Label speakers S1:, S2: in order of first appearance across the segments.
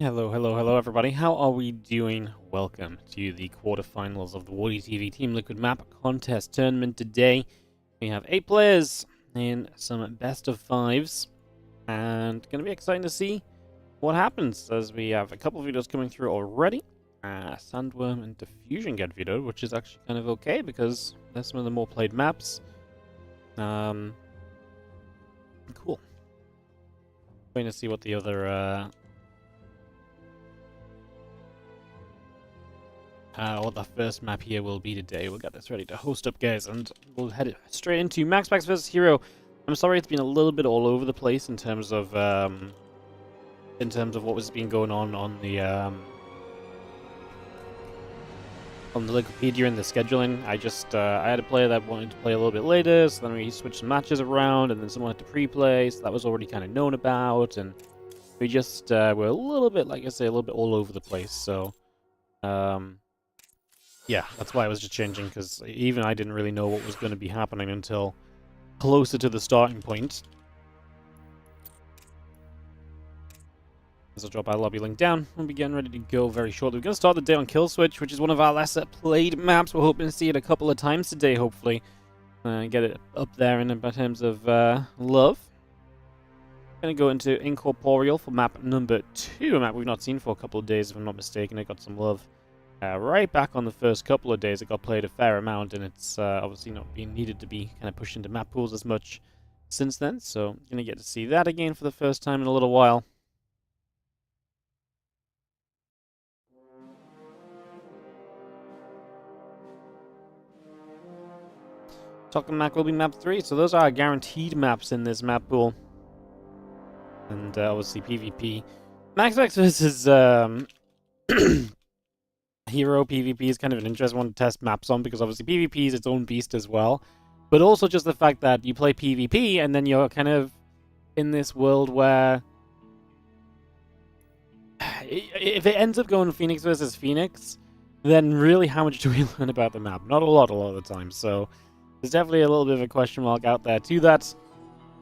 S1: Hello, hello, hello, everybody. How are we doing? Welcome to the quarterfinals of the WardiTV Team Liquid Map Contest Tournament. Today, we have 8 players in some best of 5s, and going to be exciting to see what happens, as we have a couple of videos coming through already. Sandworm and Diffusion get vetoed, which is actually kind of okay, because they're some of the more played maps. Cool. Waiting to see what the other, what the first map here will be today. We'll get this ready to host up, guys, and we'll head straight into MaxPax versus Hero. I'm sorry it's been a little bit all over the place in terms of what was been going on the Wikipedia and the scheduling. I had a player that wanted to play a little bit later, so then we switched some matches around, and then someone had to pre-play, so that was already kind of known about, and we just were a little bit, like I say, a little bit all over the place. So yeah, that's why I was just changing, because even I didn't really know what was going to be happening until closer to the starting point. As I'll drop our lobby link down, we'll be getting ready to go very shortly. We're going to start the day on Kill Switch, which is one of our lesser played maps. We're hoping to see it a couple of times today, hopefully. Get it up there in terms of love. Going to go into Incorporeal for map number 2, a map we've not seen for a couple of days, if I'm not mistaken. It got some love. Right back on the first couple of days, it got played a fair amount, and it's obviously not being needed to be kind of pushed into map pools as much since then, so going to get to see that again for the first time in a little while. Talking map will be map 3, so those are our guaranteed maps in this map pool. And obviously PvP. MaxPax versus Hero PvP is kind of an interesting one to test maps on, because obviously PvP is its own beast as well. But also just the fact that you play PvP and then you're kind of in this world where if it ends up going Phoenix versus Phoenix, then really how much do we learn about the map? Not a lot of the time. So there's definitely a little bit of a question mark out there to that,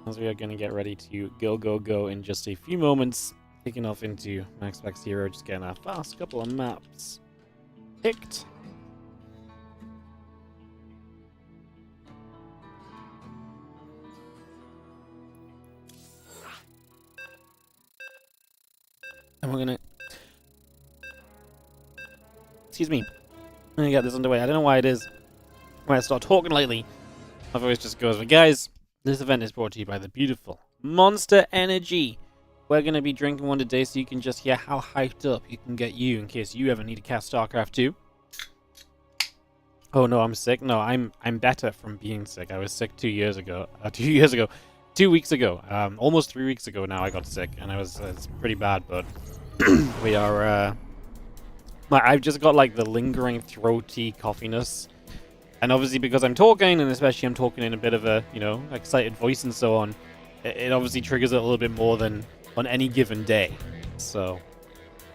S1: as we are going to get ready to go in just a few moments. Kicking off into MaxPax Hero, just getting our fast couple of maps picked. And we're gonna... Excuse me. I'm gonna get this underway. I don't know why it is when I start talking lately, my voice just goes. But guys, this event is brought to you by the beautiful Monster Energy. We're going to be drinking one today, so you can just hear how hyped up you can get you in case you ever need to cast StarCraft 2. Oh no, I'm sick. No, I'm better from being sick. I was sick 2 weeks ago. Almost 3 weeks ago now I got sick, and it's pretty bad, but we are, I've just got like the lingering throaty coughiness. And obviously because I'm talking, and especially I'm talking in a bit of a, excited voice and so on, it obviously triggers it a little bit more than on any given day. So,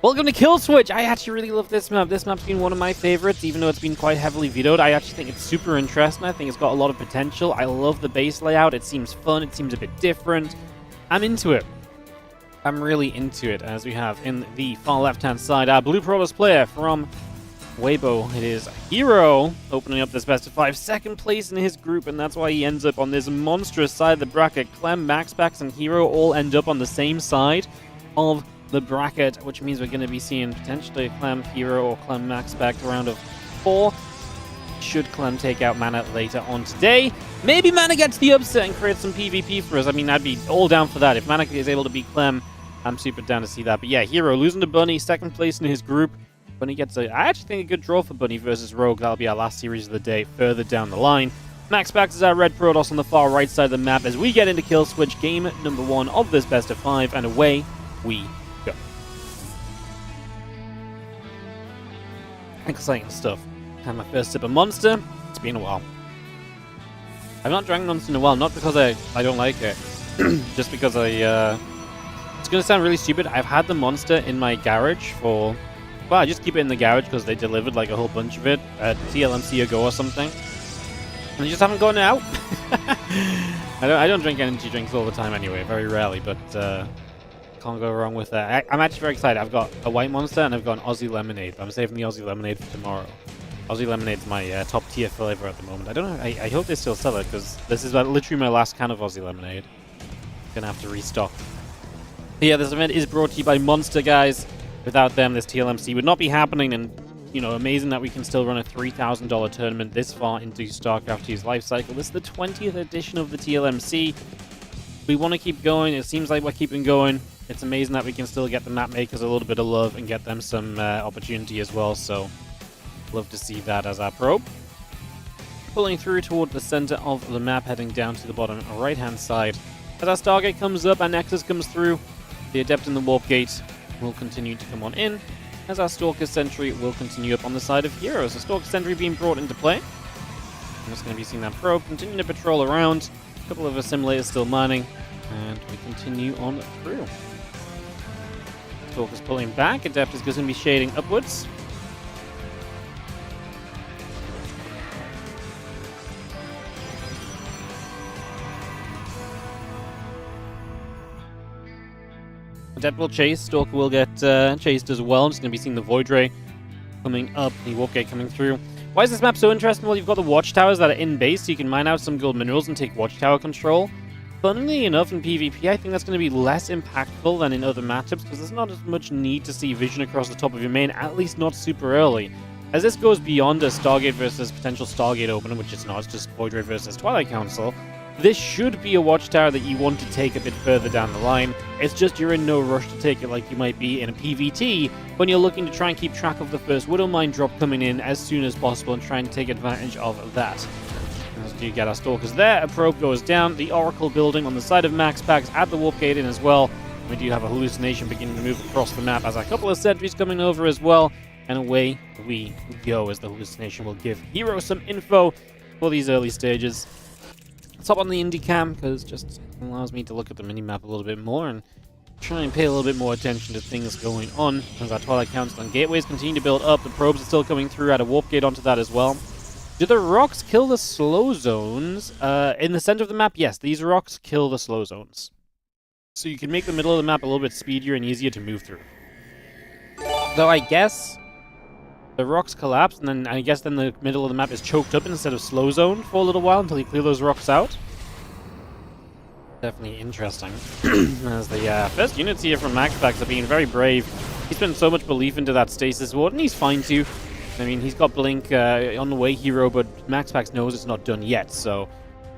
S1: welcome to Kill Switch! I actually really love this map. This map's been one of my favorites, even though it's been quite heavily vetoed. I actually think it's super interesting. I think it's got a lot of potential. I love the base layout. It seems fun. It seems a bit different. I'm into it. I'm really into it. As we have in the far left-hand side, our Blue Prowlers player from Weibo. It is Hero opening up this best of 5, second place in his group, and that's why he ends up on this monstrous side of the bracket. Clem, MaxPax, and Hero all end up on the same side of the bracket, which means we're going to be seeing potentially Clem, Hero, or Clem, MaxPax round of 4. Should Clem take out Mana later on today? Maybe Mana gets the upset and creates some PvP for us. I mean, I'd be all down for that. If Mana is able to beat Clem, I'm super down to see that. But yeah, Hero losing to Bunny, second place in his group. Bunny gets I actually think a good draw for Bunny versus Rogue. That'll be our last series of the day further down the line. MaxPax is our red Protoss on the far right side of the map as we get into Kill Switch, game number 1 of this best of 5, and away we go. Exciting stuff. Had my first sip of Monster. It's been a while. I've not drank Monster in a while, not because I don't like it, just because it's going to sound really stupid. I've had the Monster in my garage for... Well, I just keep it in the garage because they delivered like a whole bunch of it at TLMC ago or something. And I just haven't gotten it out. I don't drink energy drinks all the time anyway, very rarely, but Can't go wrong with that. I'm actually very excited. I've got a white monster and I've got an Aussie lemonade. I'm saving the Aussie lemonade for tomorrow. Aussie lemonade's my top tier flavor at the moment. I don't know. I hope they still sell it because this is literally my last can of Aussie lemonade. Gonna have to restock. But yeah, this event is brought to you by Monster, guys. Without them, this TLMC would not be happening, and you know, amazing that we can still run a $3,000 tournament this far into StarCraft 2's life cycle. This is the 20th edition of the TLMC. We want to keep going. It seems like we're keeping going. It's amazing that we can still get the map makers a little bit of love and get them some opportunity as well. So, love to see that as our probe. Pulling through toward the center of the map, heading down to the bottom right-hand side. As our Stargate comes up, our Nexus comes through. The Adept in the Warp Gate will continue to come on in, as our Stalker Sentry will continue up on the side of Heroes. The Stalker Sentry being brought into play. I'm just going to be seeing that probe continue to patrol around. A couple of assimilators still mining, and we continue on through. Stalker's pulling back. Adept is going to be shading upwards. Adept will chase. Stalker will get chased as well. I'm just going to be seeing the Void Ray coming up, the Warp Gate coming through. Why is this map so interesting? Well, you've got the Watchtowers that are in base, so you can mine out some gold minerals and take Watchtower control. Funnily enough, in PvP, I think that's going to be less impactful than in other matchups, because there's not as much need to see vision across the top of your main, at least not super early. As this goes beyond a Stargate versus potential Stargate opener, which it's not, it's just Void Ray versus Twilight Council, this should be a Watchtower that you want to take a bit further down the line. It's just you're in no rush to take it like you might be in a PvT when you're looking to try and keep track of the first Widow Mine drop coming in as soon as possible and try and take advantage of that. As you get our Stalkers there, a probe goes down, the Oracle building on the side of MaxPax, add the Warp Gate in as well. We do have a hallucination beginning to move across the map as a couple of sentries coming over as well. And away we go as the hallucination will give Hero some info for these early stages. Let's hop on the Indie Cam, because it just allows me to look at the minimap a little bit more and try and pay a little bit more attention to things going on. As our Twilight Council and Gateways continue to build up, the probes are still coming through, add a Warp Gate onto that as well. Do the rocks kill the slow zones? In the center of the map, yes, these rocks kill the slow zones. So you can make the middle of the map a little bit speedier and easier to move through. Though I guess the rocks collapse, and then I guess then the middle of the map is choked up instead of slow zoned for a little while until you clear those rocks out. Definitely interesting. As the first units here from MaxPax are being very brave. He's put so much belief into that stasis ward, and he's fine too. I mean, he's got Blink on the way, Hero, but MaxPax knows it's not done yet, so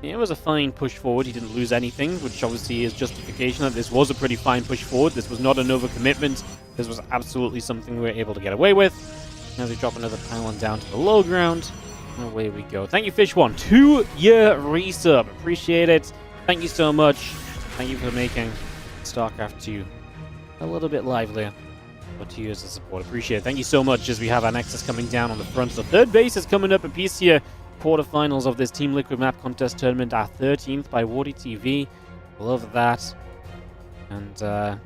S1: it was a fine push forward. He didn't lose anything, which obviously is justification that this was a pretty fine push forward. This was not an overcommitment. This was absolutely something we were able to get away with. As we drop another pylon down to the low ground, and away we go. Thank you, Fish1. 2-year resub. Appreciate it. Thank you so much. Thank you for making StarCraft 2 a little bit livelier. For 2 years of support. Appreciate it. Thank you so much as we have our Nexus coming down on the front. So third base is coming up a piece here. Quarterfinals of this Team Liquid Map Contest Tournament. Our 13th by WardiTV. Love that. And,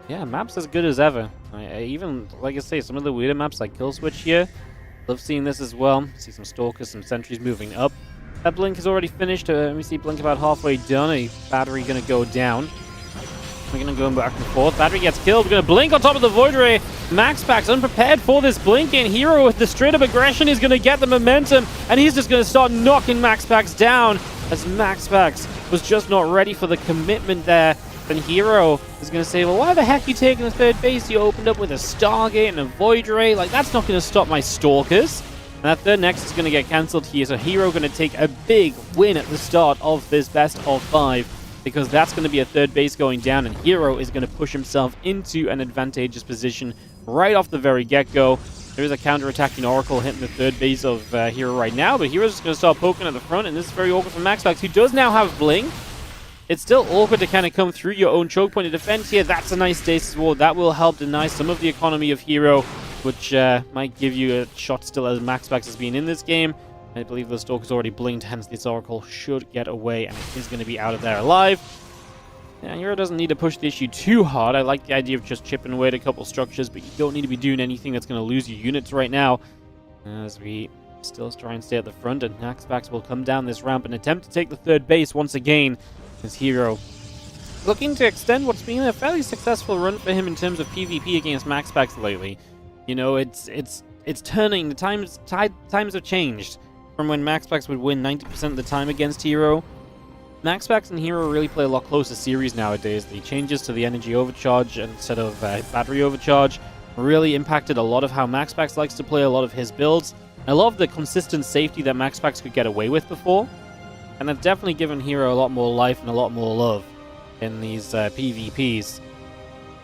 S1: yeah, maps as good as ever. I even, like I say, some of the weirder maps like Kill Switch here. Love seeing this as well. See some Stalkers, some Sentries moving up. That Blink is already finished. Let me see Blink about halfway done. A battery going to go down. We're going to go back and forth. Battery gets killed. We're going to Blink on top of the Void Ray. MaxPax unprepared for this Blink in. Hero with the straight up aggression is going to get the momentum. And he's just going to start knocking MaxPax down. As MaxPax was just not ready for the commitment there. Then Hero is going to say, well, why the heck are you taking the third base? You opened up with a Stargate and a Void Ray. Like, that's not going to stop my Stalkers. And that third Nexus is going to get cancelled here. So Hero going to take a big win at the start of this best of 5. Because that's going to be a third base going down. And Hero is going to push himself into an advantageous position right off the very get-go. There is a counter-attacking Oracle hitting the third base of Hero right now. But Hero's just going to start poking at the front. And this is very awkward for MaxPax, who does now have Blink. It's still awkward to kind of come through your own choke point of defense here. That's a nice stasis ward. That will help deny some of the economy of Hero, which might give you a shot still as MaxPax has been in this game. I believe the Stalker's already blinked, hence this Oracle should get away, and it is going to be out of there alive. Yeah, Hero doesn't need to push the issue too hard. I like the idea of just chipping away at a couple structures, but you don't need to be doing anything that's going to lose your units right now. As we still try and stay at the front, and MaxPax will come down this ramp and attempt to take the third base once again. As Hero looking to extend what's been a fairly successful run for him in terms of PvP against MaxPax lately. You know, it's turning. The times have changed from when MaxPax would win 90% of the time against Hero. MaxPax and Hero really play a lot closer series nowadays. The changes to the energy overcharge instead of battery overcharge really impacted a lot of how MaxPax likes to play a lot of his builds. A lot of the consistent safety that MaxPax could get away with before. And that's definitely given Hero a lot more life and a lot more love in these PvPs.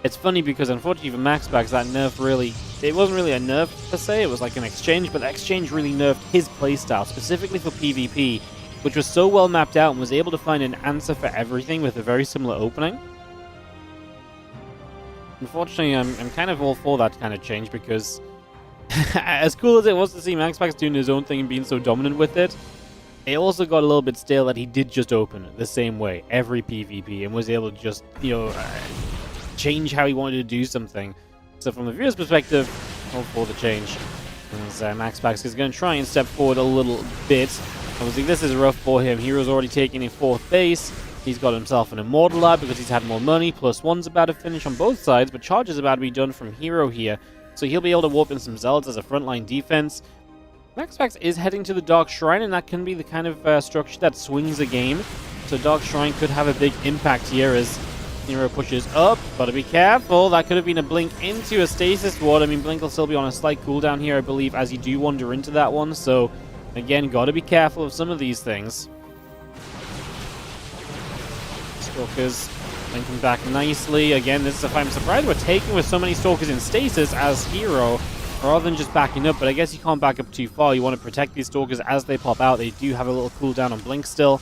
S1: It's funny because unfortunately for MaxPax, that nerf really... It wasn't really a nerf per se, it was like an exchange, but the exchange really nerfed his playstyle, specifically for PvP, which was so well mapped out and was able to find an answer for everything with a very similar opening. Unfortunately, I'm kind of all for that kind of change because as cool as it was to see MaxPax doing his own thing and being so dominant with it, it also got a little bit stale that he did just open it the same way every PvP and was able to just, you know, change how he wanted to do something. So from the viewer's perspective, all for the change. As MaxPax is going to try and step forward a little bit. Obviously, this is rough for him. Hero's already taking in 4th base. He's got himself an Immortal Lab because he's had more money. +1's about to finish on both sides, but Charge is about to be done from Hero here. So he'll be able to warp in some Zealots as a frontline defense. MaxPax is heading to the Dark Shrine, and that can be the kind of structure that swings a game. So Dark Shrine could have a big impact here as Hero pushes up. Gotta be careful. That could have been a blink into a stasis ward. I mean, blink will still be on a slight cooldown here, I believe, as you do wander into that one. So, again, gotta be careful of some of these things. Stalkers linking back nicely. Again, this is a fight. I'm surprised we're taking with so many Stalkers in stasis as Hero, rather than just backing up. But I guess you can't back up too far. You want to protect these Stalkers as they pop out. They do have a little cooldown on blink still.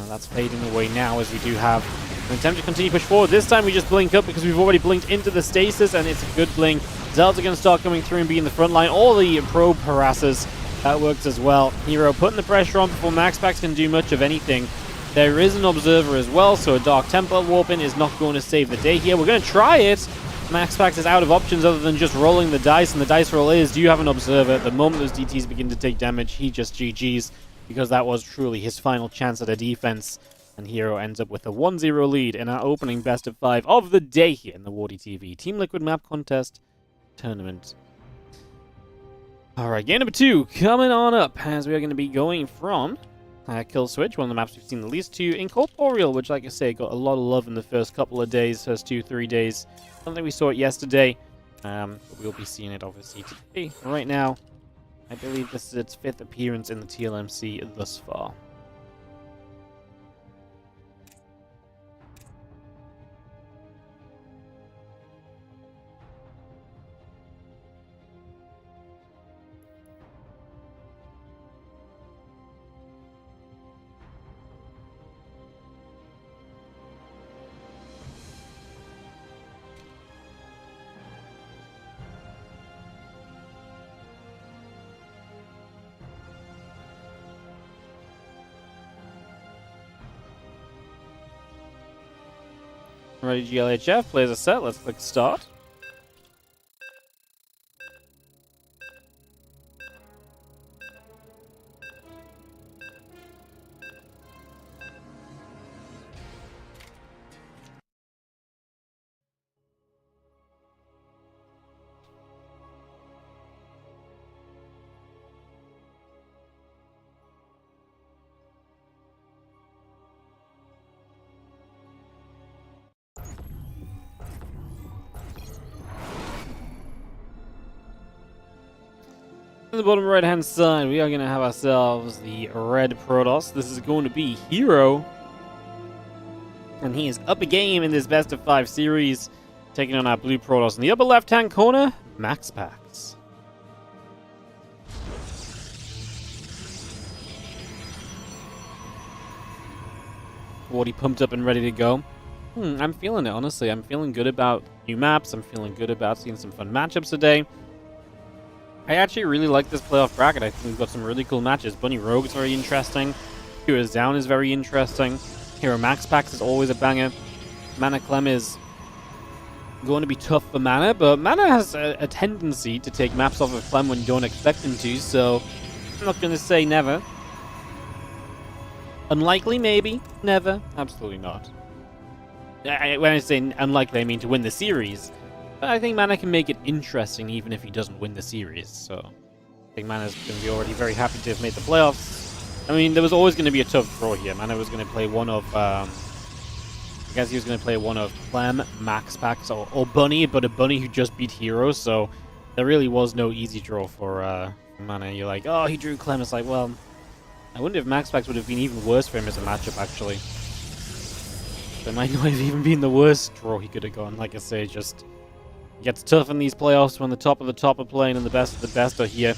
S1: That's fading away now as we do have an attempt to continue push forward. This time we just blink up because we've already blinked into the stasis, and it's a good blink. Zealots are going to start coming through and be in the front line. All the probe harassers, that works as well. Hero putting the pressure on before MaxPax can do much of anything. There is an Observer as well, so a Dark Temple warp-in is not going to save the day here. We're going to try it. MaxPax is out of options other than just rolling the dice, and the dice roll is, do you have an Observer? The moment those DTs begin to take damage, he just GG's, because that was truly his final chance at a defense. And Hero ends up with a 1-0 lead in our opening best of 5 of the day here in the WardiTV Team Liquid Map Contest Tournament. Alright, game number 2 coming on up as we are going to be going from Kill Switch, one of the maps we've seen the least, to Incorporeal, which, like I say, got a lot of love in the first couple of days, first 2-3 days. I don't think we saw it yesterday, but we'll be seeing it obviously today. Right now, I believe this is its 5th appearance in the TLMC thus far. Ready, GLHF, plays a set, let's click start. On the bottom right hand side, we are going to have ourselves the red Protoss. This is going to be Hero. And he is up a game in this best of 5 series, taking on our blue Protoss. In the upper left hand corner, MaxPax. Already pumped up and ready to go. I'm feeling it, honestly. I'm feeling good about new maps. I'm feeling good about seeing some fun matchups today. I actually really like this playoff bracket. I think we've got some really cool matches. Bunny Rogue is very interesting. Hero's Down is very interesting. Hero MaxPax is always a banger. Mana Clem is going to be tough for Mana, but Mana has a tendency to take maps off of Clem when you don't expect him to, so I'm not going to say never. Unlikely, maybe. Never. Absolutely not. when I say unlikely, I mean to win the series. But I think Mana can make it interesting even if he doesn't win the series. So I think Mana's going to be already very happy to have made the playoffs. I mean, there was always going to be a tough draw here. Mana was going to play one of, I guess he was going to play one of Clem, MaxPax, or Bunny, but a Bunny who just beat Heroes. So there really was no easy draw for Mana. You're like, oh, he drew Clem. It's like, well, I wonder if MaxPax would have been even worse for him as a matchup, actually. That might not have even been the worst draw he could have gone. Like I say, just gets tough in these playoffs when the top of the top are playing and the best of the best are here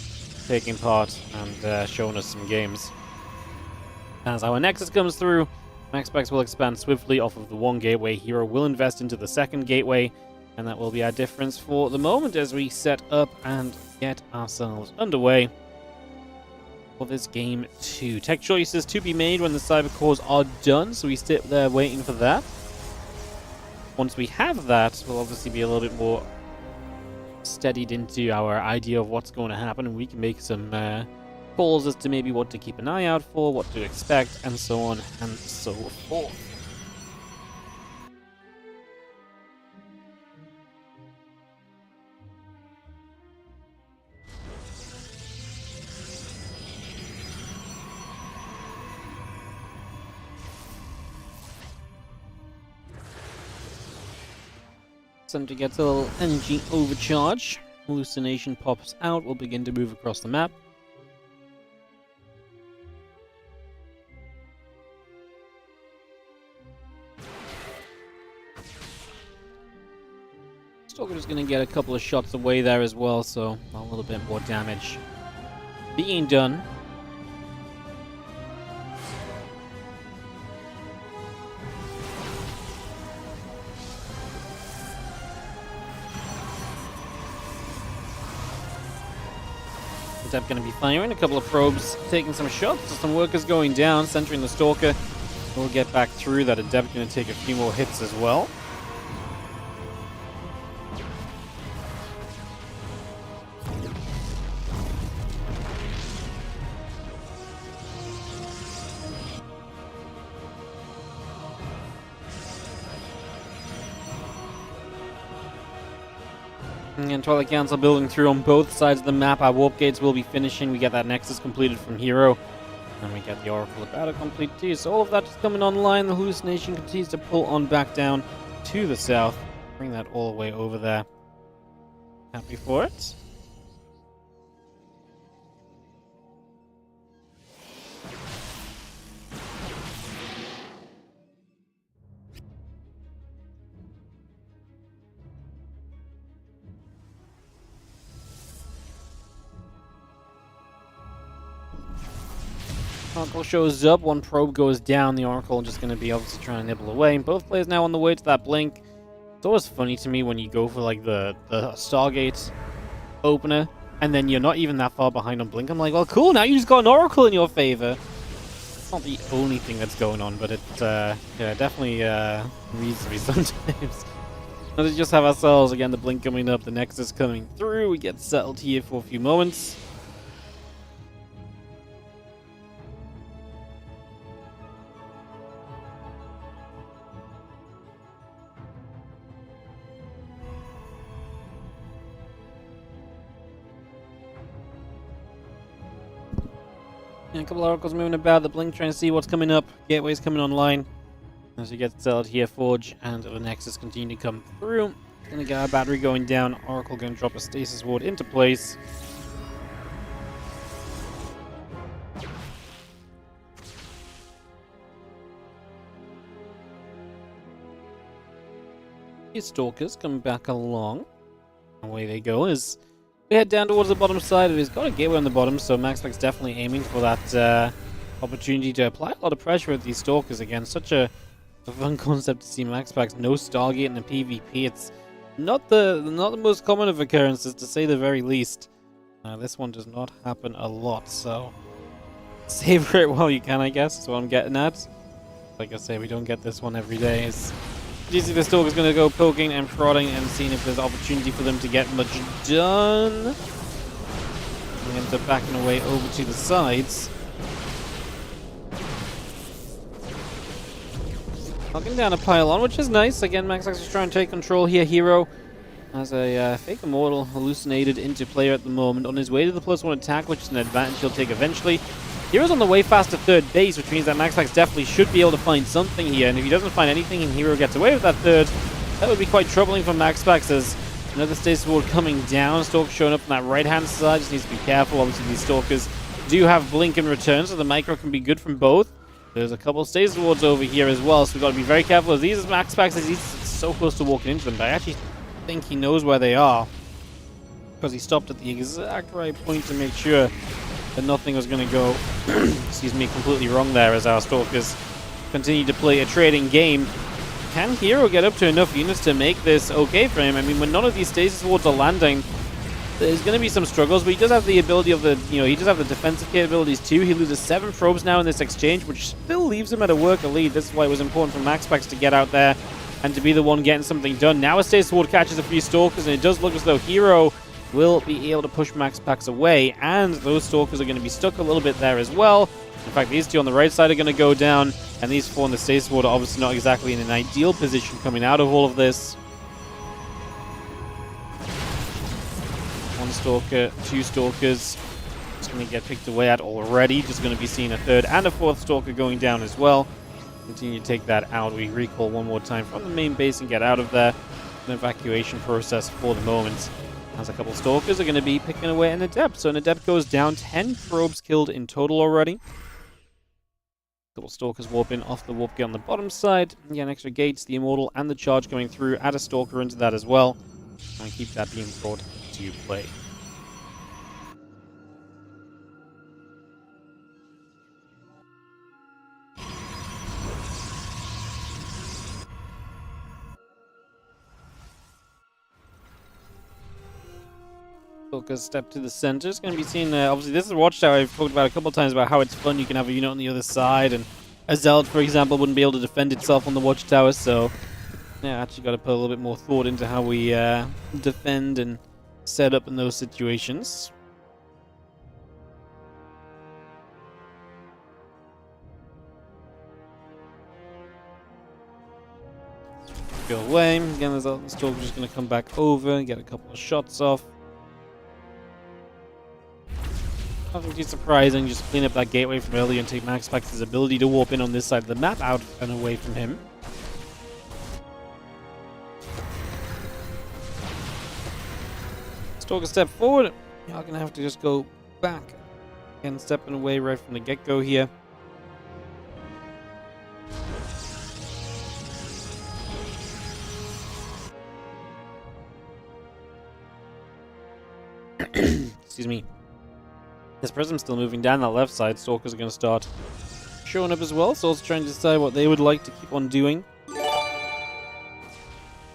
S1: taking part and showing us some games. As our Nexus comes through, MaxPax will expand swiftly off of the one gateway. Hero will invest into the second gateway, and that will be our difference for the moment as we set up and get ourselves underway for this game 2. Tech choices to be made when the cyber cores are done, so we sit there waiting for that. Once we have that, we'll obviously be a little bit more steadied into our idea of what's going to happen, and we can make some calls as to maybe what to keep an eye out for, what to expect, and so on and so forth. Somebody gets a little energy overcharge. Hallucination pops out. We'll begin to move across the map. Stalker's going to get a couple of shots away there as well, so a little bit more damage being done. Dev going to be firing a couple of probes, taking some shots, some workers going down, centering the Stalker. We'll get back through that. Adept going to take a few more hits as well. And Twilight Council building through on both sides of the map. Our warp gates will be finishing. We get that Nexus completed from Hero. And we get the Oracle of Battle complete too. So all of that is coming online. The hallucination continues to pull on back down to the south. Bring that all the way over there. Happy for it. Oracle shows up, one probe goes down, the Oracle just going to be obviously trying to nibble away. Both players now on the way to that blink. It's always funny to me when you go for like the Stargate opener, and then you're not even that far behind on blink. I'm like, well, cool, now you just got an Oracle in your favor. It's not the only thing that's going on, but it yeah, definitely needs to be sometimes. Let's just have ourselves, again, the blink coming up, the Nexus coming through. We get settled here for a few moments. And a couple of Oracles moving about, the blink trying to see what's coming up. Gateway's coming online. As we get settled here, Forge and the Nexus continue to come through. Gonna get our battery going down. Oracle gonna drop a stasis ward into place. These Stalkers come back along. Away they go as we head down towards the bottom side. It has got a gateway on the bottom, so MaxPax definitely aiming for that opportunity to apply a lot of pressure with these Stalkers. Again, such a fun concept to see MaxPax no Stargate in the PvP. It's not the most common of occurrences, to say the very least. This one does not happen a lot, so savor it while you can, I guess, is what I'm getting at. Like I say, we don't get this one every day. Usually the Stalker's going to go poking and prodding and seeing if there's opportunity for them to get much done. We end up backing away over to the sides. Knocking down a pylon, which is nice. Again, MaxPax is trying to take control here. Hero has a fake immortal hallucinated into player at the moment. On his way to the +1 attack, which is an advantage he'll take eventually. Hero's on the way fast to third base, which means that MaxPax definitely should be able to find something here. And if he doesn't find anything and Hero gets away with that third, that would be quite troubling for MaxPax, as another Stasis Ward coming down. Stalker showing up on that right-hand side. Just needs to be careful. Obviously, these Stalkers do have blink in return, so the micro can be good from both. There's a couple of Stasis Wards over here as well, so we've got to be very careful of these as MaxPax, as he's so close to walking into them. But I actually think he knows where they are, because he stopped at the exact right point to make sure that nothing was going to go, excuse me, completely wrong there, as our Stalkers continue to play a trading game. Can Hero get up to enough units to make this okay for him? I mean, when none of these Stasis Wards are landing, there's going to be some struggles, but he does have the ability of the, he does have the defensive capabilities too. He loses 7 probes now in this exchange, which still leaves him at a worker lead. This is why it was important for MaxPax to get out there and to be the one getting something done. Now a Stasis Ward catches a few Stalkers, and it does look as though Hero will be able to push MaxPax away, and those Stalkers are going to be stuck a little bit there as well. In fact, these two on the right side are going to go down, and these 4 in the Stasis Ward are obviously not exactly in an ideal position coming out of all of this. 1 Stalker, 2 Stalkers. Just going to get picked away at already. Just going to be seeing a 3rd and a 4th Stalker going down as well. Continue to take that out. We recall one more time from the main base and get out of there. An evacuation process for the moment, as a couple of Stalkers are going to be picking away an Adept. So an Adept goes down, 10 probes killed in total already. A couple of Stalkers warp in off the warp gate on the bottom side. Again, extra gates, the Immortal and the Charge going through. Add a Stalker into that as well. And keep that being brought to play. Stalkers step to the center. It's going to be seen, obviously this is a Watchtower I've talked about a couple of times about how it's fun. You can have a unit on the other side, and a Zealot, for example, wouldn't be able to defend itself on the Watchtower, so yeah, actually got to put a little bit more thought into how we defend and set up in those situations. Go away. Again, there's a Stalker just going to come back over and get a couple of shots off. Nothing too surprising, just clean up that gateway from earlier and take MaxPax's ability to warp in on this side of the map out and away from him. Stalker step forward. You're going to have to just go back. Again, stepping away right from the get-go here. Excuse me. This Prism's still moving down that left side. Stalkers are going to start showing up as well, so also trying to decide what they would like to keep on doing.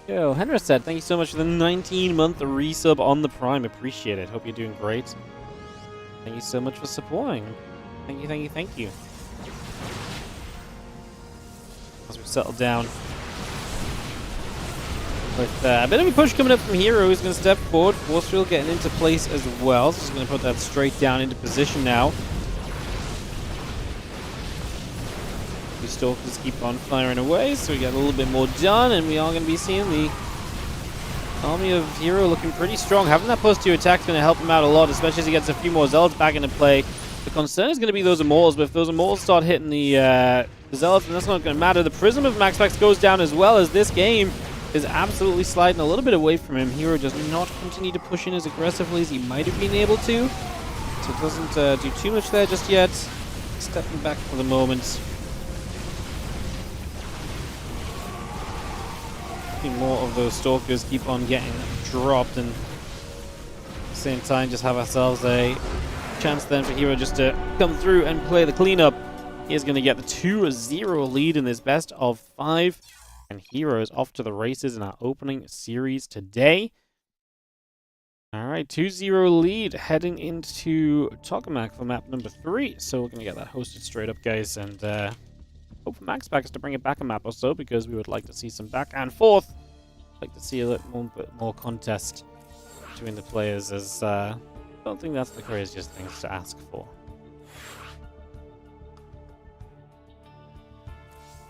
S1: Yo, Henry said, thank you so much for the 19-month resub on the Prime. Appreciate it. Hope you're doing great. Thank you so much for supporting. Thank you, thank you, thank you. As we settle down. With a bit of a push coming up from Hero, who's going to step forward. Force field getting into place as well. So he's going to put that straight down into position now. These Stalkers keep on firing away, so we get a little bit more done, and we are going to be seeing the army of Hero looking pretty strong. Having that +2 attack is going to help him out a lot, especially as he gets a few more Zealots back into play. The concern is going to be those Immortals, but if those Immortals start hitting the Zealots, then that's not going to matter. The Prism of MaxPax goes down as well, as this game is absolutely sliding a little bit away from him. Hero does not continue to push in as aggressively as he might have been able to. So it doesn't do too much there just yet. Stepping back for the moment. More of those Stalkers keep on getting dropped, and at the same time just have ourselves a chance then for Hero just to come through and play the cleanup. He is going to get the 2-0 lead in this best of 5. And Hero is off to the races in our opening series today. Alright, 2-0 lead heading into Tokamak for map number 3. So we're going to get that hosted straight up, guys, and hope for MaxPax to bring it back a map or so, because we would like to see some back and forth. Like to see a little bit more contest between the players, as I don't think that's the craziest thing to ask for.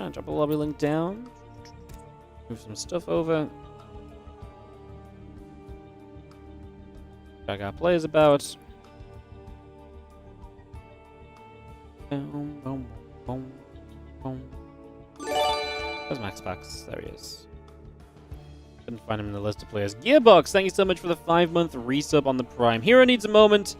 S1: Drop a lobby link down. Move some stuff over. Check our players about. Boom, boom, boom, boom. Where's MaxPax? There he is. Couldn't find him in the list of players. Gearbox, thank you so much for the 5-month resub on the Prime. Hero needs a moment.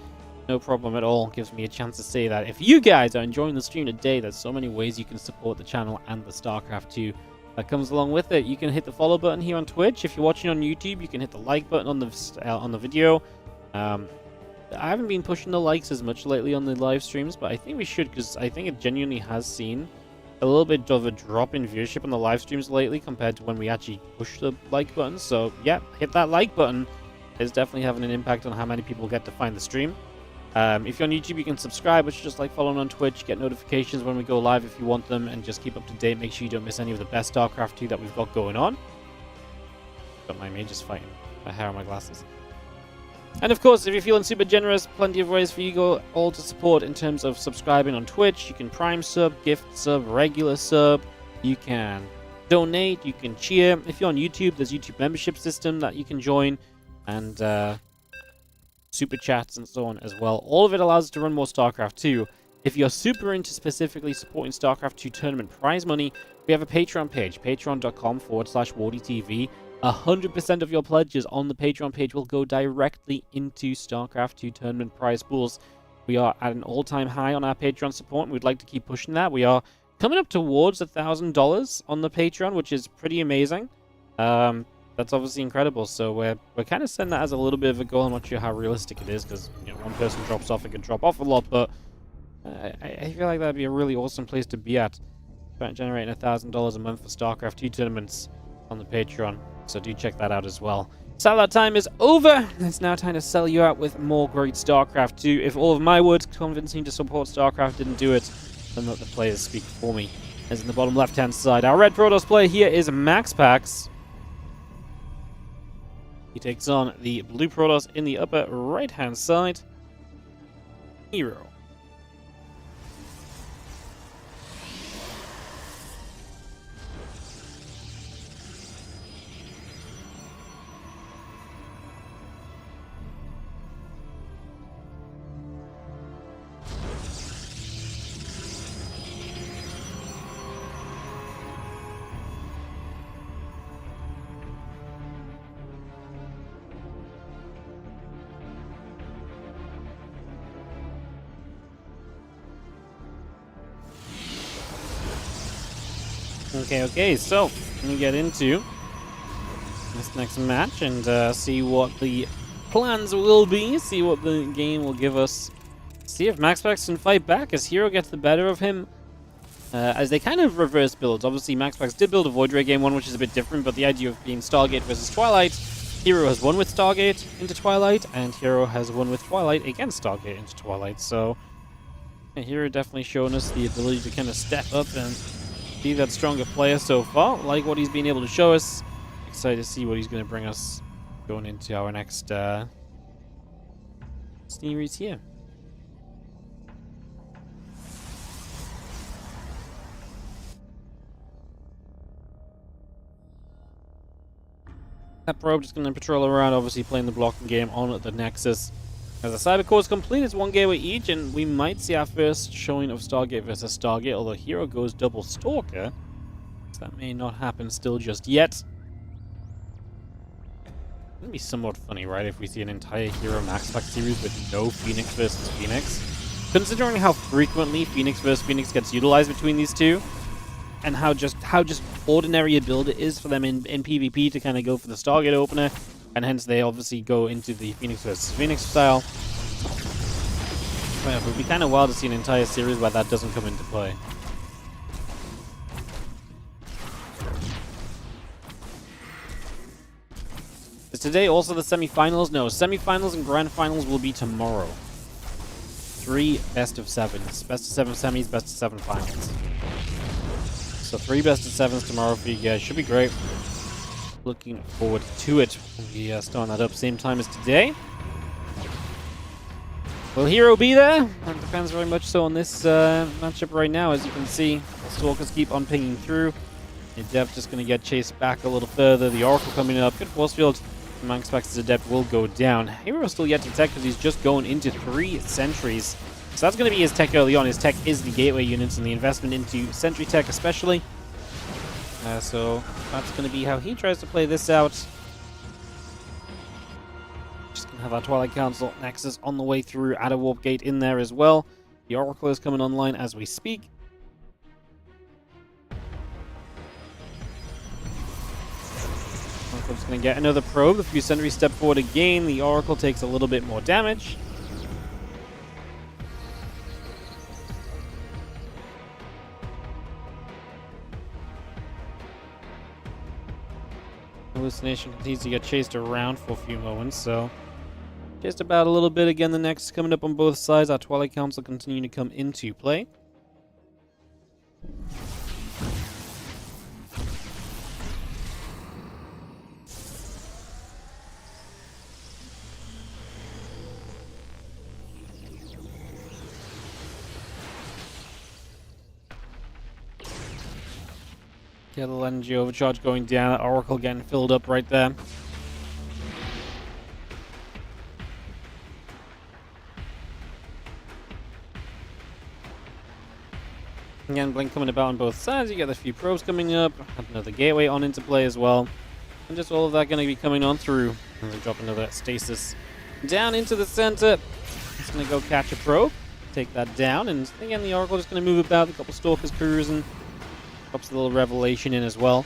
S1: No problem at all. Gives me a chance to say that. If you guys are enjoying the stream today, there's so many ways you can support the channel and the StarCraft 2 that comes along with it. You can hit the follow button here on Twitch. If you're watching on YouTube, you can hit the like button on the video. I haven't been pushing the likes as much lately on the live streams, but I think we should, because I think it genuinely has seen a little bit of a drop in viewership on the live streams lately compared to when we actually push the like button. So yeah, hit that like button. It's definitely having an impact on how many people get to find the stream. If you're on YouTube, you can subscribe, which is just like following on Twitch. Get notifications when we go live if you want them, and just keep up to date. Make sure you don't miss any of the best StarCraft 2 that we've got going on. Don't mind me, just fighting my hair on my glasses. And of course, if you're feeling super generous, plenty of ways for you all to support in terms of subscribing on Twitch. You can Prime sub, gift sub, regular sub. You can donate, you can cheer. If you're on YouTube, there's YouTube membership system that you can join. And super chats and so on as well. All of it allows us to run more StarCraft 2. If you're super into specifically supporting StarCraft 2 tournament prize money, we have a Patreon page, patreon.com/WardiTV. 100% of your pledges on the Patreon page will go directly into StarCraft 2 tournament prize pools. We are at an all-time high on our Patreon support, and we'd like to keep pushing that. We are coming up towards $1,000 on the Patreon, which is pretty amazing. That's obviously incredible. So we're kind of setting that as a little bit of a goal. I'm not sure how realistic it is, because one person drops off, it could drop off a lot, but I feel like that'd be a really awesome place to be at. Generating $1,000 a month for StarCraft 2 tournaments on the Patreon. So do check that out as well. Sellout time is over. It's now time to sell you out with more great StarCraft 2. If all of my words convincing to support StarCraft didn't do it, then let the players speak for me. As in the bottom left-hand side, our red Protoss player here is MaxPax. He takes on the blue Protoss in the upper right-hand side. Hero. Okay, so let me get into this next match and see what the plans will be, see what the game will give us, see if MaxPax can fight back as Hero gets the better of him, as they kind of reverse builds. Obviously, MaxPax did build a Void Ray game 1, which is a bit different, but the idea of being Stargate versus Twilight, Hero has won with Stargate into Twilight, and Hero has won with Twilight against Stargate into Twilight, so Hero definitely showing us the ability to kind of step up and be that stronger player so far. Like what he's been able to show us. Excited to see what he's going to bring us going into our next series here. That probe just going to patrol around, obviously playing the blocking game on the Nexus. As the Cyber Core is complete, it's one gateway each, and we might see our first showing of Stargate versus Stargate, although Hero goes double Stalker. So that may not happen still just yet. It'd be somewhat funny, right, if we see an entire Hero MaxPax series with no Phoenix versus Phoenix. Considering how frequently Phoenix versus Phoenix gets utilized between these two, and how just ordinary a build it is for them in PvP to kind of go for the Stargate opener. And hence they obviously go into the Phoenix versus Phoenix style. Well, it would be kind of wild to see an entire series where that doesn't come into play. Is today also the semi-finals? No, semi-finals and grand finals will be tomorrow. 3 best of 7s. Best of 7 semis, best of 7 finals. So 3 best of 7s tomorrow for you guys. Should be great. Looking forward to it. We starting that up same time as today. Will Hero be there? That depends very much so on this matchup right now. As you can see, the Stalkers keep on pinging through. Adept just going to get chased back a little further. The Oracle coming up. Good force field. MaxPax's Adept will go down. Hero still yet to tech because he's just going into 3 sentries. So that's going to be his tech early on. His tech is the gateway units and the investment into sentry tech especially. So that's going to be how he tries to play this out. Just going to have our Twilight Council Nexus on the way through. Add a warp gate in there as well. The Oracle is coming online as we speak. Oracle's going to get another probe. The few sentries step forward again. The Oracle takes a little bit more damage. Hallucination continues to get chased around for a few moments, so just about a little bit again. The next coming up on both sides. Our Twilight Council continuing to come into play. Get the energy overcharge going down. Oracle getting filled up right there. Again, Blink coming about on both sides. You get a few probes coming up. Have another gateway on into play as well. And just all of that going to be coming on through. And they drop another stasis down into the center. It's going to go catch a probe. Take that down. And again, the Oracle just going to move about. A couple Stalkers cruising. Drops a little Revelation in as well.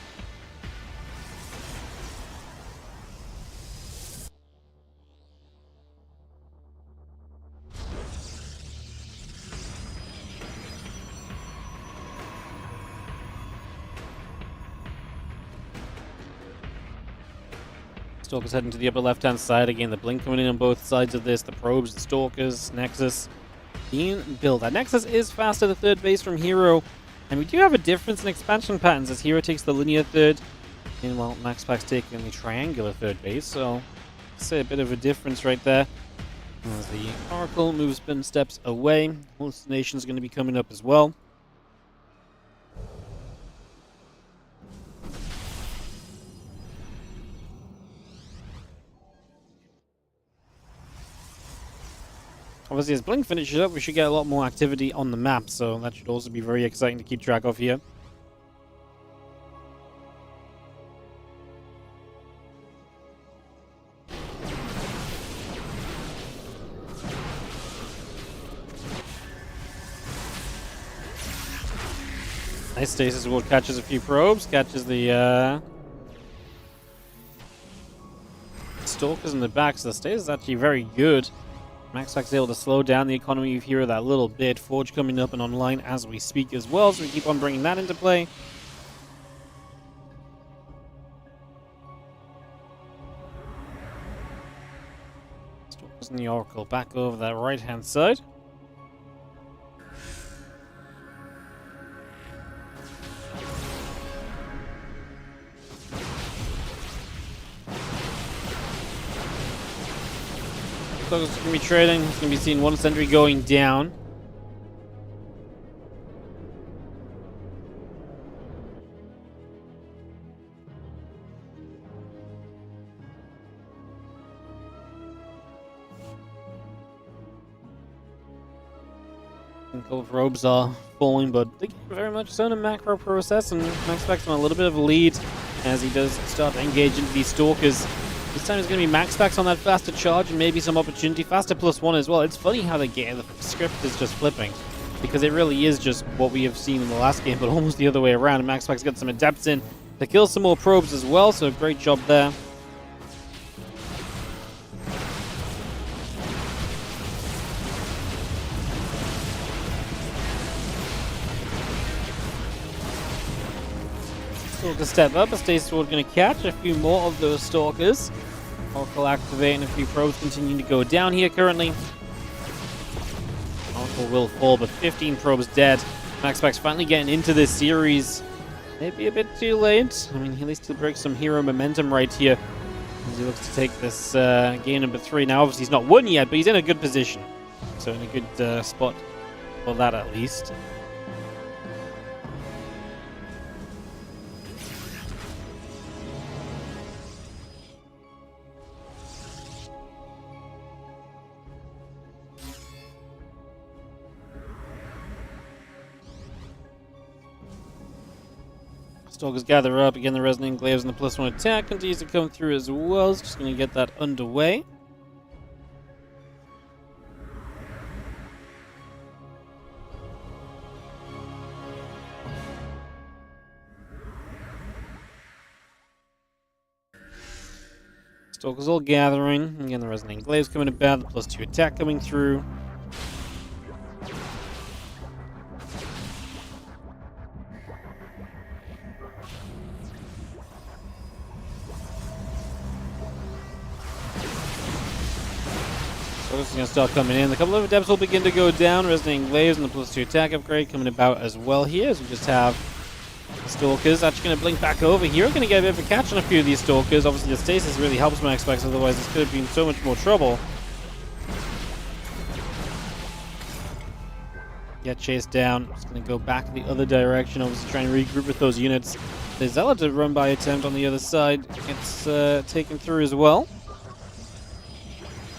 S1: Stalkers heading to the upper left-hand side. Again, the Blink coming in on both sides of this. The probes, the Stalkers, Nexus being built. That Nexus is faster, the third base from Hero. And we do have a difference in expansion patterns as Hero takes the linear third, and while MaxPax taking the triangular third base. So, say a bit of a difference right there. As the Oracle moves some steps away, Hallucination's going to be coming up as well. Obviously, as Blink finishes up, we should get a lot more activity on the map, so that should also be very exciting to keep track of here. Nice stasis ward catches a few probes, catches the Stalkers in the back, so the stasis is actually very good. MaxPax is able to slow down the economy of Hero that little bit. Forge coming up and online as we speak as well, so we keep on bringing that into play. Stalkers and the Oracle back over that right-hand side. Stalkers going to be trading. It's going to be seeing one sentry going down. A couple of robes are falling, but they get very much so in a macro process, and MaxPax on a little bit of a lead as he does start to engage into these Stalkers. This time it's going to be MaxPax on that faster charge and maybe some opportunity. Faster +1 as well. It's funny how the script is just flipping, because it really is just what we have seen in the last game, but almost the other way around. And MaxPax got some adepts in to kill some more probes as well, so great job there. Stalker step up, a Stasis Sword going to catch a few more of those Stalkers. Oracle activating, a few probes continuing to go down here currently. Oracle will fall, but 15 probes dead. MaxPax finally getting into this series. Maybe a bit too late. I mean, at least he'll break some Hero momentum right here, as he looks to take this game number 3. Now, obviously, he's not won yet, but he's in a good position. So in a good spot for that at least. Stalkers gather up, again the Resonating Glaives and the +1 attack continues to come through as well. So just going to get that underway. Stalkers all gathering, again the Resonating Glaives coming about, the +2 attack coming through. Is going to start coming in. A couple of adepts will begin to go down. Resonating Glaives and the +2 attack upgrade coming about as well here. As we just have the Stalkers actually going to blink back over here. Going to get a bit of a catch on a few of these Stalkers. Obviously the stasis really helps MaxPax, otherwise this could have been so much more trouble. Get chased down. Just going to go back the other direction. Obviously try and regroup with those units. The Zealot run by attempt on the other side gets taken through as well.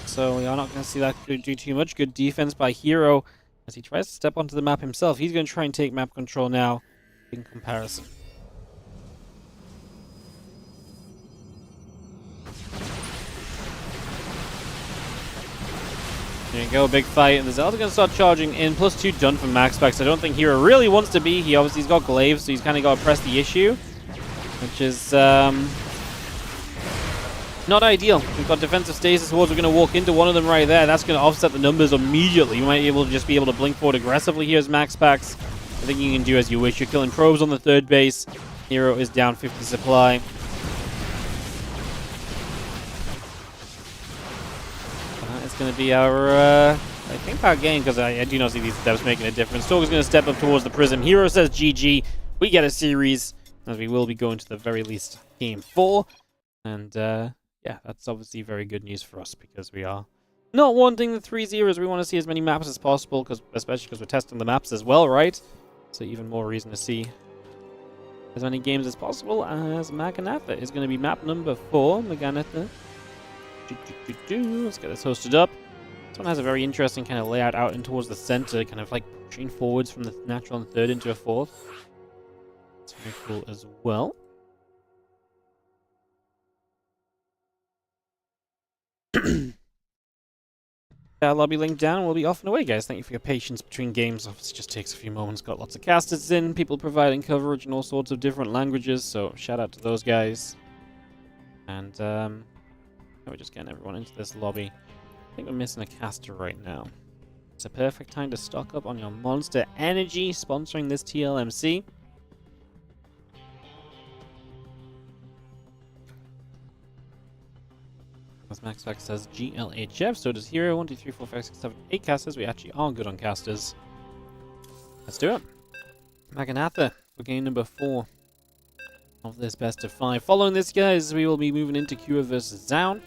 S1: So we are not going to see that do too much. Good defense by Hero as he tries to step onto the map himself. He's going to try and take map control now in comparison. There you go, big fight. And the Zealot's going to start charging in. +2 done from MaxPax. I don't think Hero really wants to be. He obviously has got Glaives, so he's kind of got to press the issue, which is not ideal. We've got defensive stasis wards. We're going to walk into one of them right there. That's going to offset the numbers immediately. You might just be able to blink forward aggressively here as MaxPax. I think you can do as you wish. You're killing probes on the third base. Hero is down 50 supply. It's going to be our, I think, our game, because I do not see these steps making a difference. Stalker's going to step up towards the prism. Hero says GG. We get a series, as we will be going to the very least game 4. And, yeah, that's obviously very good news for us, because we are not wanting the 3-0s. We want to see as many maps as possible, especially because we're testing the maps as well, right? So even more reason to see as many games as possible, as Maganatha is going to be map number 4. Maganatha. Let's get this hosted up. This one has a very interesting kind of layout out in towards the center, kind of like pushing forwards from the natural and third into a fourth. It's very cool as well. Lobby link down. We'll be off and away, guys. Thank you for your patience between games. Obviously, just takes a few moments. Got lots of casters in, people providing coverage in all sorts of different languages. So shout out to those guys. And we're just getting everyone into this lobby. I think we're missing a caster right now. It's a perfect time to stock up on your Monster Energy, sponsoring this TLMC. As MaxPax says GLHF, so does Hero. 1, 2, 3, 4, 5, 6, 7, 8 casters. We actually are good on casters. Let's do it. Maganatha for game number 4 of this best of 5. Following this, guys, we will be moving into Cure versus Zaun,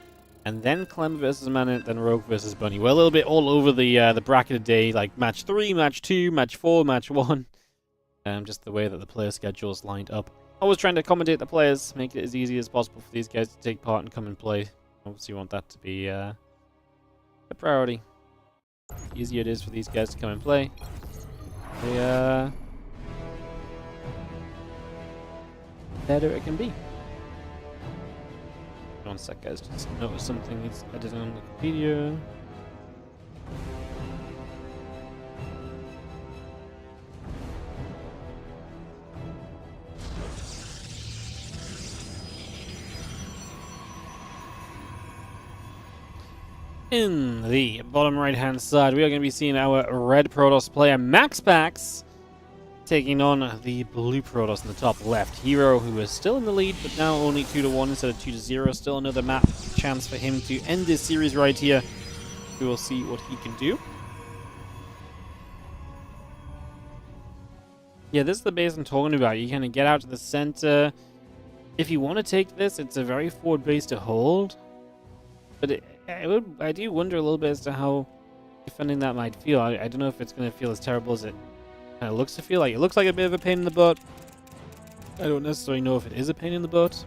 S1: and then Clem versus Manit, then Rogue versus Bunny. We're a little bit all over the bracket today, like match 3, match 2, match 4, match 1. Just the way that the player schedule is lined up. Always trying to accommodate the players, make it as easy as possible for these guys to take part and come and play. Obviously, you want that to be a priority. The easier it is for these guys to come and play, the better it can be. One sec, guys. Just notice something needs editing on Wikipedia. In the bottom right-hand side, we are going to be seeing our red Protoss player, MaxPax, taking on the blue Protoss in the top left. Hero, who is still in the lead, but now only 2-1 instead of 2-0. Still another map chance for him to end this series right here. We will see what he can do. Yeah, this is the base I'm talking about. You kind of get out to the center. If you want to take this, it's a very forward base to hold. But I do wonder a little bit as to how, defending that might feel. I don't know if it's going to feel as terrible as it kind of looks to feel. Like, it looks like a bit of a pain in the butt. I don't necessarily know if it is a pain in the butt.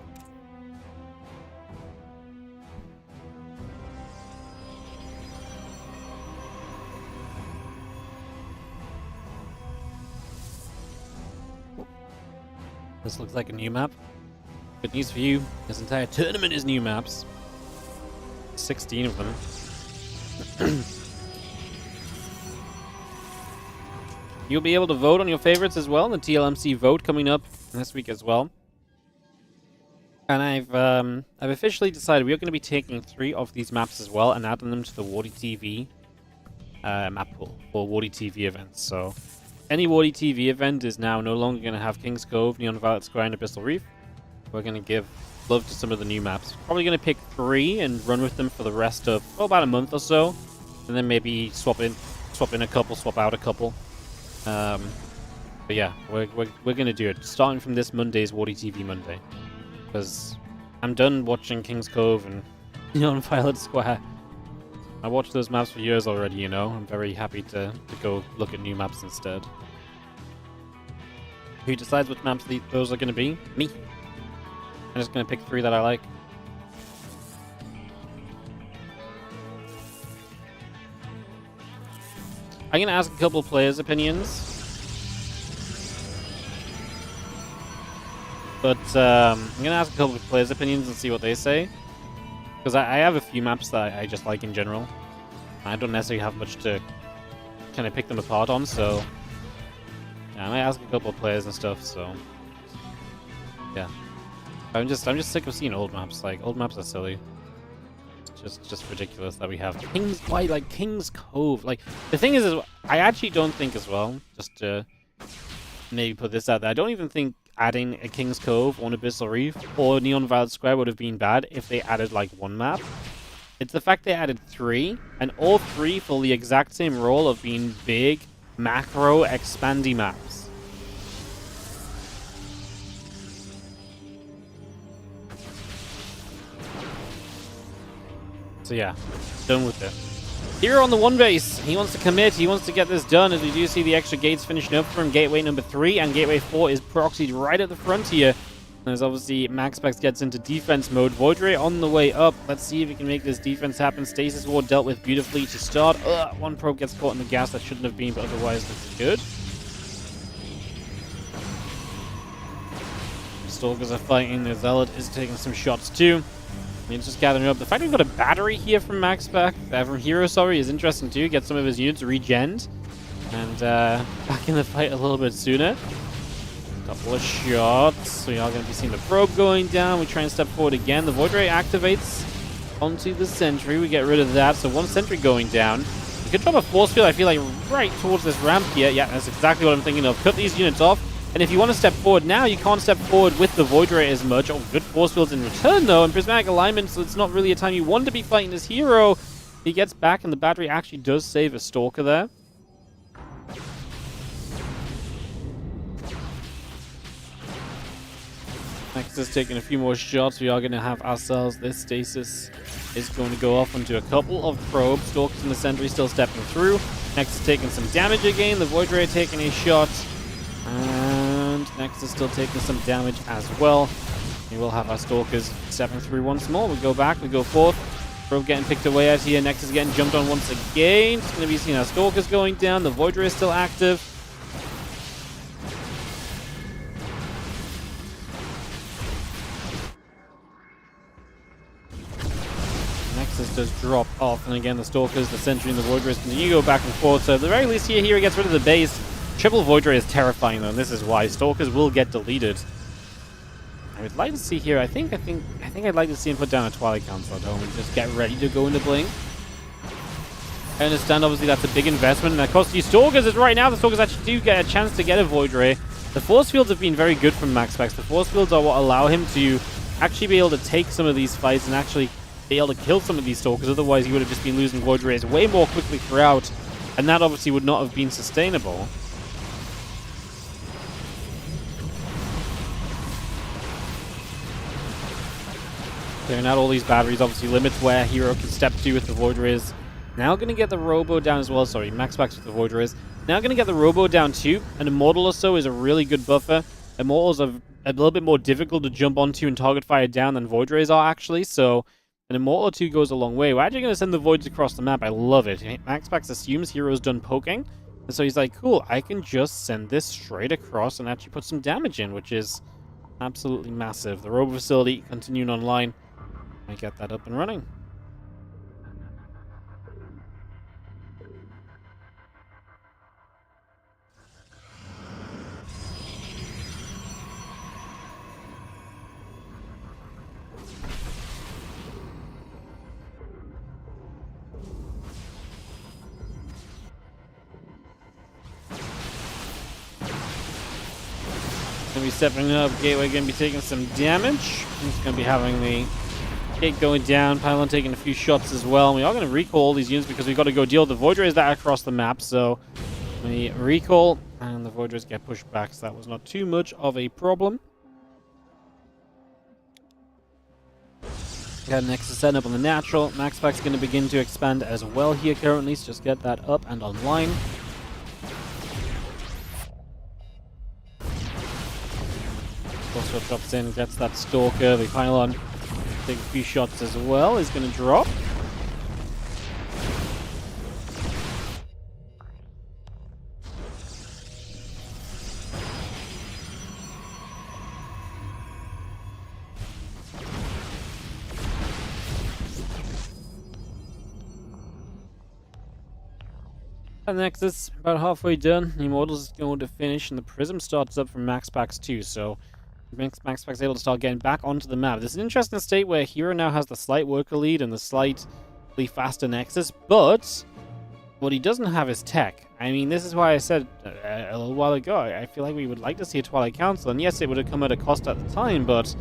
S1: This looks like a new map. Good news for you. This entire tournament is new maps. 16 of them. You'll be able to vote on your favorites as well. The TLMC vote coming up this week as well. And I've officially decided we're going to be taking 3 of these maps as well and adding them to the WardiTV map pool for WardiTV events. So any WardiTV event is now no longer going to have King's Cove, Neon Violet Square, and Abyssal Reef. We're going to give love to some of the new maps. Probably going to pick 3 and run with them for the rest of about a month or so, and then maybe swap in a couple, swap out a couple. But yeah, we're going to do it starting from this Monday's WardiTV Monday, because I'm done watching King's Cove and Neon Violet Square. I watched those maps for years already, you know. I'm very happy to go look at new maps instead. Who decides what maps those are going to be? Me. I'm just going to pick 3 that I like. I'm going to ask a couple of players' opinions. But I'm going to ask a couple of players' opinions and see what they say. Because I have a few maps that I just like in general. I don't necessarily have much to kind of pick them apart on, so yeah, I might ask a couple of players and stuff, so yeah. I'm just sick of seeing old maps. Like, old maps are silly. It's just ridiculous that we have King's Cove. Like, the thing is I actually don't think as well, just to maybe put this out there, I don't even think adding a King's Cove or an Abyssal Reef or Neon Violet Square would have been bad if they added like 1 map. It's the fact they added 3, and all 3 fill the exact same role of being big, macro, expandy maps. So yeah, done with it. Here on the 1 base, he wants to commit, he wants to get this done, as we do see the extra gates finishing up from gateway number 3, and gateway 4 is proxied right at the front here. As obviously MaxPax gets into defense mode. Void Ray on the way up. Let's see if he can make this defense happen. Stasis Ward dealt with beautifully to start. 1 probe gets caught in the gas. That shouldn't have been, but otherwise looks good. Stalkers are fighting. The Zealot is taking some shots too. He's just gathering up. The fact we've got a battery here from MaxPax, from Hero, sorry, is interesting too. Get some of his units regened and back in the fight a little bit sooner. Couple of shots. We are going to be seeing the probe going down. We try and step forward again. The Void Ray activates onto the sentry. We get rid of that. So 1 sentry going down. We could drop a force field, I feel like, right towards this ramp here. Yeah, that's exactly what I'm thinking of. Cut these units off. And if you want to step forward now, you can't step forward with the Void Ray as much. Oh, good force fields in return, though. And prismatic alignment, so it's not really a time you want to be fighting this hero. He gets back, and the battery actually does save a Stalker there. Nexus taking a few more shots. We are going to have ourselves this stasis is going to go off onto a couple of probes. Stalkers in the sentry still stepping through. Nexus taking some damage again. The Void Ray taking a shot. And Nexus still taking some damage as well. We will have our Stalkers stepping through once more. We go back. We go forth. Probe getting picked away out here. Nexus getting jumped on once again. It's going to be seeing our Stalkers going down. The Void Ray is still active. Nexus does drop off, and again the Stalkers, the Sentry, and the Void Rays continue to go back and forth. So at the very least here, he gets rid of the base. Triple Void Ray is terrifying though, and this is why Stalkers will get deleted. I would like to see here. I think I'd like to see him put down a Twilight Council at home and just get ready to go into Blink. I understand obviously that's a big investment, and that costs you Stalkers. Is right now the Stalkers actually do get a chance to get a Void Ray. The Force Fields have been very good from MaxPax. The Force Fields are what allow him to actually be able to take some of these fights and actually be able to kill some of these Stalkers. Otherwise, he would have just been losing Void Rays way more quickly throughout, and that obviously would not have been sustainable. Clearing out all these batteries obviously limits where Hero can step to with the Void Rays Now going to get the Robo down as well. Sorry, MaxPax with the Void Rays. Now going to get the Robo down too. An Immortal or so is a really good buffer. Immortals are a little bit more difficult to jump onto and target fire down than Void Rays are actually. So an Immortal or two goes a long way. We're actually going to send the Voids across the map. I love it. MaxPax assumes Hero's done poking. And so he's like, cool, I can just send this straight across and actually put some damage in, which is absolutely massive. The Robo Facility continuing online. I get that up and running. Gonna be stepping up. Gateway gonna be taking some damage. He's gonna be having the gate going down. Pylon taking a few shots as well. And we are gonna recall all these units because we've got to go deal with the Void Rays that are across the map. So we recall, and the Void Rays get pushed back. So that was not too much of a problem. Got an extra setup on the natural. MaxPax gonna begin to expand as well here currently. So just get that up and online. Also drops in, gets that Stalker. The Pylon take a few shots as well. Is going to drop. And Nexus about halfway done. The Immortals is going to finish, and the Prism starts up from MaxPax too. So MaxPax able to start getting back onto the map. This is an interesting state where Hero now has the slight worker lead and the slightly faster Nexus, but what he doesn't have is tech. I mean, this is why I said a little while ago, I feel like we would like to see a Twilight Council, and yes, it would have come at a cost at the time, but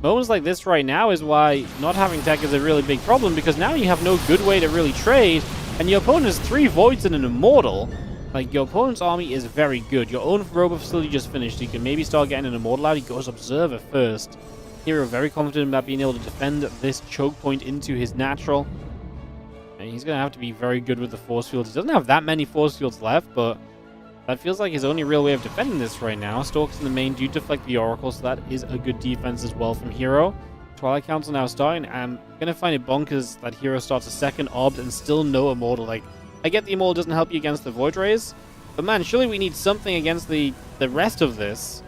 S1: moments like this right now is why not having tech is a really big problem, because now you have no good way to really trade, and your opponent has 3 Voids and an Immortal. Like, your opponent's army is very good. Your own Robo Facility just finished. You can maybe start getting an Immortal out. He goes Observer first. Hero very confident about being able to defend this choke point into his natural. And he's going to have to be very good with the Force Fields. He doesn't have that many Force Fields left, but that feels like his only real way of defending this right now. Stalkers in the main do deflect the Oracle, so that is a good defense as well from Hero. Twilight Council now starting. I'm going to find it bonkers that Hero starts a second Obs and still no Immortal. Like, I get the Immortal doesn't help you against the Void Rays, but man, surely we need something against the rest of this.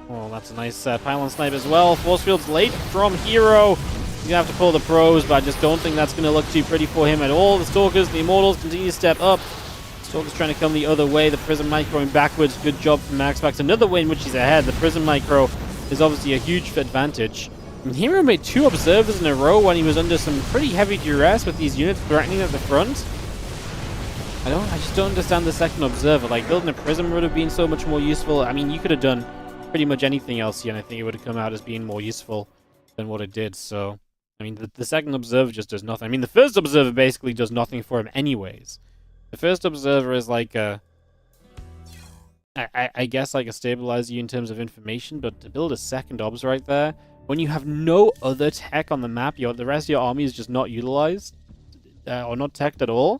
S1: Oh, that's a nice Pylon snipe as well. Force Field's late from Hero. He's going to have to pull the pros, but I just don't think that's going to look too pretty for him at all. The Stalkers, the Immortals continue to step up. Stalkers trying to come the other way. The Prism Microing backwards. Good job from MaxPax. Another way in which he's ahead. The Prism Micro is obviously a huge advantage. And Hero made 2 Observers in a row when he was under some pretty heavy duress with these units threatening at the front. I just don't understand the second Observer. Like, building a Prism would have been so much more useful. I mean, you could have done pretty much anything else here, and I think it would have come out as being more useful than what it did. So, I mean, the second Observer just does nothing. I mean, the first Observer basically does nothing for him anyways. The first Observer is like a... I guess like a stabilizer in terms of information, but to build a second Obs right there, when you have no other tech on the map, the rest of your army is just not utilized, or not teched at all.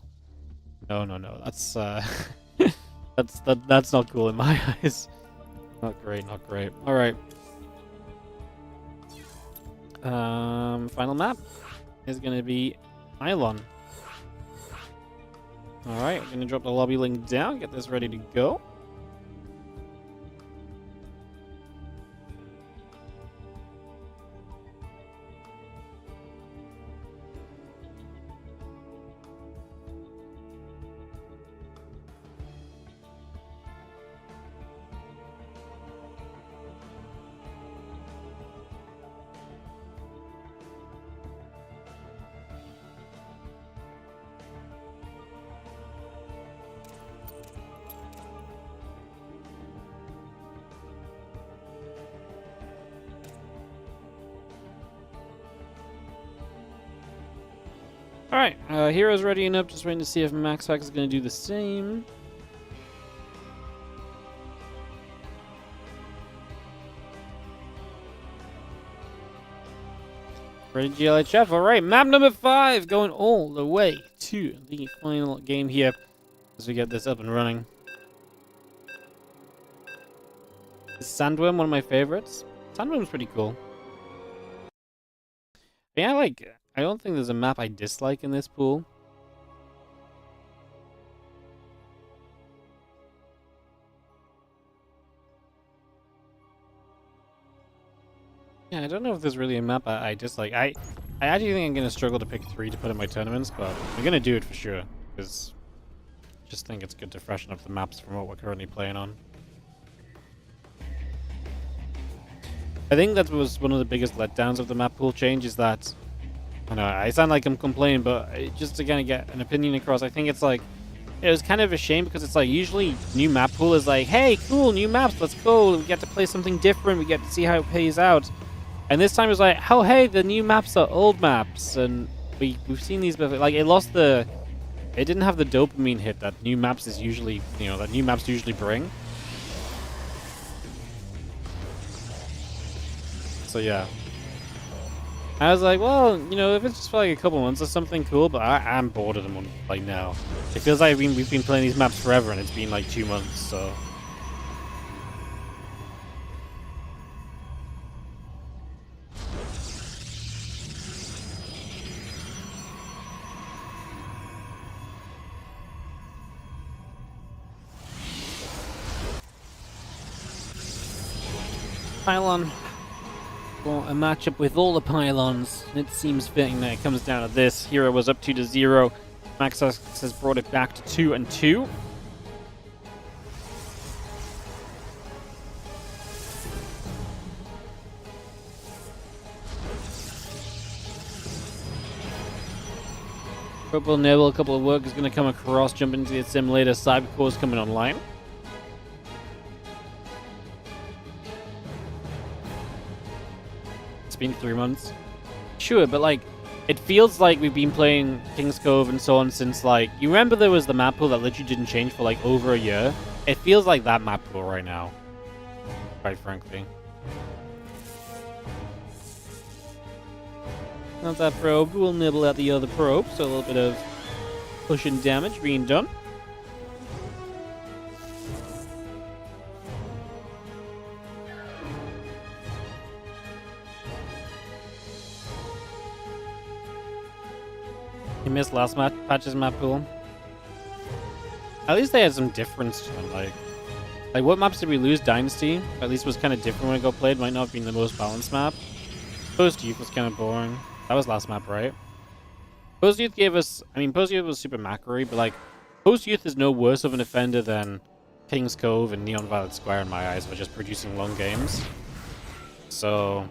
S1: No, that's that's not cool in my eyes. Not great. All right. Final map is gonna be Pylon. All right, we're gonna drop the lobby link down, get this ready to go. Alright, Hero's readying up, just waiting to see if MaxPax is going to do the same. Ready GLHF, alright, map number 5, going all the way to the final game here as we get this up and running. Is Sandworm one of my favorites? Sandworm's pretty cool. Yeah, I don't think there's a map I dislike in this pool. Yeah, I don't know if there's really a map I dislike. I actually think I'm going to struggle to pick 3 to put in my tournaments, but I'm going to do it for sure, because I just think it's good to freshen up the maps from what we're currently playing on. I think that was one of the biggest letdowns of the map pool change, is that, I know, I sound like I'm complaining, but just to kind of get an opinion across, I think it's like, it was kind of a shame, because it's like, usually new map pool is like, hey, cool, new maps, let's go, we get to play something different, we get to see how it pays out. And this time it was like, oh hey, the new maps are old maps, and we've seen these before. Like, it didn't have the dopamine hit that new maps is usually, that new maps usually bring. So yeah. I was like, well, if it's just for like a couple months or something, cool, but I'm bored of them like now. It feels like we've been playing these maps forever and it's been like 2 months, so. Pylon. For a matchup with all the pylons, it seems fitting that it comes down to this. Hero was up 2-0. MaxPax has brought it back to 2-2. Purple Nebel, a couple of workers going to come across, jump into the simulator. Cybercore's coming online. It's been 3 months. Sure, but like, it feels like we've been playing King's Cove and so on since like, you remember there was the map pool that literally didn't change for like over a year? It feels like that map pool right now, quite frankly. Not that probe, we'll nibble at the other probe, so a little bit of pushing damage being done. You missed last patch's map pool. At least they had some difference to them. Like what maps did we lose? Dynasty at least was kind of different when it got played. Might not have been the most balanced map. Post Youth was kind of boring. That was last map, right? Post Youth gave us. I mean, Post Youth was super macro-y, but like Post Youth is no worse of an offender than King's Cove and Neon Violet Square in my eyes for just producing long games. So,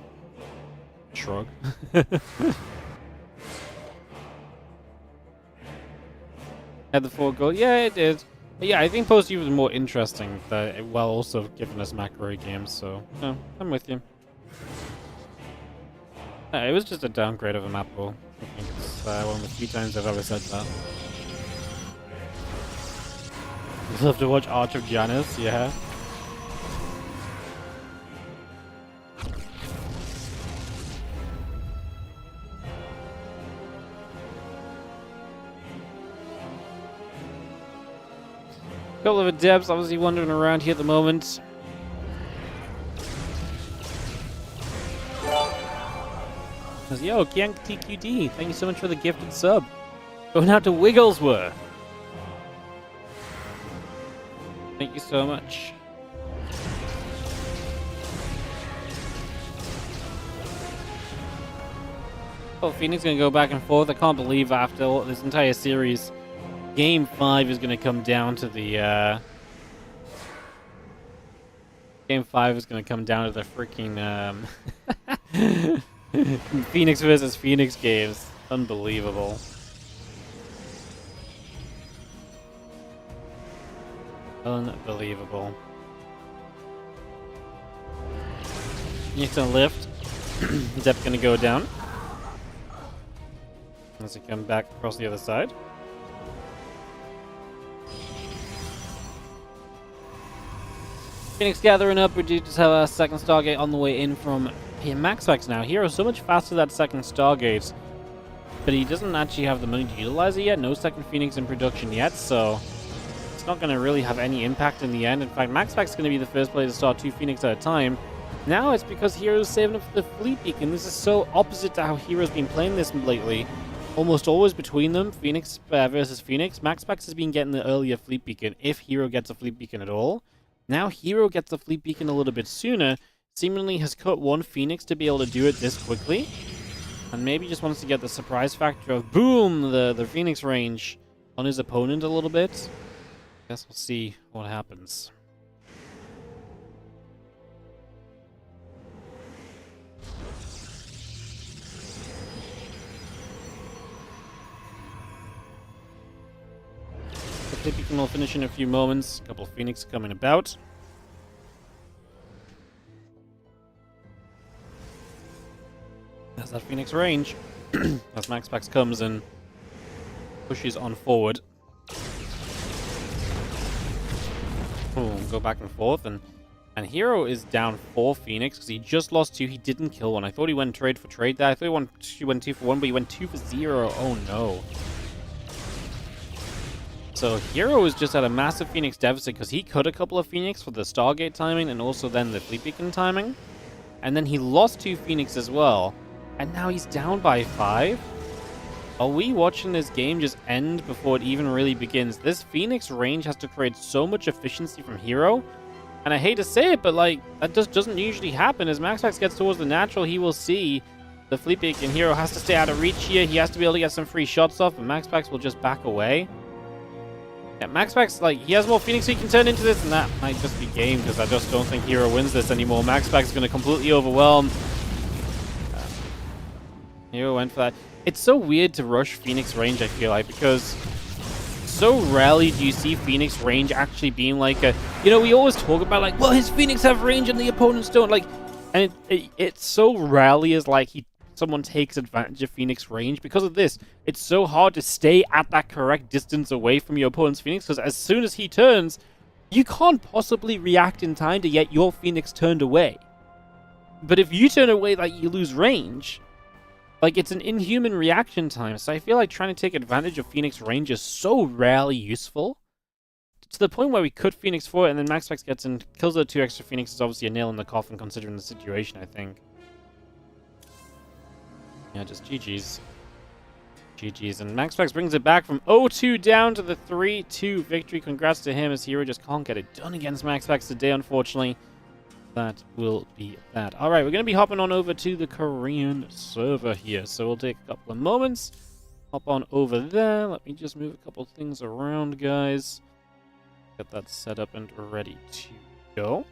S1: shrug. Had the 4 gold. Yeah, it did. But yeah, I think Post Youth was more interesting, while also giving us macro games. So, no, I'm with you. It was just a downgrade of a map pool. I think it's one of the few times I've ever said that. You'd love to watch Arch of Janus, yeah. Couple of adepts obviously wandering around here at the moment. Yo, Kiank TQD, thank you so much for the gifted sub. Going out to Wigglesworth. Thank you so much. Oh, Phoenix gonna go back and forth. I can't believe after this entire series, Game 5 is gonna come down to the Game 5 is gonna come down to the freaking Phoenix versus Phoenix games. Unbelievable. Unbelievable. Next on lift. Depth gonna go down. As he come back across the other side. Phoenix gathering up. We do just have a second Stargate on the way in from Hey, MaxPax now. Hero so much faster that second Stargate, but he doesn't actually have the money to utilize it yet. No second Phoenix in production yet, so it's not going to really have any impact in the end. In fact, MaxPax is going to be the first player to start 2 Phoenix at a time. Now it's because Hero's saving up for the Fleet Beacon. This is so opposite to how Hero's been playing this lately. Almost always between them, Phoenix versus Phoenix. MaxPax has been getting the earlier Fleet Beacon, if Hero gets a Fleet Beacon at all. Now Hero gets the Fleet Beacon a little bit sooner. Seemingly has cut one Phoenix to be able to do it this quickly. And maybe just wants to get the surprise factor of, boom, the Phoenix range on his opponent a little bit. Guess we'll see what happens. The Fleet Beacon will finish in a few moments. A couple of Phoenix coming about. There's that Phoenix range. As MaxPax comes and pushes on forward. Go back and forth, and Hero is down 4 Phoenix because he just lost 2. He didn't kill one. I thought he went trade for trade there. I thought he went 2 for 1, but he went 2 for 0. Oh no. So Hero is just at a massive Phoenix deficit because he cut a couple of Phoenix for the Stargate timing and also then the Fleet Beacon timing. And then he lost 2 Phoenix as well. And now he's down by 5. Are we watching this game just end before it even really begins? This Phoenix range has to create so much efficiency from Hero. And I hate to say it, but like, that just doesn't usually happen. As MaxPax gets towards the natural, he will see the Fleet Beacon. Hero has to stay out of reach here. He has to be able to get some free shots off, and MaxPax will just back away. Yeah, MaxPax, like, he has more Phoenix so he can turn into this, and that might just be game, because I just don't think Hero wins this anymore. MaxPax is going to completely overwhelm. Hero went for that. It's so weird to rush Phoenix range, I feel like, because so rarely do you see Phoenix range actually being like a... You know, we always talk about, like, well, his Phoenix have range and the opponents don't, like... And it so rarely is like someone takes advantage of Phoenix range. Because of this, it's so hard to stay at that correct distance away from your opponent's Phoenix, because as soon as he turns, you can't possibly react in time to get your Phoenix turned away. But if you turn away, like, you lose range... Like, it's an inhuman reaction time, so I feel like trying to take advantage of Phoenix range is so rarely useful. To the point where we could Phoenix for it, and then MaxPax gets in, kills the 2 extra Phoenix is obviously a nail in the coffin considering the situation, I think. Yeah, just GG's. GG's, and MaxPax brings it back from 0-2 down to the 3-2 victory. Congrats to him, as Hero just can't get it done against MaxPax today, unfortunately. That will be that. Alright, we're going to be hopping on over to the Korean server here. So we'll take a couple of moments. Hop on over there. Let me just move a couple of things around, guys. Get that set up and ready to go.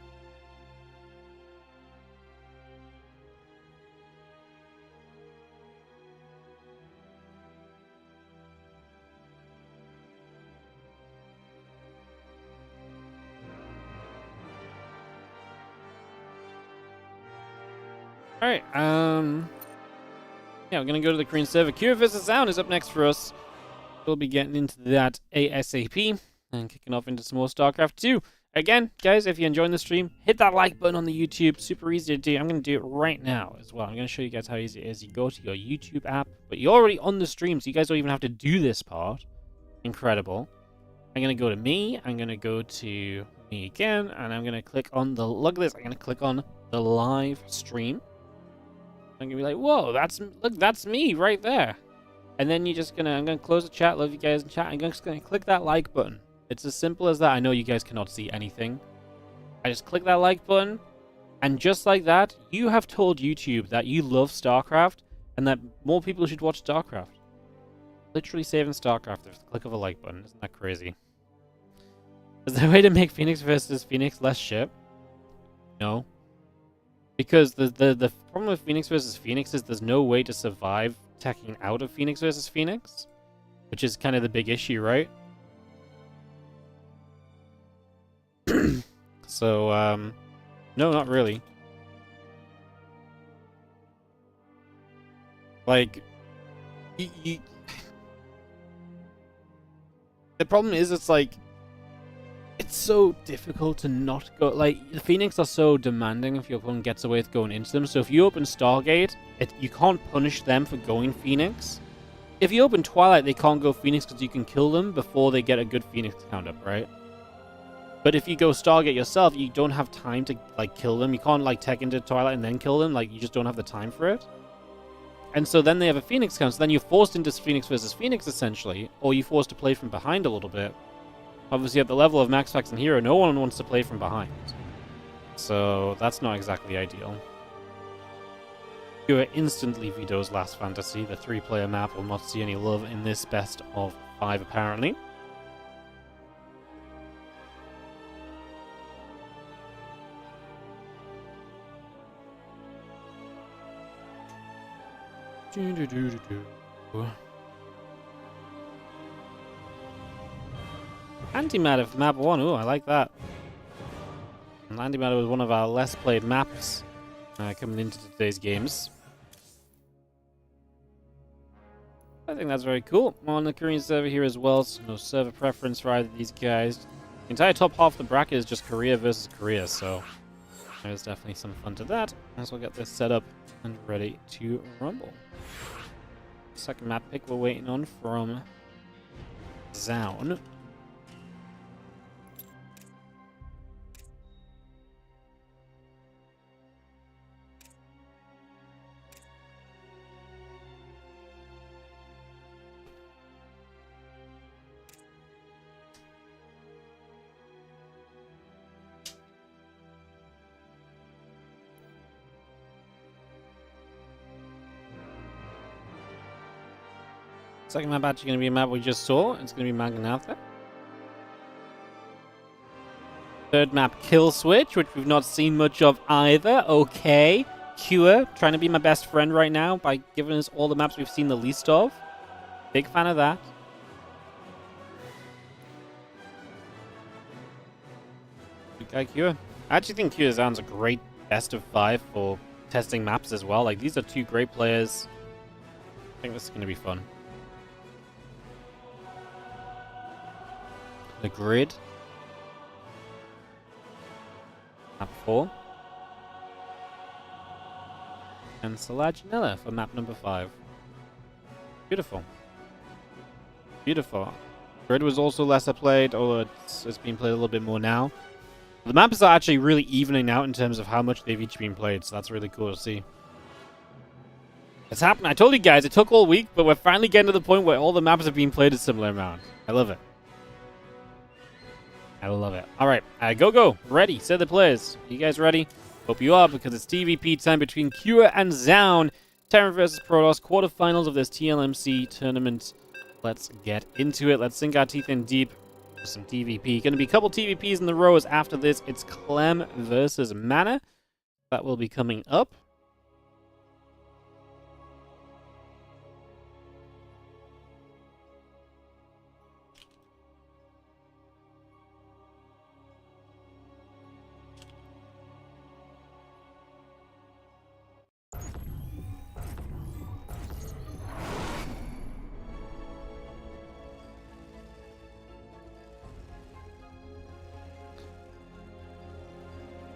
S1: Alright, yeah, we're gonna go to the Korean server. Cure vs. Sound is up next for us. We'll be getting into that ASAP and kicking off into some more StarCraft 2. Again, guys, if you're enjoying the stream, hit that like button on the YouTube. Super easy to do. I'm gonna do it right now as well. I'm gonna show you guys how easy it is. You go to your YouTube app, but you're already on the stream, so you guys don't even have to do this part. Incredible. I'm gonna go to me. I'm gonna go to me again, and I'm gonna click on the, look at this, I'm gonna click on the live stream. I'm gonna be like, whoa, that's me right there. And then you're just I'm gonna close the chat. Love you guys in chat. I'm just gonna click that like button. It's as simple as that. I know you guys cannot see anything. I just click that like button, and just like that, you have told YouTube that you love StarCraft and that more people should watch StarCraft. Literally saving StarCraft with the click of a like button. Isn't that crazy? Is there a way to make Phoenix versus Phoenix less shit? No. Because the problem with Phoenix versus Phoenix is there's no way to survive teching out of Phoenix versus Phoenix, which is kind of the big issue, right? So, no, not really. Like, the problem is, it's like, it's so difficult to not go. Like, the Phoenix are so demanding if your opponent gets away with going into them. So if you open Stargate, you can't punish them for going Phoenix. If you open Twilight, they can't go Phoenix because you can kill them before they get a good Phoenix count up, right? But if you go Stargate yourself, you don't have time to, like, kill them. You can't, like, tech into Twilight and then kill them. Like, you just don't have the time for it. And so then they have a Phoenix count. So then you're forced into Phoenix versus Phoenix, essentially. Or you're forced to play from behind a little bit. Obviously, at the level of MaxPax and Hero, no one wants to play from behind. So that's not exactly ideal. Q instantly vetoes Last Fantasy. The 3-player map will not see any love in this best of 5, apparently. Antimatter for map 1. Ooh, I like that. And Antimatter was one of our less played maps coming into today's games. I think that's very cool. I'm on the Korean server here as well, so no server preference for either of these guys. The entire top half of the bracket is just Korea versus Korea, so there's definitely some fun to that. As we'll get this set up and ready to rumble. Second map pick we're waiting on from Zaun. Second map actually going to be a map we just saw. It's going to be Magnatha. Third map, Kill Switch, which we've not seen much of either. Okay. Cure, trying to be my best friend right now by giving us all the maps we've seen the least of. Big fan of that. Good guy, Cure. I actually think Cure sounds a great best of 5 for testing maps as well. Like, these are two great players. I think this is going to be fun. The grid. Map 4. And Salaginella for map number 5. Beautiful. Beautiful. Grid was also lesser played, although it's been played a little bit more now. The maps are actually really evening out in terms of how much they've each been played, so that's really cool to see. It's happened. I told you guys, it took all week, but we're finally getting to the point where all the maps have been played a similar amount. I love it. I love it. All right, go. Ready. Say the players. Are you guys ready? Hope you are, because it's TVP time between Cure and Zaun. Terran versus Protoss, quarterfinals of this TLMC tournament. Let's get into it. Let's sink our teeth in deep for some TVP. Going to be a couple TVPs in the rows after this. It's Clem versus Mana. That will be coming up.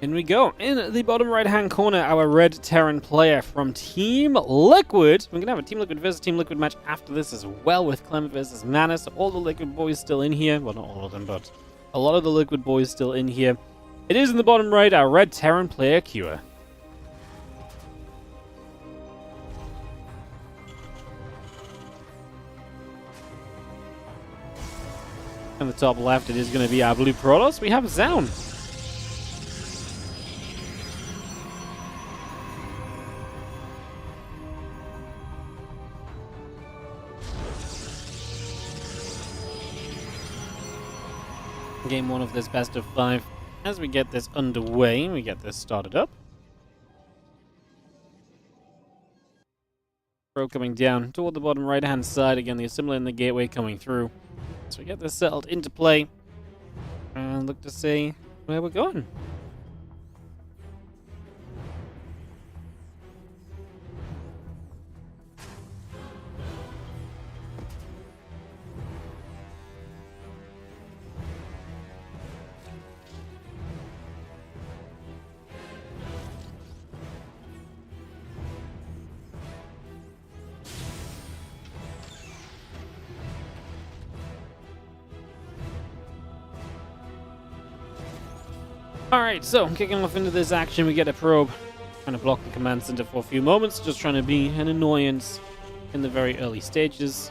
S1: In we go. In the bottom right-hand corner, our red Terran player from Team Liquid. We're going to have a Team Liquid versus Team Liquid match after this as well with Clem versus Mana. So all the Liquid boys still in here. Well, not all of them, but a lot of the Liquid boys still in here. It is in the bottom right, our red Terran player, Cure. In the top left, it is going to be our blue Protoss. We have Zaun. Game 1 of this best of 5. As we get this underway, we get this started up. Pro coming down toward the bottom right hand side. Again, the assembler in the gateway coming through. So we get this settled into play. And look to see where we're going. Alright, so kicking off into this action, we get a probe. Trying to block the command center for a few moments, just trying to be an annoyance in the very early stages.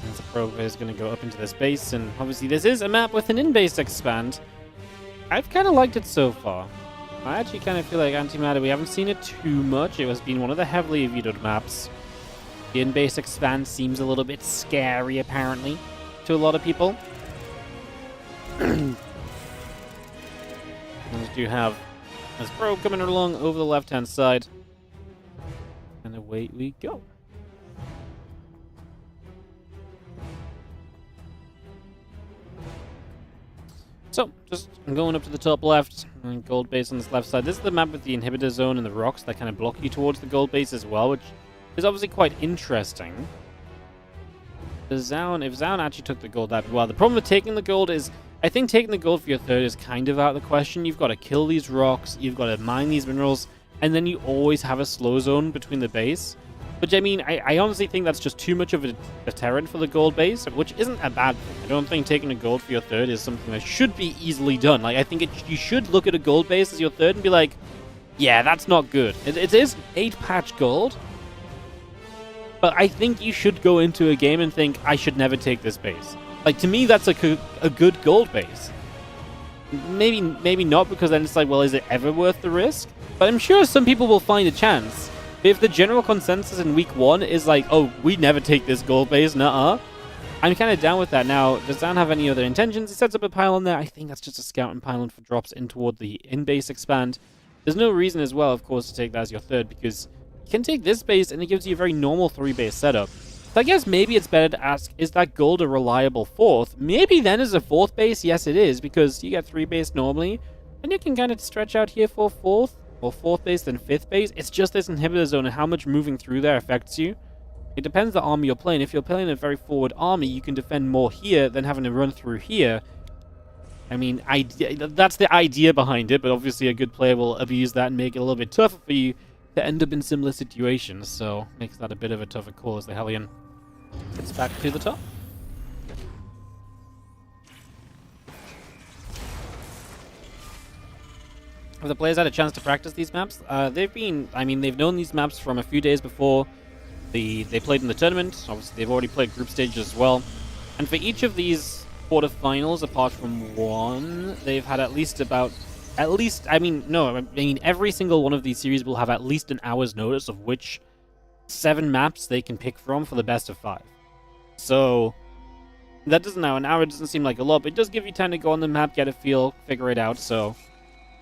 S1: And the probe is going to go up into this base, and obviously this is a map with an in-base expand. I've kind of liked it so far. I actually kind of feel like Antimatter, we haven't seen it too much. It has been one of the heavily vetoed maps. The in-base expand seems a little bit scary, apparently, to a lot of people. And we do have this probe coming along over the left-hand side. And away we go. So, just going up to the top left, and gold base on this left side. This is the map with the inhibitor zone and the rocks that kind of block you towards the gold base as well, which is obviously quite interesting. If Zaun actually took the gold that well, the problem with taking the gold is, I think taking the gold for your third is kind of out of the question. You've got to kill these rocks, you've got to mine these minerals, and then you always have a slow zone between the base. Which, I mean, I honestly think that's just too much of a deterrent for the gold base, which isn't a bad thing. I don't think taking a gold for your third is something that should be easily done. Like, I think you should look at a gold base as your third and be like, yeah, that's not good. It is 8-patch gold, but I think you should go into a game and think, I should never take this base. Like, to me, that's a good gold base. Maybe not, because then it's like, well, is it ever worth the risk? But I'm sure some people will find a chance. If the general consensus in week 1 is like, oh, we never take this gold base, nuh-uh, I'm kind of down with that. Now, does Dan have any other intentions? He sets up a pylon there. I think that's just a scouting pylon for drops in toward the in-base expand. There's no reason as well, of course, to take that as your third, because you can take this base and it gives you a very normal 3-base setup. So I guess maybe it's better to ask, is that gold a reliable fourth? Maybe then as a 4th base, yes it is, because you get 3 base normally, and you can kind of stretch out here for 4th. Or 4th base than 5th base. It's just this inhibitor zone and how much moving through there affects you. It depends the army you're playing. If you're playing a very forward army, you can defend more here than having to run through here. I mean, that's the idea behind it, but obviously a good player will abuse that and make it a little bit tougher for you to end up in similar situations. So, makes that a bit of a tougher call as the Hellion gets back to the top. Have the players had a chance to practice these maps? They've known these maps from a few days before they played in the tournament. Obviously, they've already played group stages as well. And for each of these quarterfinals, apart from one, they've had every single one of these series will have at least an hour's notice of which 7 maps they can pick from for the best of 5. So, that doesn't now, an hour doesn't seem like a lot, but it does give you time to go on the map, get a feel, figure it out, so...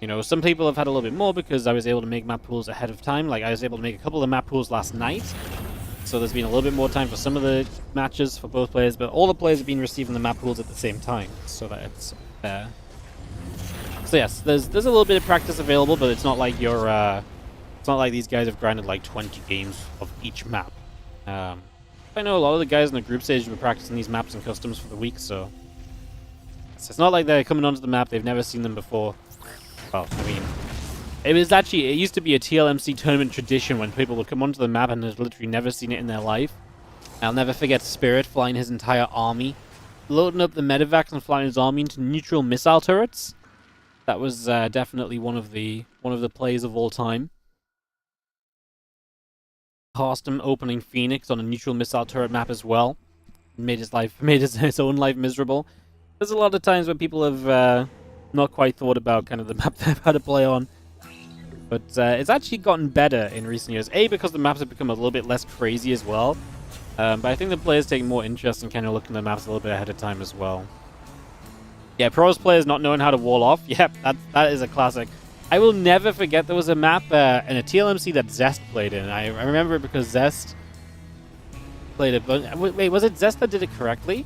S1: You know, some people have had a little bit more because I was able to make map pools ahead of time. Like, I was able to make a couple of map pools last night. So there's been a little bit more time for some of the matches for both players. But all the players have been receiving the map pools at the same time. So that it's fair. So yes, there's a little bit of practice available, but it's not like you're... it's not like these guys have grinded like 20 games of each map. I know a lot of the guys in the group stage have been practicing these maps and customs for the week, so... It's not like they're coming onto the map, they've never seen them before. Well, I mean, it used to be a TLMC tournament tradition when people would come onto the map and had literally never seen it in their life. I'll never forget Spirit flying his entire army, loading up the medevacs and flying his army into neutral missile turrets. That was definitely one of the plays of all time. Harstam opening Phoenix on a neutral missile turret map as well. Made his own life miserable. There's a lot of times where people have not quite thought about kind of the map they've had to play on. But it's actually gotten better in recent years. A, because the maps have become a little bit less crazy as well. But I think the players take more interest in kind of looking at the maps a little bit ahead of time as well. Yeah, pros players not knowing how to wall off. Yep, that is a classic. I will never forget there was a map in a TLMC that Zest played in. I remember it because Zest played it. But wait, was it Zest that did it correctly?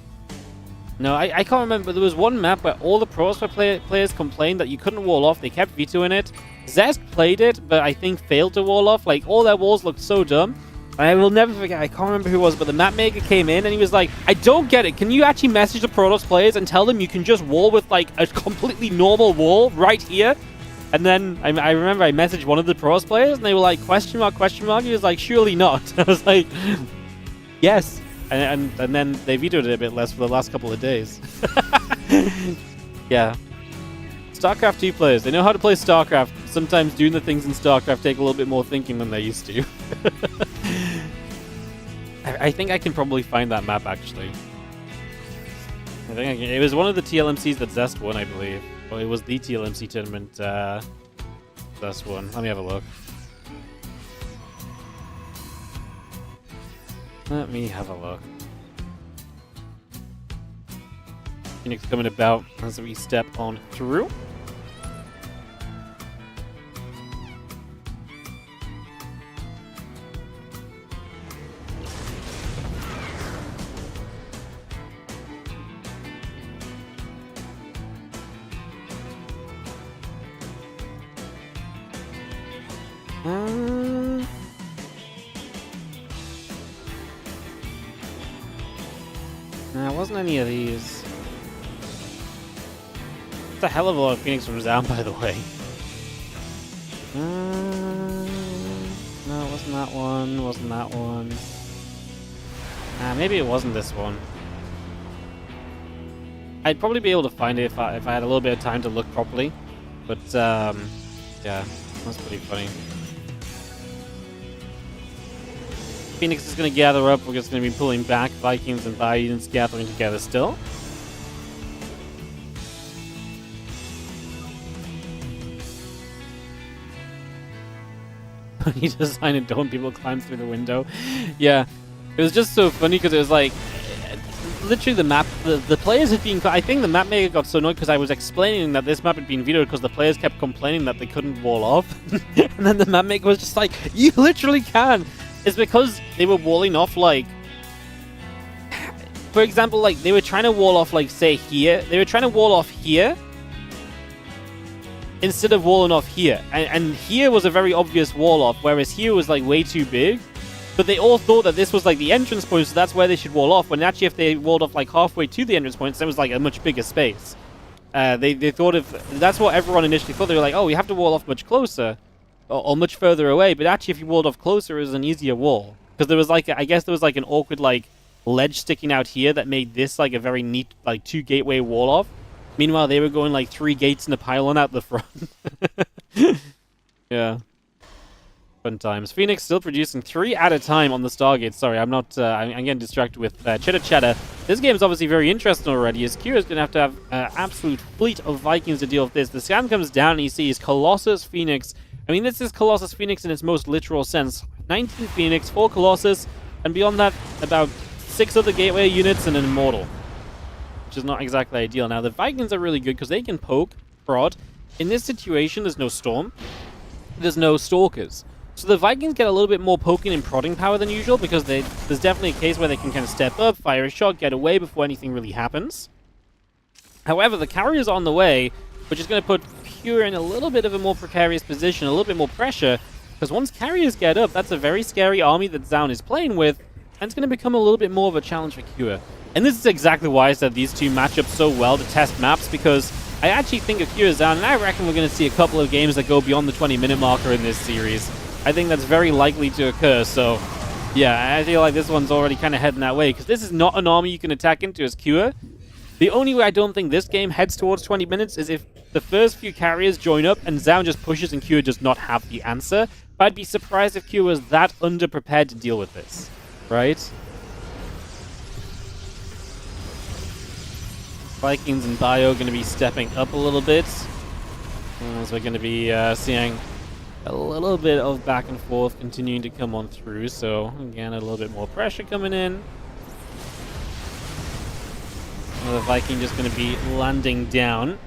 S1: No, I can't remember, but there was one map where all the pros players complained that you couldn't wall off. They kept vetoing it. Zest played it, but I think failed to wall off. Like, all their walls looked so dumb. I will never forget, I can't remember who it was, but the map maker came in and he was like, I don't get it. Can you actually message the Protoss players and tell them you can just wall with, like, a completely normal wall right here? And then I remember I messaged one of the Protoss players and they were like, question mark, question mark. He was like, surely not. I was like, yes. And then they vetoed it a bit less for the last couple of days. Yeah. StarCraft 2 players, they know how to play StarCraft. Sometimes doing the things in StarCraft take a little bit more thinking than they used to. I think I can probably find that map, actually. I think I can. It was one of the TLMCs that Zest won, I believe. Well, it was the TLMC tournament Zest won. Let me have a look. Let me have a look. Phoenix coming about as we step on through. Nah, it wasn't any of these. It's a hell of a lot of Phoenix from Zaun, by the way. No, it wasn't that one. Wasn't that one. Maybe it wasn't this one. I'd probably be able to find it if I had a little bit of time to look properly. But, yeah, that's pretty funny. Phoenix is going to gather up. We're just going to be pulling back. Vikings and Bio units gathering together still. He decided don't people climb through the window. Yeah, it was just so funny because it was like literally the map, the players had been, I think the map maker got so annoyed because I was explaining that this map had been vetoed because the players kept complaining that they couldn't wall off. And then the map maker was just like, you literally can. It's because they were walling off, like, for example, like they were trying to wall off, like, say here. They were trying to wall off here instead of walling off here. And here was a very obvious wall off, whereas here was like way too big. But they all thought that this was like the entrance point, so that's where they should wall off. When actually, if they walled off like halfway to the entrance point, that was like a much bigger space. They thought that's what everyone initially thought. They were like, oh, we have to wall off much closer. Or much further away, but actually if you walled off closer, it was an easier wall. Because there was like, I guess there was like an awkward like ledge sticking out here that made this like a very neat like 2 gateway wall off. Meanwhile, they were going like 3 gates and a pylon out the front. Yeah. Fun times. Phoenix still producing 3 at a time on the Stargate. Sorry, I'm not, I'm getting distracted with chatter. This game is obviously very interesting already, as Q is going to have an absolute fleet of Vikings to deal with this. The scan comes down and you see is Colossus, Phoenix. I mean, this is Colossus Phoenix in its most literal sense. 19 Phoenix, 4 Colossus, and beyond that, about 6 other gateway units and an Immortal. Which is not exactly ideal. Now, the Vikings are really good because they can poke, prod. In this situation, there's no Storm. There's no Stalkers. So the Vikings get a little bit more poking and prodding power than usual because there's definitely a case where they can kind of step up, fire a shot, get away before anything really happens. However, the carrier's on the way, which is going to put Pure in a little bit of a more precarious position, a little bit more pressure, because once carriers get up, that's a very scary army that Zaun is playing with, and it's going to become a little bit more of a challenge for Cure. And this is exactly why I said these two match up so well to test maps, because I actually think of Cure Zaun, and I reckon we're going to see a couple of games that go beyond the 20-minute marker in this series. I think that's very likely to occur, so yeah, I feel like this one's already kind of heading that way, because this is not an army you can attack into as Cure. The only way I don't think this game heads towards 20 minutes is if the first few carriers join up and Zaun just pushes and Q does not have the answer. But I'd be surprised if Q was that underprepared to deal with this. Right? Vikings and Bio going to be stepping up a little bit. As we're going to be seeing a little bit of back and forth continuing to come on through. So, again, a little bit more pressure coming in. Another Viking just going to be landing down.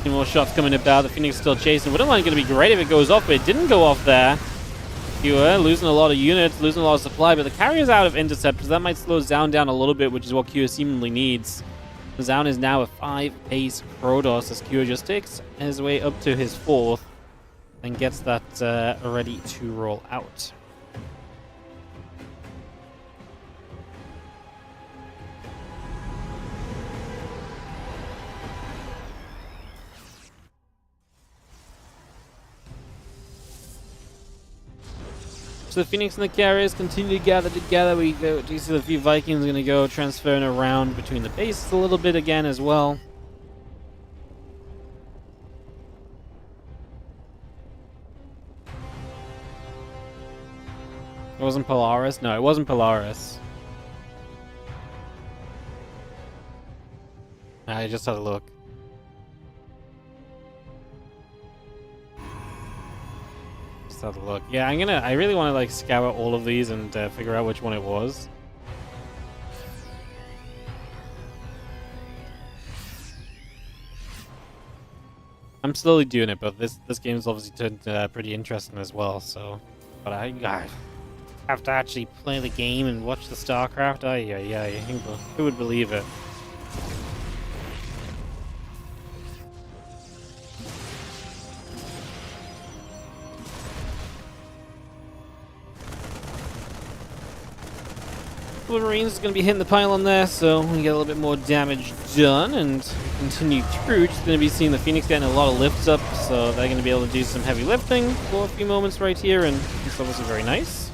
S1: Two more shots coming about. The Phoenix still chasing. Wouldn't mind going to be great if it goes off, but it didn't go off there. You were losing a lot of units, losing a lot of supply, but the carrier's out of interceptors. That might slow Zaun down a little bit, which is what Q seemingly needs. Zaun is now a 5-ace Protoss as Q just takes his way up to his 4th and gets that ready to roll out. So the Phoenix and the carriers continue to gather together. We do see the few Vikings going to go transferring around between the bases a little bit again as well. It wasn't Polaris? No, it wasn't Polaris. I just had a look. Have a look. Yeah, I really want to like scour all of these and figure out which one it was. I'm slowly doing it, but this game's obviously turned pretty interesting as well. So, but I have to actually play the game and watch the StarCraft. Yeah. Who would believe it? Marines is going to be hitting the pylon there, so we get a little bit more damage done and continue through. Just going to be seeing the Phoenix getting a lot of lifts up, so they're going to be able to do some heavy lifting for a few moments right here, and it's obviously very nice.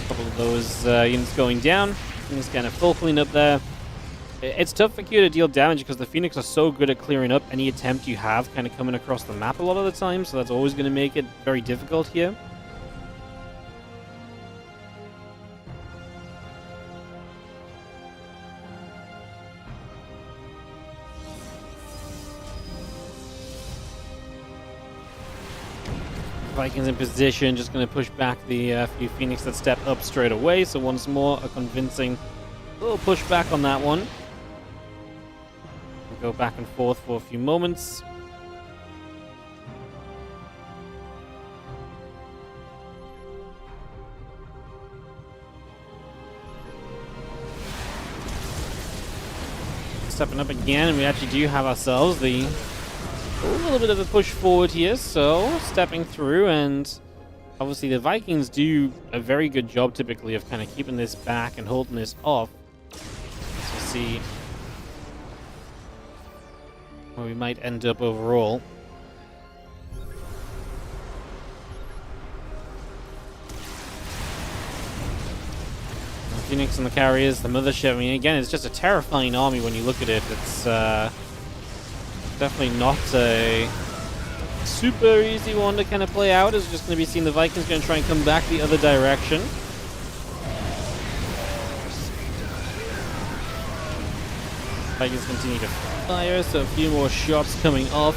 S1: A couple of those units going down. Phoenix kind of full clean up there. It's tough for Q to deal damage because the Phoenix are so good at clearing up any attempt you have kind of coming across the map a lot of the time, so that's always going to make it very difficult here. Vikings in position, just going to push back the few Phoenix that step up straight away. So once more, a convincing little push back on that one. We'll go back and forth for a few moments. Stepping up again, and we actually do have ourselves a little bit of a push forward here, so stepping through, and obviously the Vikings do a very good job typically of kind of keeping this back and holding this off. So see where we might end up overall. The Phoenix and the carriers, the mothership, I mean, again, it's just a terrifying army when you look at it. It's definitely not a super easy one to kind of play out. It's just going to be seeing the Vikings going to try and come back the other direction. Vikings continue to fire, so a few more shots coming off.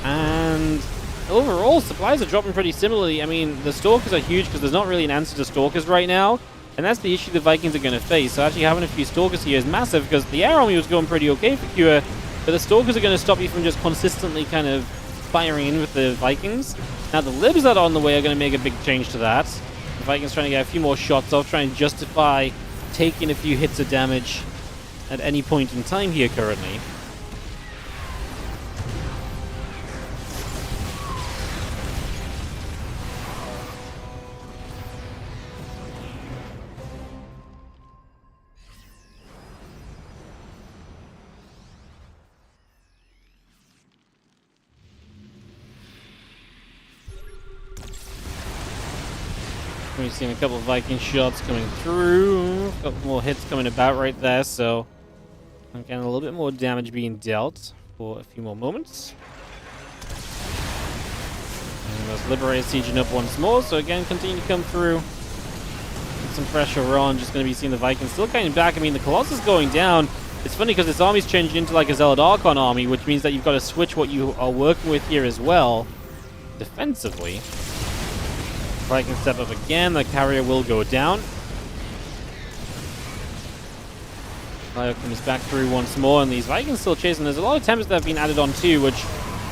S1: And overall, supplies are dropping pretty similarly. I mean, the Stalkers are huge because there's not really an answer to Stalkers right now. And that's the issue the Vikings are going to face. So actually having a few Stalkers here is massive because the air army was going pretty okay for Cure. But the Stalkers are going to stop you from just consistently kind of firing in with the Vikings. Now the Libs that are on the way are going to make a big change to that. The Vikings trying to get a few more shots off, trying to justify taking a few hits of damage at any point in time here currently. We've seen a couple of Viking shots coming through. A couple more hits coming about right there, so I'm getting a little bit more damage being dealt for a few more moments. And those Liberators sieging up once more, so again, continue to come through. Get some pressure on. Just going to be seeing the Vikings still coming back. I mean, the Colossus going down. It's funny because this army's changing into like a Zealot Archon army, which means that you've got to switch what you are working with here as well, defensively. Viking step up again, the carrier will go down. Fire comes back through once more, and these Vikings still chasing. There's a lot of Tempest that have been added on too, which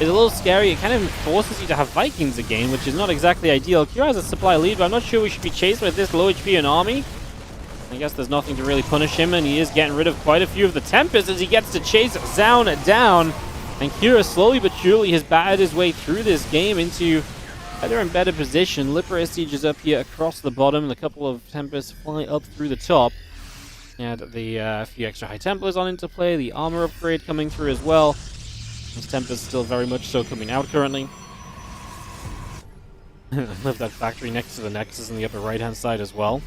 S1: is a little scary. It kind of forces you to have Vikings again, which is not exactly ideal. Kira has a supply lead, but I'm not sure we should be chasing with this low HP an army. I guess there's nothing to really punish him, and he is getting rid of quite a few of the Tempests as he gets to chase Zaun down. And Kira slowly but surely has battered his way through this game into better and better position. Liberator Siege is up here across the bottom. A couple of Tempests fly up through the top. And the few extra High Templars on into play. The armor upgrade coming through as well. This Tempests still very much so coming out currently. Live that factory next to the Nexus in the upper right-hand side as well.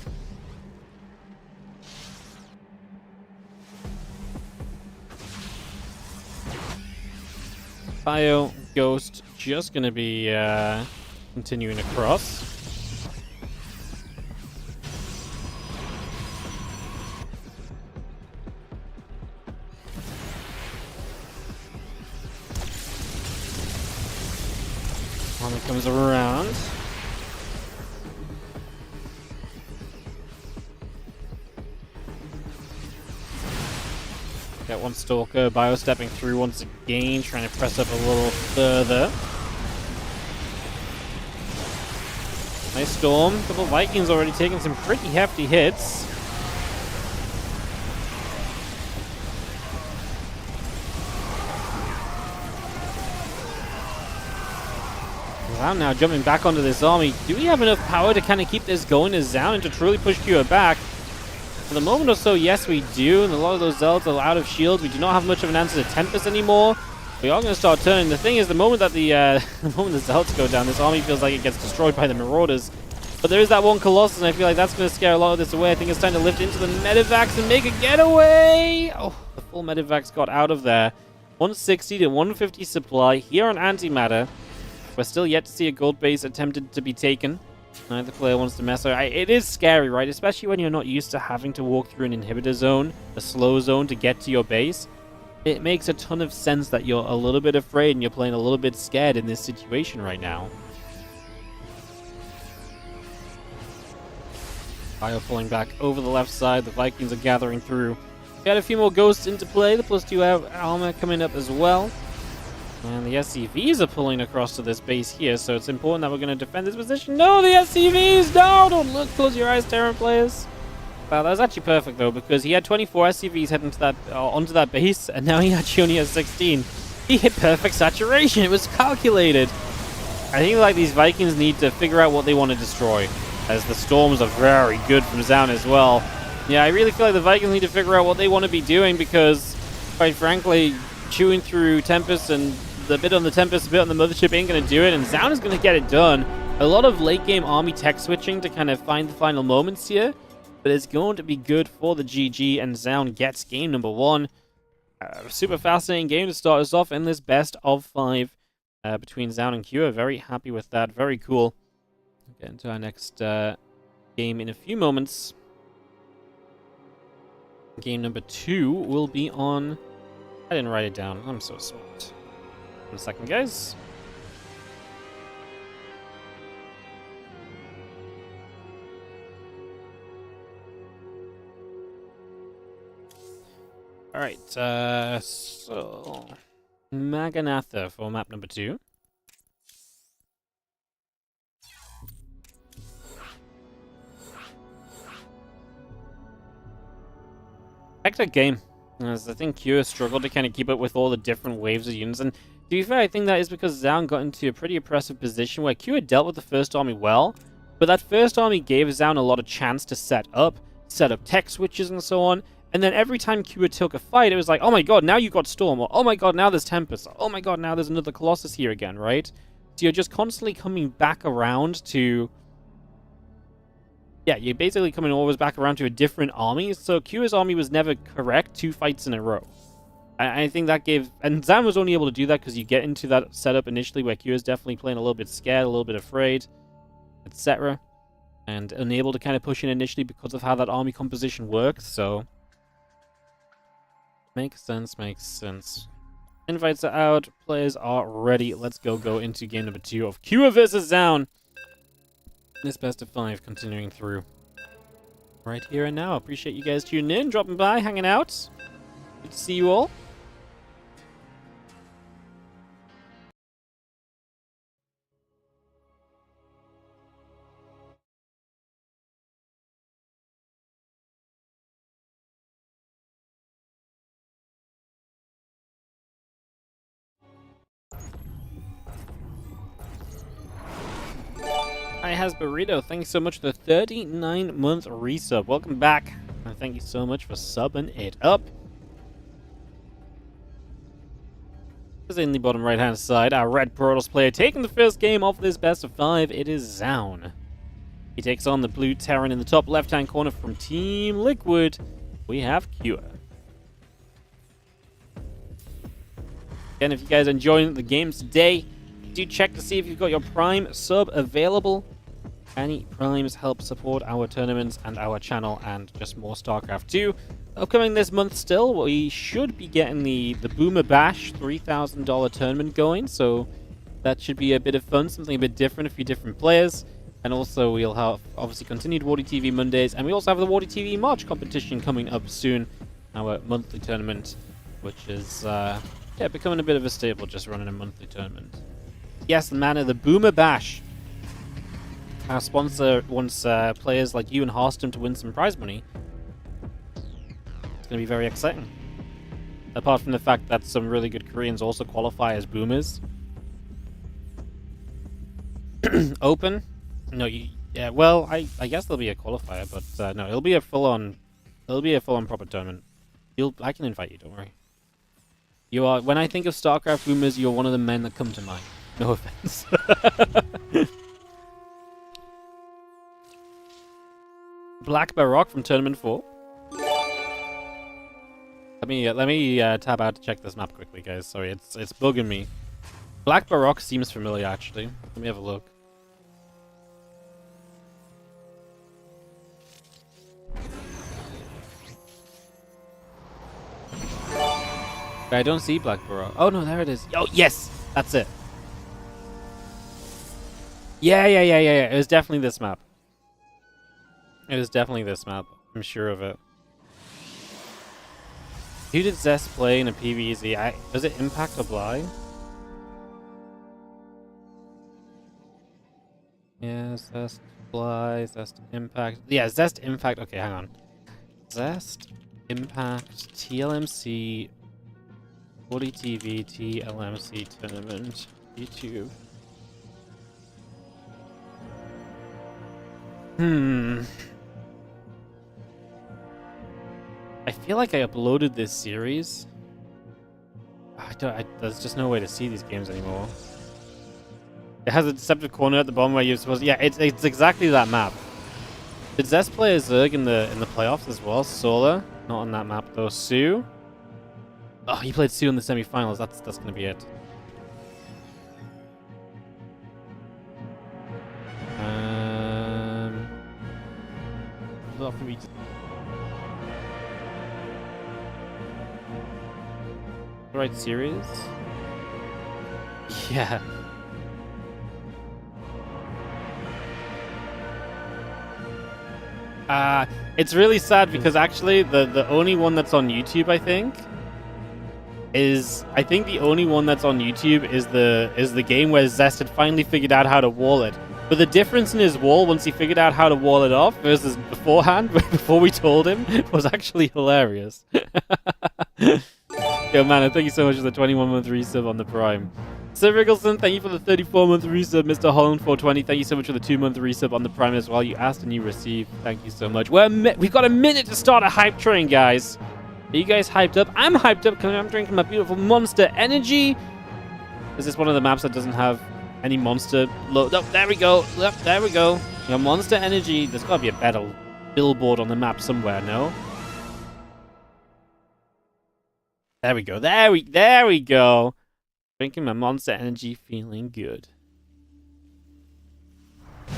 S1: Bio, Ghost, just gonna be continuing across. Army comes around. Got one Stalker, Bio stepping through once again, trying to press up a little further. Nice Storm. A couple Vikings already taking some pretty hefty hits. Zound now jumping back onto this army. Do we have enough power to kind of keep this going as Zound and to truly push Kua back? For the moment or so, yes, we do, and a lot of those Zealots are out of shields. We do not have much of an answer to Tempest anymore. We are going to start turning. The thing is, the moment that the Zealots go down, this army feels like it gets destroyed by the Marauders. But there is that one Colossus, and I feel like that's going to scare a lot of this away. I think it's time to lift into the Medivacs and make a getaway. Oh, the full Medivacs got out of there. 160 to 150 supply here on Antimatter. We're still yet to see a gold base attempted to be taken. Neither player wants to mess up. It is scary, right? Especially when you're not used to having to walk through an inhibitor zone, a slow zone to get to your base. It makes a ton of sense that you're a little bit afraid and you're playing a little bit scared in this situation right now. Bio pulling back over the left side. The Vikings are gathering through. We had a few more ghosts into play. The +2 armor coming up as well. And the SCVs are pulling across to this base here, so it's important that we're going to defend this position. No, the SCVs! No! Don't look! Close your eyes, Terran players. Wow, that was actually perfect, though, because he had 24 SCVs heading to that, onto that base, and now he actually only has 16. He hit perfect saturation. It was calculated. I think like these Vikings need to figure out what they want to destroy, as the Storms are very good from Zound as well. Yeah, I really feel like the Vikings need to figure out what they want to be doing, because, quite frankly, chewing through Tempest and the bit on the Tempest, a bit on the Mothership ain't going to do it, and Zound is going to get it done. A lot of late-game army tech switching to kind of find the final moments here, but it's going to be good for the GG, and Zound gets game number 1. Super fascinating game to start us off in this best of 5 between Zound and Kua. Very happy with that. Very cool. We'll get into our next game in a few moments. Game number 2 will be on... I didn't write it down. I'm so smart. 1 second, guys. Alright, so... Maganatha for map number 2. Hectic game. As I think Kua struggled to kind of keep up with all the different waves of units, and to be fair, I think that is because Zound got into a pretty oppressive position where Kua dealt with the first army well, but that first army gave Zound a lot of chance to set up tech switches and so on, and then every time Kua took a fight, it was like, oh my god, now you got Storm, or oh my god, now there's Tempest, or oh my god, now there's another Colossus here again, right? So you're just constantly coming back around to... Yeah, you're basically coming always back around to a different army, so Kua's army was never correct 2 fights in a row. I think that gave... And Zound was only able to do that because you get into that setup initially where Kua's definitely playing a little bit scared, a little bit afraid, etc. And unable to kind of push in initially because of how that army composition works, so... Makes sense, makes sense. Invites are out, players are ready. Let's go into game number 2 of Kua versus Zound. This best of 5 continuing through right here and now. Appreciate you guys tuning in, dropping by, hanging out. Good to see you all. Hi, Has Burrito. Thank you so much for the 39-month resub. Welcome back. And thank you so much for subbing it up. Because in the bottom right-hand side, our red Protoss player taking the first game of this best of 5, it is Zaun. He takes on the blue Terran in the top left-hand corner from Team Liquid. We have Cure. Again, if you guys are enjoying the games today, do check to see if you've got your Prime sub available. Any Primes help support our tournaments and our channel and just more StarCraft 2. Upcoming this month still, we should be getting the Boomer Bash $3,000 tournament going, so that should be a bit of fun, something a bit different, a few different players. And also we'll have obviously continued WardiTV Mondays, and we also have the WardiTV March competition coming up soon, our monthly tournament, which is becoming a bit of a staple, just running a monthly tournament. Yes, the man of the Boomer Bash. Our sponsor wants players like you and Harston to win some prize money. It's going to be very exciting. Apart from the fact that some really good Koreans also qualify as boomers. Open? No, yeah. Well, I guess there'll be a qualifier, but no, it'll be a full-on proper tournament. I can invite you. Don't worry. You are. When I think of StarCraft boomers, you're one of the men that come to mind. No offense. Black Baroque from Tournament 4. Let me tab out to check this map quickly, guys. Sorry, it's bugging me. Black Baroque seems familiar, actually. Let me have a look. I don't see Black Baroque. Oh no, there it is. Oh yes, that's it. Yeah. It was definitely this map. It was definitely this map. I'm sure of it. Who did Zest play in a PvZ? Was it Impact or Bly? Yeah, Zest, Bly, Zest, Impact. Yeah, Zest, Impact. Okay, hang on. Zest, Impact, TLMC, WardiTV, TLMC Tournament, YouTube. I feel like I uploaded this series. There's just no way to see these games anymore. It has a deceptive corner at the bottom where you're supposed to... Yeah, it's exactly that map. Did Zest play a Zerg in the playoffs as well? Solar? Not on that map though. Sue? Oh, he played Sue in the semifinals. That's gonna be it. Right series? Yeah. It's really sad because actually the only one that's on YouTube, I think the only one that's on YouTube is the game where Zest had finally figured out how to wall it. But the difference in his wall once he figured out how to wall it off versus beforehand, before we told him, was actually hilarious. Yo, man, thank you so much for the 21-month resub on the Prime. Sir Riggleson, thank you for the 34-month resub. Mr. Holland 420, thank you so much for the 2-month resub on the Prime as well. You asked and you received. Thank you so much. We've got a minute to start a hype train, guys. Are you guys hyped up? I'm hyped up because I'm drinking my beautiful Monster Energy. Is this one of the maps that doesn't have any monster? Look, oh, there we go. Look, there we go. Your Monster Energy. There's got to be a better billboard on the map somewhere, no? There we go. There we go. Drinking my Monster Energy, feeling good.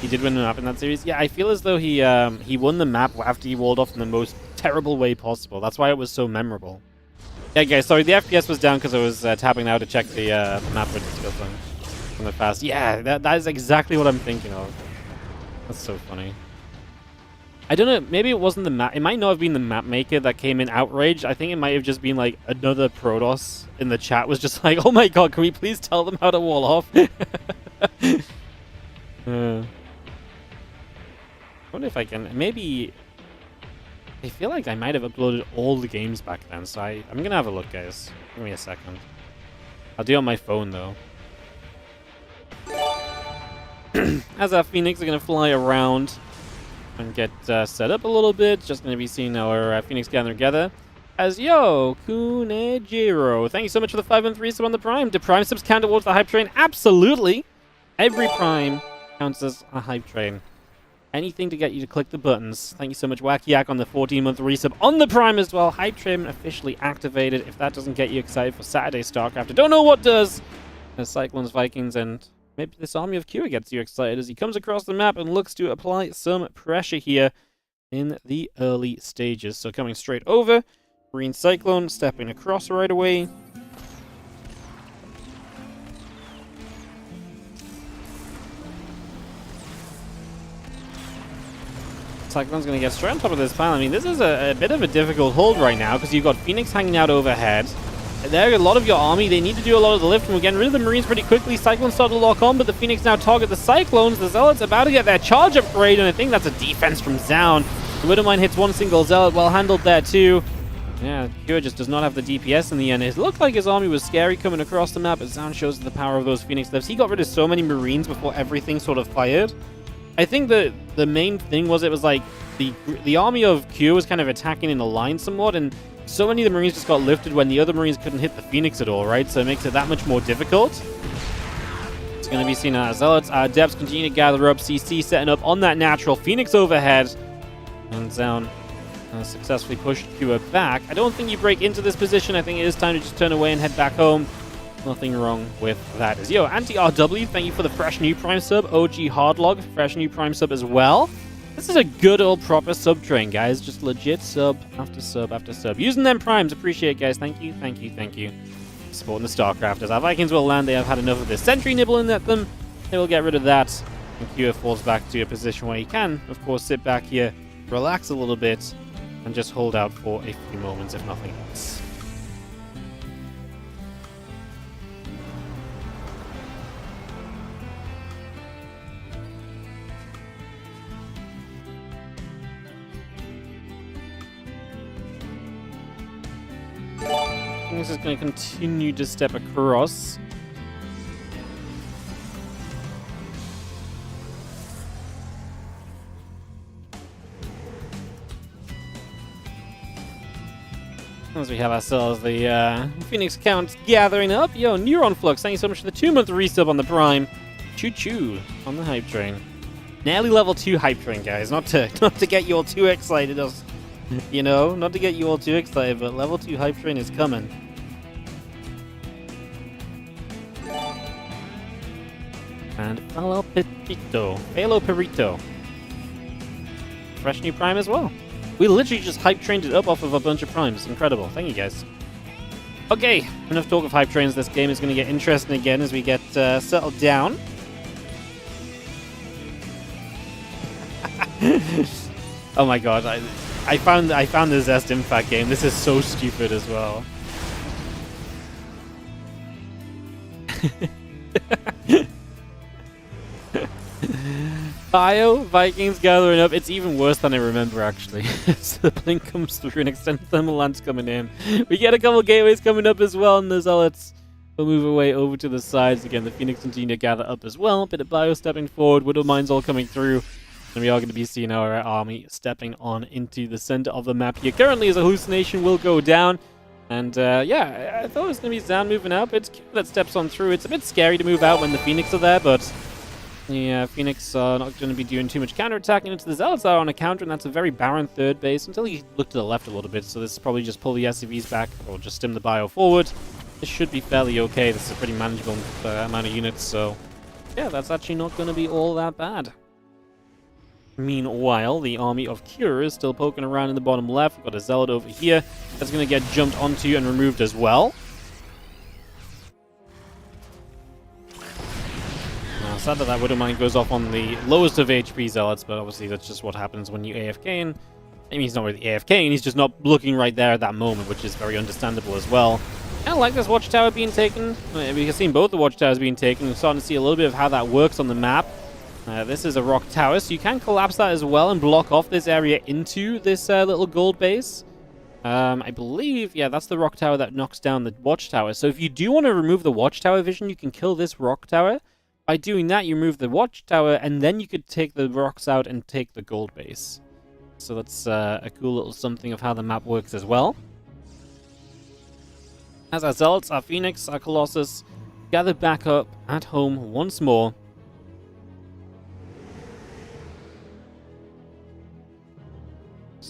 S1: He did win the map in that series. Yeah, I feel as though he won the map after he walled off in the most terrible way possible. That's why it was so memorable. Yeah, guys, sorry, the FPS was down because I was tapping now to check the map statistics on the fast. Yeah, that is exactly what I'm thinking of. That's so funny. I don't know, maybe it wasn't the map. It might not have been the map maker that came in outraged. I think it might have just been like another Protoss in the chat was just like, oh my god, can we please tell them how to wall off? I wonder if I can, maybe, I feel like I might have uploaded all the games back then, so I'm going to have a look, guys. Give me a second. I'll do it on my phone, though. As our Phoenix are going to fly around and get set up a little bit. Just going to be seeing our Phoenix gather together. as yo, Kunejiro. Thank you so much for the 5 and 3 sub on the Prime. Do Prime subs count towards the hype train? Absolutely. Every Prime counts as a hype train. Anything to get you to click the buttons. Thank you so much, Wacky Yak, on the 14-month resub on the Prime as well. Hype train officially activated. If that doesn't get you excited for Saturday StarCraft, I don't know what does. Cyclones, Vikings, and maybe this army of Q gets you excited as he comes across the map and looks to apply some pressure here in the early stages. So coming straight over, Green Cyclone stepping across right away. Cyclone's going to get straight on top of this pile. I mean, this is a bit of a difficult hold right now because you've got Phoenix hanging out overhead. There, a lot of your army, they need to do a lot of the lift, and we're getting rid of the Marines pretty quickly. Cyclones start to lock on, but the Phoenix now target the Cyclones. The Zealots about to get their charge upgrade, and I think that's a defense from Zaun. The Widowmine hits one single Zealot, well handled there too. Yeah, Cure just does not have the DPS in the end. It looked like his army was scary coming across the map, but Zaun shows the power of those Phoenix lifts. He got rid of so many Marines before everything sort of fired. I think the main thing was it was like the army of Q was kind of attacking in a line somewhat, and so many of the Marines just got lifted when the other Marines couldn't hit the Phoenix at all, right? So it makes it that much more difficult. It's going to be seen as Zealots. Depths continue to gather up. CC setting up on that natural Phoenix overhead. And Zaun successfully pushed Q back. I don't think you break into this position. I think it is time to just turn away and head back home. Nothing wrong with that. Yo, Anti-RW, thank you for the fresh new Prime sub. OG Hardlog, fresh new Prime sub as well. This is a good old proper sub train, guys. Just legit sub after sub after sub. Using them Primes. Appreciate it, guys. Thank you, thank you, thank you. Supporting the StarCrafters. Our Vikings will land. They have had enough of this sentry nibbling at them. They will get rid of that. And Q falls back to a position where he can, of course, sit back here, relax a little bit, and just hold out for a few moments, if nothing else. This is going to continue to step across. As we have ourselves the Phoenix count gathering up. Yo, Neuron Flux, thank you so much for the 2-month resub on the Prime. Choo-choo on the hype train. Nearly level 2 hype train, guys. Not to get you all too excited, you know, not to get you all too excited, but level 2 hype train is coming. And Palo Perito. Fresh new Prime as well. We literally just hype trained it up off of a bunch of Primes. Incredible. Thank you, guys. Okay, enough talk of hype trains. This game is going to get interesting again as we get settled down. Oh my god, I found the Zest Impact game. This is so stupid as well. Bio, Vikings gathering up. It's even worse than I remember, actually. So the blink comes through and extended thermal lance coming in. We get a couple gateways coming up as well, and the Zealots will move away over to the sides. Again, the Phoenix continue to gather up as well. Bit of Bio stepping forward, Widow Mines all coming through. And we are going to be seeing our army stepping on into the center of the map here. Currently, as a hallucination will go down. And yeah, I thought it was going to be Zaun moving out, but it's Q that steps on through. It's a bit scary to move out when the Phoenix are there, but yeah, Phoenix are not going to be doing too much counterattacking into the Zealots are on a counter, and that's a very barren third base until you look to the left a little bit. So this is probably just pull the SCVs back or just stim the Bio forward. This should be fairly okay. This is a pretty manageable amount of units, so yeah, that's actually not going to be all that bad. Meanwhile, the army of Cure is still poking around in the bottom left. We've got a Zealot over here that's going to get jumped onto and removed as well. Now, sad that Widowmine goes off on the lowest of HP Zealots, but obviously that's just what happens when you AFK. And I mean, he's not really AFK, and he's just not looking right there at that moment, which is very understandable as well. I like this watchtower being taken. We've seen both the watchtowers being taken. We're starting to see a little bit of how that works on the map. This is a rock tower, so you can collapse that as well and block off this area into this little gold base. I believe, yeah, that's the rock tower that knocks down the watchtower. So if you do want to remove the watchtower vision, you can kill this rock tower. By doing that, you remove the watchtower, and then you could take the rocks out and take the gold base. So that's a cool little something of how the map works as well. as our Zealots, our Phoenix, our Colossus gather back up at home once more.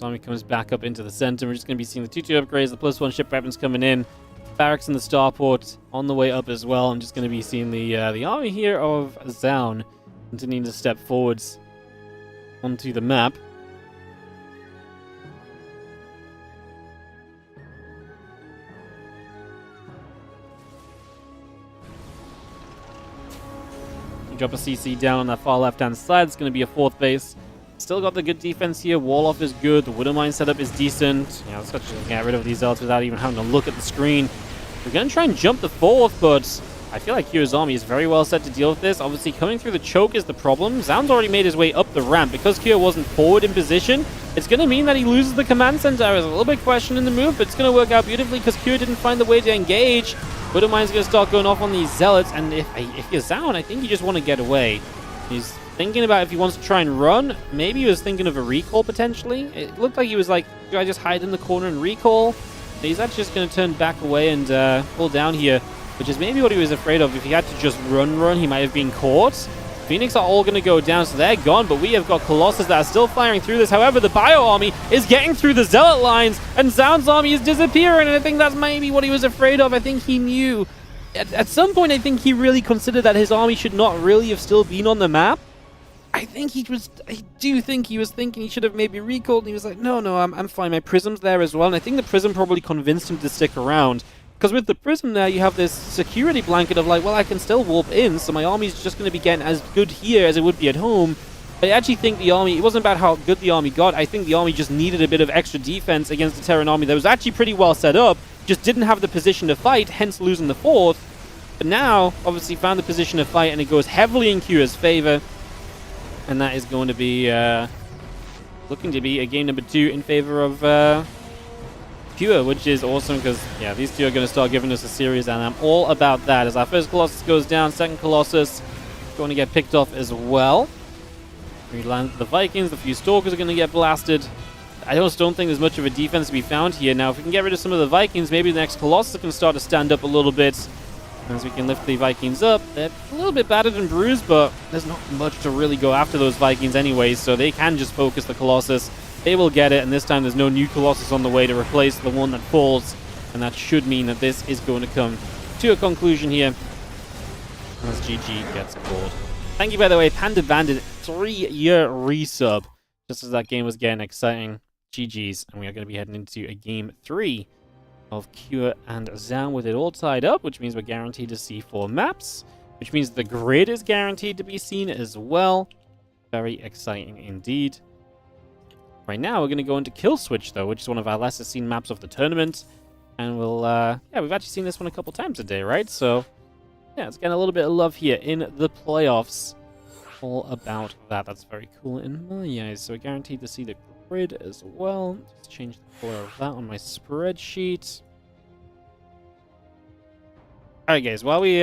S1: Army comes back up into the center. We're just going to be seeing the 2-2 upgrades, the +1 ship weapons coming in, barracks in the starport on the way up as well. I'm just going to be seeing the army here of Zaun continuing to step forwards onto the map. Drop a CC down on that far left-hand side. It's going to be a 4th base. Still got the good defense here. Wall off is good. The Widow Mine setup is decent. Yeah, let's just get rid of these Zealots without even having to look at the screen. We're going to try and jump the 4th, but I feel like Kyo's army is very well set to deal with this. Obviously, coming through the choke is the problem. Zaun's already made his way up the ramp. Because Kyo wasn't forward in position, it's going to mean that he loses the command center. I was a little bit questioning the move, but it's going to work out beautifully because Kyo didn't find the way to engage. Widow Mine's going to start going off on these Zealots, and if you're Zaun, I think you just want to get away. He's thinking about if he wants to try and run. Maybe he was thinking of a recall, potentially. It looked like he was like, do I just hide in the corner and recall? But he's actually just going to turn back away and pull down here, which is maybe what he was afraid of. If he had to just run, he might have been caught. Phoenix are all going to go down, so they're gone, but we have got Colossus that are still firing through this. However, the Bio army is getting through the Zealot lines, and Zaun's army is disappearing, and I think that's maybe what he was afraid of. I think he knew. At some point, I think he really considered that his army should not really have still been on the map. I do think he was thinking he should have maybe recalled, and he was like, no, I'm fine. My Prism's there as well, and I think the Prism probably convinced him to stick around. Because with the Prism there, you have this security blanket of like, well, I can still warp in, so my army's just going to be getting as good here as it would be at home. I actually think the army, it wasn't about how good the army got, I think the army just needed a bit of extra defense against the Terran army that was actually pretty well set up, just didn't have the position to fight, hence losing the 4th. But now, obviously found the position to fight, and it goes heavily in Kyo's favor. And that is going to be, looking to be a game number 2 in favor of Pure, which is awesome because, yeah, these two are going to start giving us a series, and I'm all about that. As our first Colossus goes down, second Colossus going to get picked off as well. We land the Vikings, the few Stalkers are going to get blasted. I just don't think there's much of a defense to be found here. Now, if we can get rid of some of the Vikings, maybe the next Colossus can start to stand up a little bit. As we can lift the Vikings up. They're a little bit battered and bruised, but there's not much to really go after those Vikings anyways, so they can just focus the Colossus. They will get it, and this time there's no new Colossus on the way to replace the one that falls, and that should mean that this is going to come to a conclusion here as GG gets called. Thank you, by the way, Panda Bandit, 3-year resub, just as that game was getting exciting. GG's, and we are going to be heading into a game 3 of Cure and Zaun with it all tied up, which means we're guaranteed to see 4 maps, which means the grid is guaranteed to be seen as well. Very exciting indeed. Right now, we're going to go into Kill Switch, though, which is one of our lesser seen maps of the tournament. And we'll, yeah, we've actually seen this one a couple times today, right? So, yeah, it's getting a little bit of love here in the playoffs. All about that. That's very cool in my eyes. So we're guaranteed to see the grid as well. Just change the color of that on my spreadsheet. Alright, guys, while we,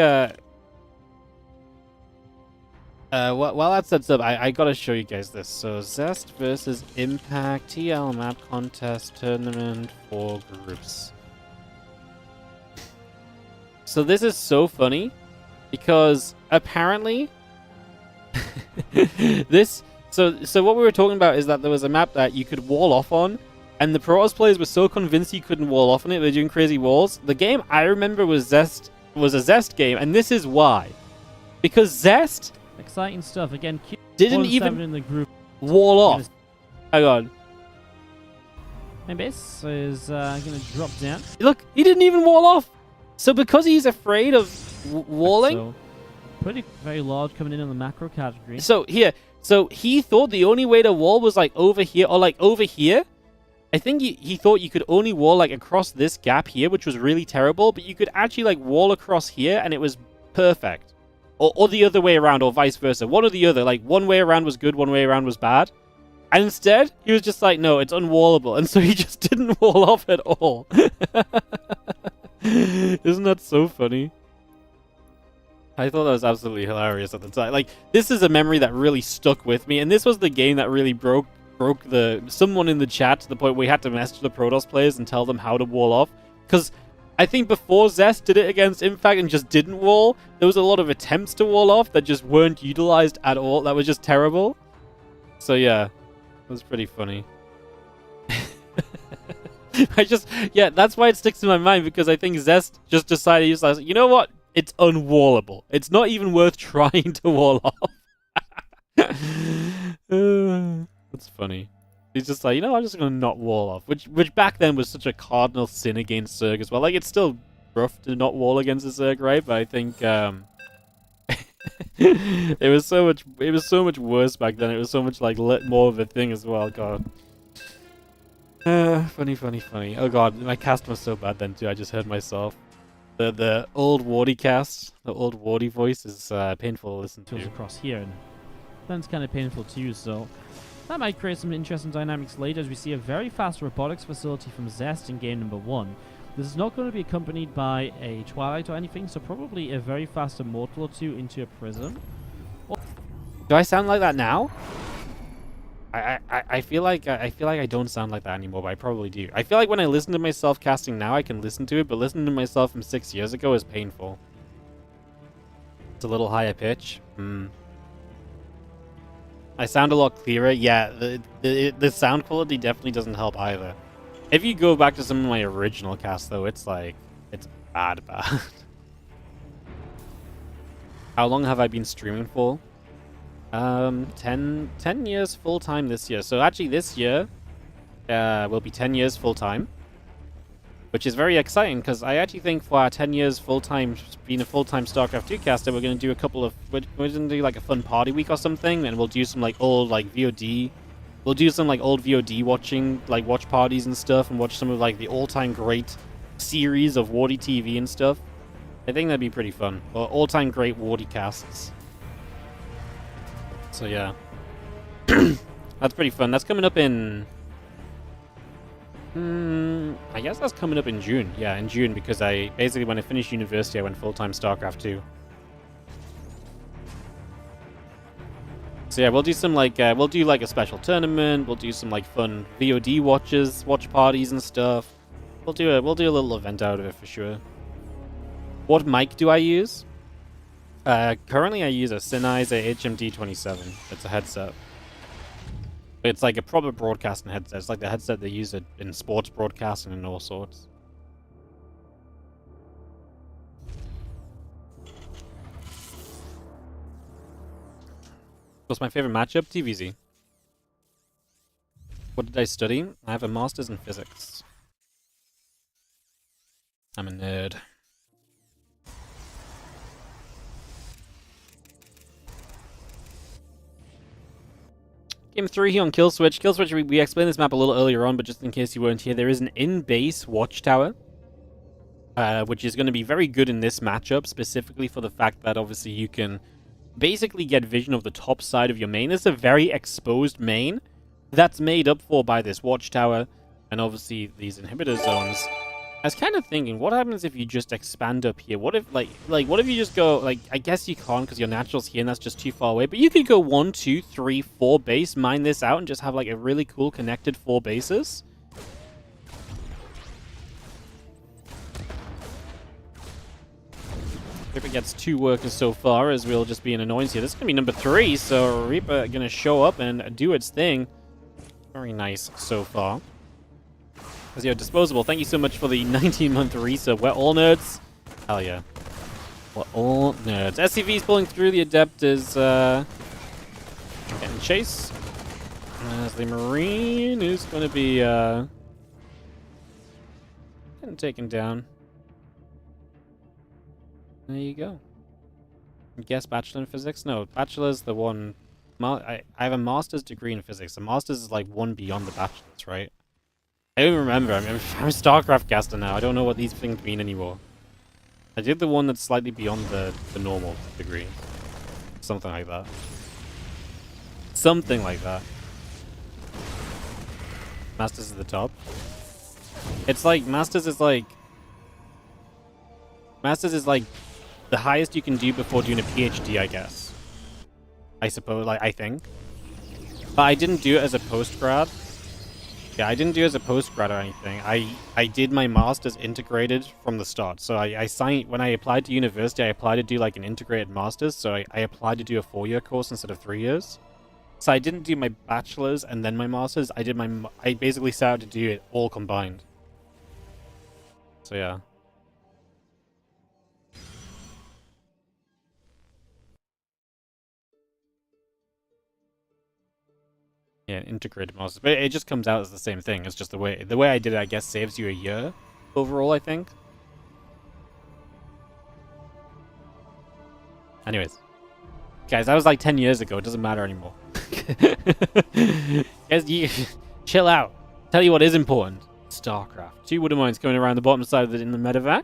S1: while that sets up, I gotta show you guys this. So, Zest versus Impact TL map contest tournament for groups. So this is so funny because apparently so what we were talking about is that there was a map that you could wall off on, and the Protoss players were so convinced you couldn't wall off on it, they're doing crazy walls. The game I remember was a Zest game, and this is why. Because Zest
S2: exciting stuff again.
S1: Didn't even
S2: in the group
S1: wall off. Hang on.
S2: My base is gonna drop down.
S1: Look, he didn't even wall off. So because he's afraid of walling,
S2: So, very large coming in on the macro category.
S1: So he thought the only way to wall was like over here or like over here. I think he thought you could only wall like across this gap here, which was really terrible, but you could actually like wall across here and it was perfect. Or the other way around, or vice versa. One or the other. Like, one way around was good, one way around was bad. And instead, he was just like, no, it's unwallable. And so he just didn't wall off at all. Isn't that so funny? I thought that was absolutely hilarious at the time. Like, this is a memory that really stuck with me. And this was the game that really broke someone in the chat to the point where we had to message the Protoss players and tell them how to wall off. Because I think before Zest did it against Impact and just didn't wall, there was a lot of attempts to wall off that just weren't utilized at all. That was just terrible. So yeah, it was pretty funny. Yeah, that's why it sticks in my mind, because I think Zest just decided, he was like, you know what? It's unwallable. It's not even worth trying to wall off. That's funny. He's just like, you know, I'm just gonna not wall off, which back then was such a cardinal sin against Zerg as well. Like, it's still rough to not wall against a Zerg, right? But I think it was so much worse back then. It was so much like more of a thing as well. God. Funny. Oh god, my cast was so bad then too. I just heard myself. The old Wardy cast, the old Wardy voice is painful to listen to.
S2: Across here, and that's kind of painful too. So that might create some interesting dynamics later, as we see a very fast robotics facility from Zest in game number 1. This is not going to be accompanied by a Twilight or anything, so probably a very fast Immortal or two into a Prism.
S1: Do I sound like that now? I feel like I don't sound like that anymore, but I probably do. I feel like when I listen to myself casting now, I can listen to it, but listening to myself from 6 years ago is painful. It's a little higher pitch. I sound a lot clearer. Yeah, the sound quality definitely doesn't help either. If you go back to some of my original casts, though, it's like, it's bad. How long have I been streaming for? 10 years full-time this year. So actually this year will be 10 years full-time, which is very exciting, because I actually think for our 10 years full-time, being a full-time StarCraft 2 caster, we're going to do a couple of, we're going to do like a fun party week or something, and we'll do some like old like VOD. We'll do some like old VOD watching, like watch parties and stuff, and watch some of like the all-time great series of WardiTV and stuff. I think that'd be pretty fun. Or all-time great Wardy casts. So yeah, that's pretty fun. That's coming up in, I guess that's coming up in June. Yeah, in June, because I basically, when I finished university, I went full-time StarCraft 2. So yeah, we'll do some like, we'll do like a special tournament. We'll do some like fun VOD watch parties and stuff. We'll do a little event out of it for sure. What mic do I use? Currently I use a Sennheiser HMD27. It's a headset. It's like a proper broadcasting headset. It's like the headset they use in sports broadcasting and all sorts. What's my favorite matchup? TVZ. What did I study? I have a master's in physics. I'm a nerd. Game 3 here on Killswitch. Killswitch, we explained this map a little earlier on, but just in case you weren't here, there is an in-base watchtower, which is going to be very good in this matchup, specifically for the fact that obviously you can basically get vision of the top side of your main. It's a very exposed main that's made up for by this watchtower, and obviously these inhibitor zones. I was kind of thinking, what happens if you just expand up here? What if, like, what if you just go, like, I guess you can't because your natural's here and that's just too far away, but you could go 1, 2, 3, 4 base, mine this out, and just have, like, a really cool connected 4 bases. Reaper gets 2 workers so far, as we'll just be an annoyance here. This is going to be number 3, so Reaper going to show up and do its thing. Very nice so far. As your disposable, thank you so much for the 19-month resub. We're all nerds. Hell yeah. We're all nerds. SCV's pulling through. The Adept is getting chased. As the Marine is going to be getting taken down. There you go. Guess Bachelor in Physics? No, Bachelor's the one. I have a Master's degree in Physics. The Master's is like one beyond the Bachelor's, right? I don't remember. I'm a StarCraft caster now. I don't know what these things mean anymore. I did the one that's slightly beyond the normal degree. Something like that. Something like that. Masters is the top. It's like, Masters is like the highest you can do before doing a PhD, I guess. I suppose, like, I think. But I didn't do it as a post-grad. Yeah, I didn't do it as a post-grad or anything. I did my master's integrated from the start. So I signed, when I applied to university, I applied to do like an integrated master's. So I applied to do a 4-year course instead of 3 years. So I didn't do my bachelor's and then my master's. I basically set out to do it all combined. So yeah. Yeah, integrated master's. But it just comes out as the same thing. It's just the way I did it, I guess, saves you a year overall, I think. Anyways. Guys, that was like 10 years ago. It doesn't matter anymore. Guys, you chill out. Tell you what is important. StarCraft. 2 wooden mines coming around the bottom side of it in the medevac.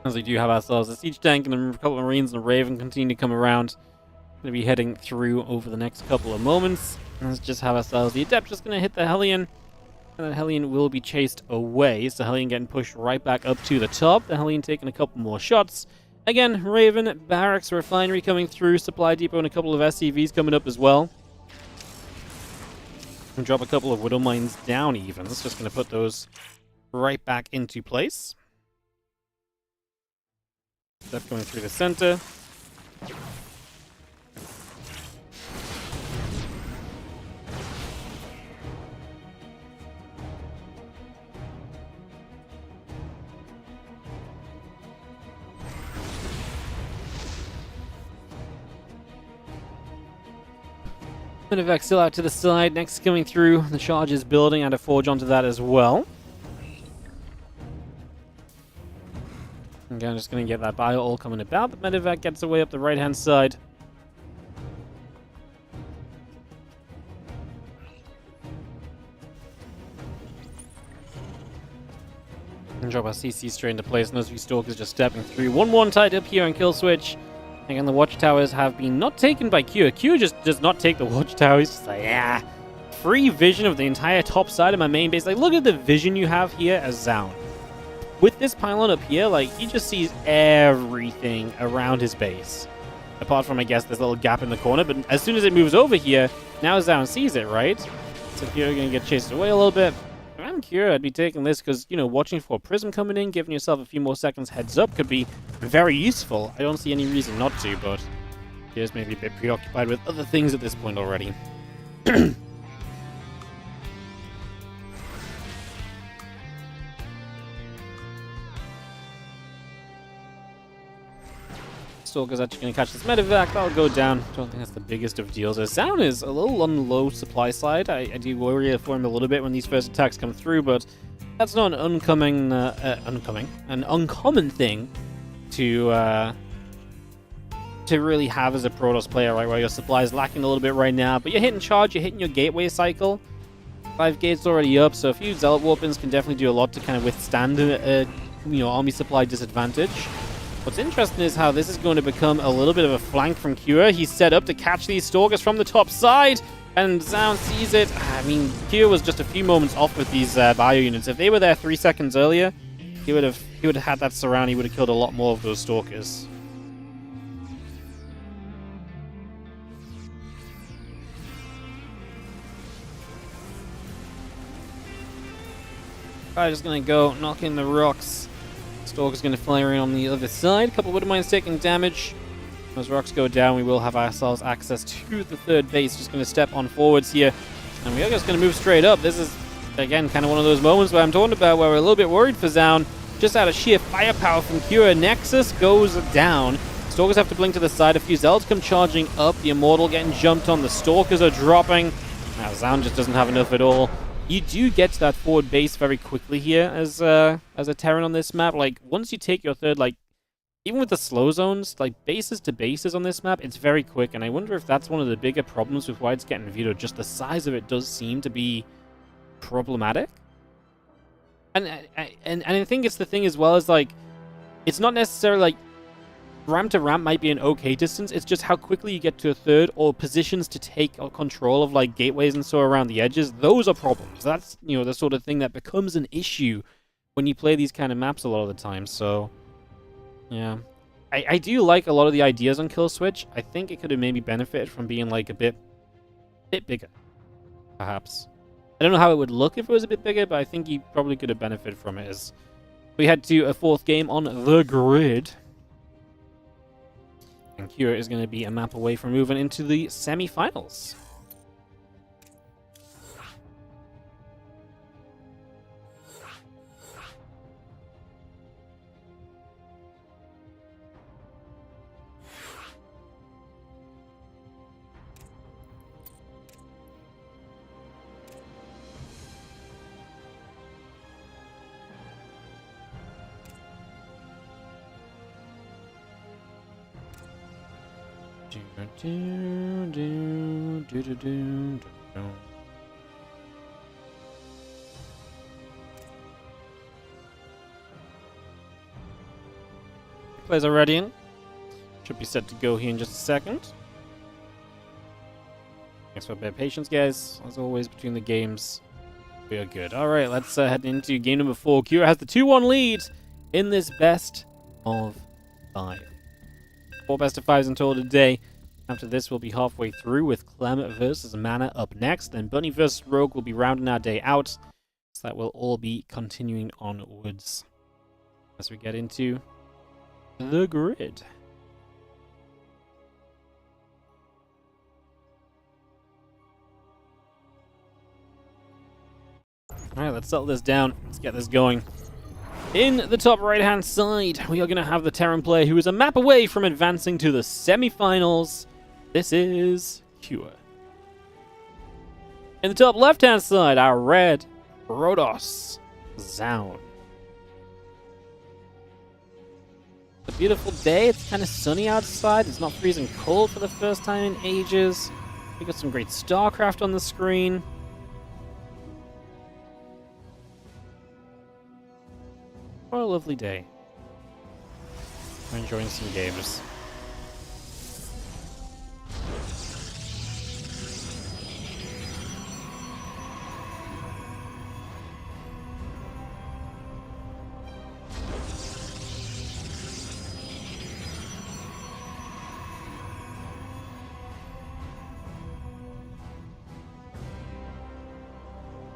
S1: As we do have ourselves a siege tank and a couple of marines and a raven continue to come around. Going to be heading through over the next couple of moments. Let's just have ourselves the adept just going to hit the Hellion. And the Hellion will be chased away. So Hellion getting pushed right back up to the top. The Hellion taking a couple more shots. Again, Raven, Barracks, Refinery coming through. Supply Depot and a couple of SCVs coming up as well. And drop a couple of Widow Mines down even. It's just going to put those right back into place. That's going through the center. Medevac still out to the side. Next coming through. The charge is building and a forge onto that as well. Again, just going to get that bio all coming about. The Medevac gets away up the right-hand side. And drop our CC straight into place. And those few Stalkers just stepping through. 1-1 tied up here on kill switch. Again, the watchtowers have been not taken by Q. Q just does not take the watchtower. He's just like, yeah. Free vision of the entire top side of my main base. Like, look at the vision you have here as Zaun. With this pylon up here, like, he just sees everything around his base. Apart from, I guess, this little gap in the corner. But as soon as it moves over here, now Zaun sees it, right? So you're going to get chased away a little bit. If I'm Q, I'd be taking this because, you know, watching for a prism coming in, giving yourself a few more seconds heads up could be very useful. I don't see any reason not to, but Q's maybe a bit preoccupied with other things at this point already. Stalker's actually going to catch this medevac. That'll go down. Don't think that's the biggest of deals. Zaun is a little on the low supply side. I do worry for him a little bit when these first attacks come through, but that's not an uncommon thing to really have as a Protoss player, right? Where your supply is lacking a little bit right now, but you're hitting charge, you're hitting your gateway cycle. 5 gates already up, so a few Zealot Warpins can definitely do a lot to kind of withstand a army supply disadvantage. What's interesting is how this is going to become a little bit of a flank from Cure. He's set up to catch these Stalkers from the top side, and Zaun sees it. I mean, Cure was just a few moments off with these bio units. If they were there 3 seconds earlier, he would have had that surround. He would have killed a lot more of those Stalkers. Alright, just gonna go knock in the rocks. Stalker's going to fire in on the other side. A couple of Widow Mines taking damage. As rocks go down, we will have ourselves access to the third base. Just going to step on forwards here. And we are just going to move straight up. This is, again, kind of one of those moments where I'm talking about where we're a little bit worried for Zaun. Just out of sheer firepower from Cure. Nexus goes down. Stalkers have to blink to the side. A few Zealots come charging up. The Immortal getting jumped on. The Stalkers are dropping. Now Zaun just doesn't have enough at all. You do get to that forward base very quickly here as a Terran on this map. Like, once you take your third, like, even with the slow zones, like, bases to bases on this map, it's very quick. And I wonder if that's one of the bigger problems with why it's getting vetoed. Just the size of it does seem to be problematic. And I think it's the thing as well as, like, it's not necessarily, like, ramp to ramp might be an okay distance. It's just how quickly you get to a third or positions to take control of like gateways and so around the edges. Those are problems. That's, you know, the sort of thing that becomes an issue when you play these kind of maps a lot of the time. So, yeah. I do like a lot of the ideas on Kill Switch. I think it could have maybe benefited from being like a bit bit bigger, perhaps. I don't know how it would look if it was a bit bigger, but I think he probably could have benefited from it as we head to a fourth game on the grid. And Cure is going to be a map away from moving into the semi-finals. Players are ready in. Should be set to go here in just a second. Thanks for a bit of patience, guys. As always, between the games, we are good. Alright, let's head into game number 4. Cura has the 2-1 lead in this best of 5. 4 best of 5s in total today. After this, we'll be halfway through with Clem versus Mana up next. Then Bunny versus Rogue will be rounding our day out. So that will all be continuing onwards as we get into the grid. Alright, let's settle this down. Let's get this going. In the top right-hand side, we are going to have the Terran player who is a map away from advancing to the semi-finals. This is Cure. In the top left-hand side, our red Rhodos Zound. It's a beautiful day. It's kind of sunny outside. It's not freezing cold for the first time in ages. We got some great StarCraft on the screen. What a lovely day. We're enjoying some games.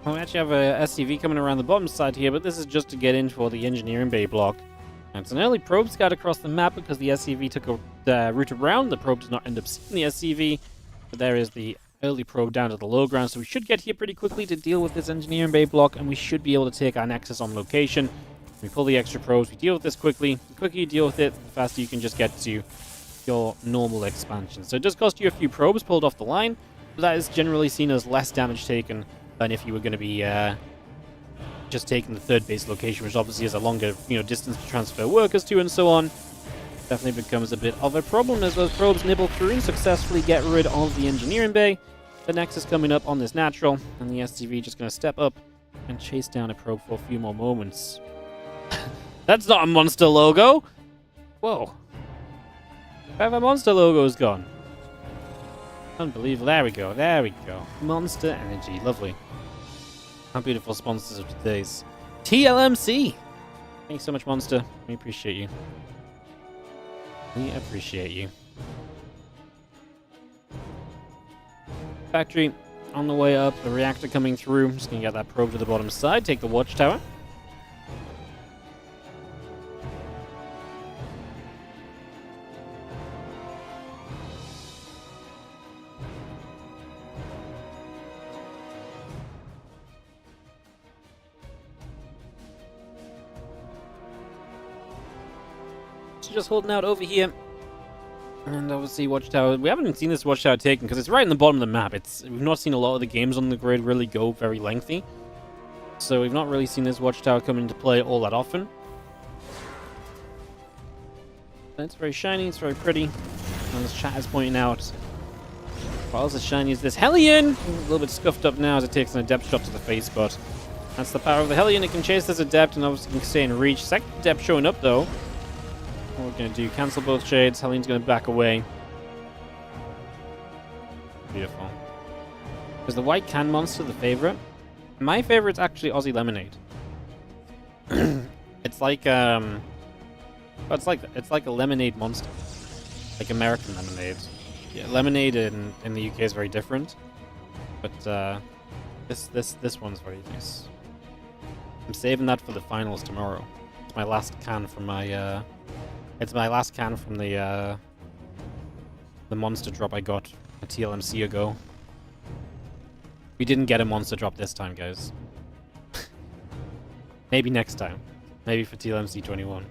S1: Well, we actually have a SCV coming around the bottom side here, but this is just to get in for the engineering bay block. And it's an early probe scout across the map because the SCV took a route around. The probe did not end up seeing the SCV, but there is the early probe down to the low ground, so we should get here pretty quickly to deal with this engineering bay block, and we should be able to take our Nexus on location. We pull the extra probes, we deal with this quickly. The quicker you deal with it, the faster you can just get to your normal expansion. So it does cost you a few probes pulled off the line, but that is generally seen as less damage taken than if you were going to be just taking the third base location, which obviously is a longer distance to transfer workers to and so on. Definitely becomes a bit of a problem as those probes nibble through and successfully get rid of the engineering bay. The Nexus coming up on this natural, and the SCV just going to step up and chase down a probe for a few more moments. That's not a monster logo! Whoa. Where have our monster logos gone? Unbelievable. There we go. There we go. Monster Energy. Lovely. How beautiful sponsors of today's TLMC. Thanks so much, Monster. We appreciate you. We appreciate you. Factory on the way up. The reactor coming through. Just going to get that probe to the bottom side. Take the watchtower. Just holding out over here, and obviously watchtower. We haven't seen this watchtower taken because it's right in the bottom of the map. We've not seen a lot of the games on the grid really go very lengthy, so we've not really seen this watchtower come into play all that often. But it's very shiny. It's very pretty. And as chat is pointing out, what else is shiny is this Hellion. A little bit scuffed up now as it takes an adept shot to the face, but that's the power of the Hellion. It can chase this adept and obviously can stay in reach. Second adept showing up though. What we're going to do, cancel both shades. Hellion's going to back away. Beautiful. Is the white can monster the favorite? My favorite's actually Aussie Lemonade. It's like it's like a lemonade monster, like American lemonade. Yeah, lemonade in the UK is very different. but this one's very nice. I'm saving that for the finals tomorrow. It's my last can from my it's my last can from the monster drop I got a TLMC ago. We didn't get a monster drop this time, guys. Maybe next time. Maybe for TLMC 21.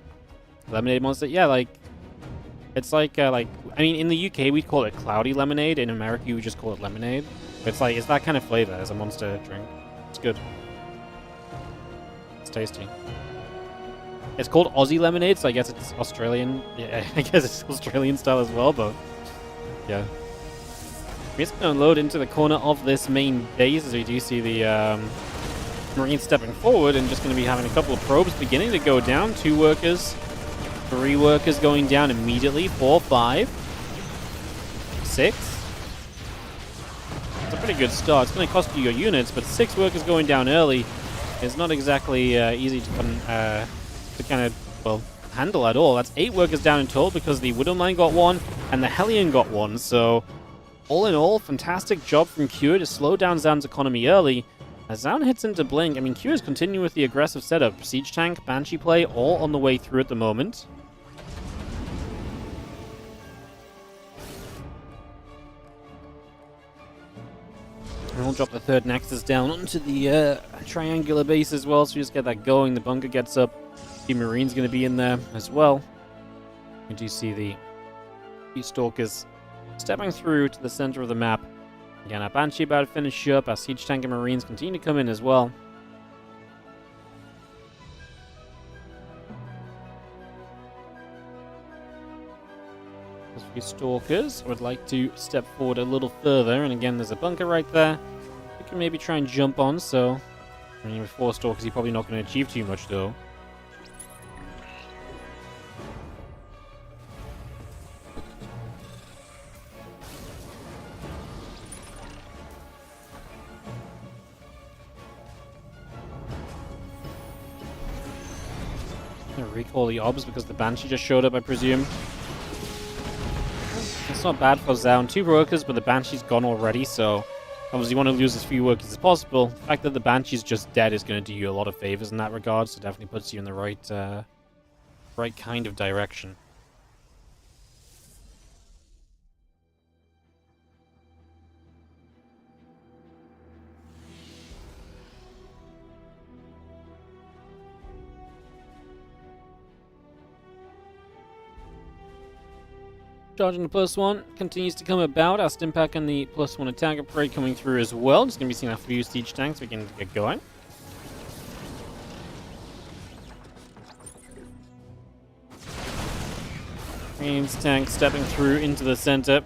S1: Lemonade monster? Yeah, like it's like I mean, in the UK we'd call it cloudy lemonade. In America you would just call it lemonade. It's like, it's that kind of flavor as a monster drink. It's good. It's tasty. It's called Aussie lemonade, so I guess it's Australian. Yeah, I guess it's Australian style as well, but yeah. We're just going to load into the corner of this main base as we do see the Marines stepping forward and just going to be having a couple of probes beginning to go down. 2 workers, 3 workers going down immediately. 4, 5, 6. It's a pretty good start. It's going to cost you your units, but 6 workers going down early is not exactly easy to kind of, well, handle at all. That's 8 workers down in total because the Widowmine got 1 and the Hellion got 1. So, all in all, fantastic job from Q to slow down Zan's economy early. As Zan hits into Blink, I mean, Q is continuing with the aggressive setup. Siege Tank, Banshee play, all on the way through at the moment. And we'll drop the 3rd Nexus down onto the triangular base as well, so we just get that going. The bunker gets up. The Marine's going to be in there as well. We do see the Stalkers stepping through to the center of the map. Again, our Banshee about to finish up. Our Siege Tank and Marines continue to come in as well. Those few Stalkers would like to step forward a little further, and again, there's a bunker right there. We can maybe try and jump on, so... I mean, with 4 Stalkers, you're probably not going to achieve too much, though. Recall the obs because the Banshee just showed up, I presume. It's not bad for Zaun. 2 workers, but the Banshee's gone already, so obviously you want to lose as few workers as possible. The fact that the Banshee's just dead is going to do you a lot of favors in that regard, so definitely puts you in the right kind of direction. Charging the +1 continues to come about. Our Stimpak and the +1 attack upgrade coming through as well. Just going to be seeing a few siege tanks we can get going. Marines tank stepping through into the center.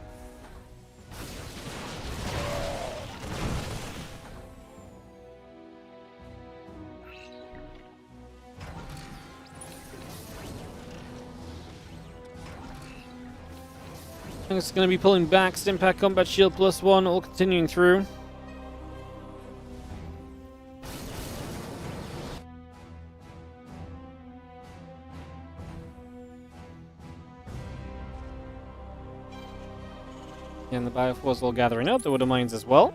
S1: It's going to be pulling back. Stimpak Combat Shield +1, all continuing through. And the Bioforce all gathering up. The Widowmines as well.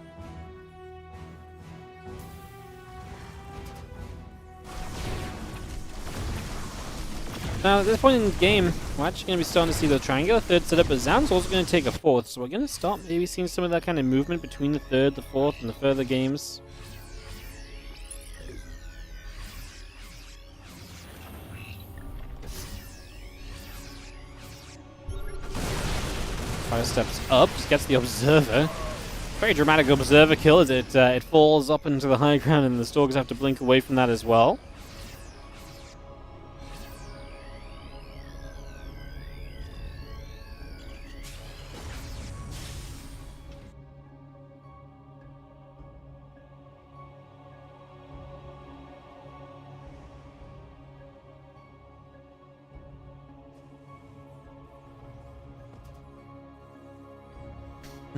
S1: Now, at this point in the game, we're actually going to be starting to see the triangular 3rd setup, but Zan's also going to take a 4th, so we're going to start maybe seeing some of that kind of movement between the 3rd, the 4th, and the further games. Fire steps up, just gets the Observer. Very dramatic Observer kill as it falls up into the high ground, and the Stalkers have to blink away from that as well.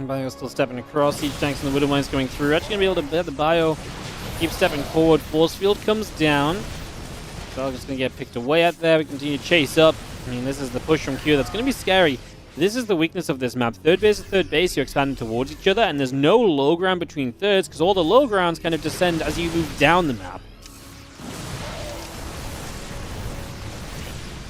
S1: Bio still stepping across, siege tanks and the Widowmines going through. Actually going to be able to bet the Bio keep stepping forward. Force field comes down. So just going to get picked away at there. We continue to chase up. I mean, this is the push from Q. That's going to be scary. This is the weakness of this map. Third base to third base, you're expanding towards each other, and there's no low ground between thirds, because all the low grounds kind of descend as you move down the map.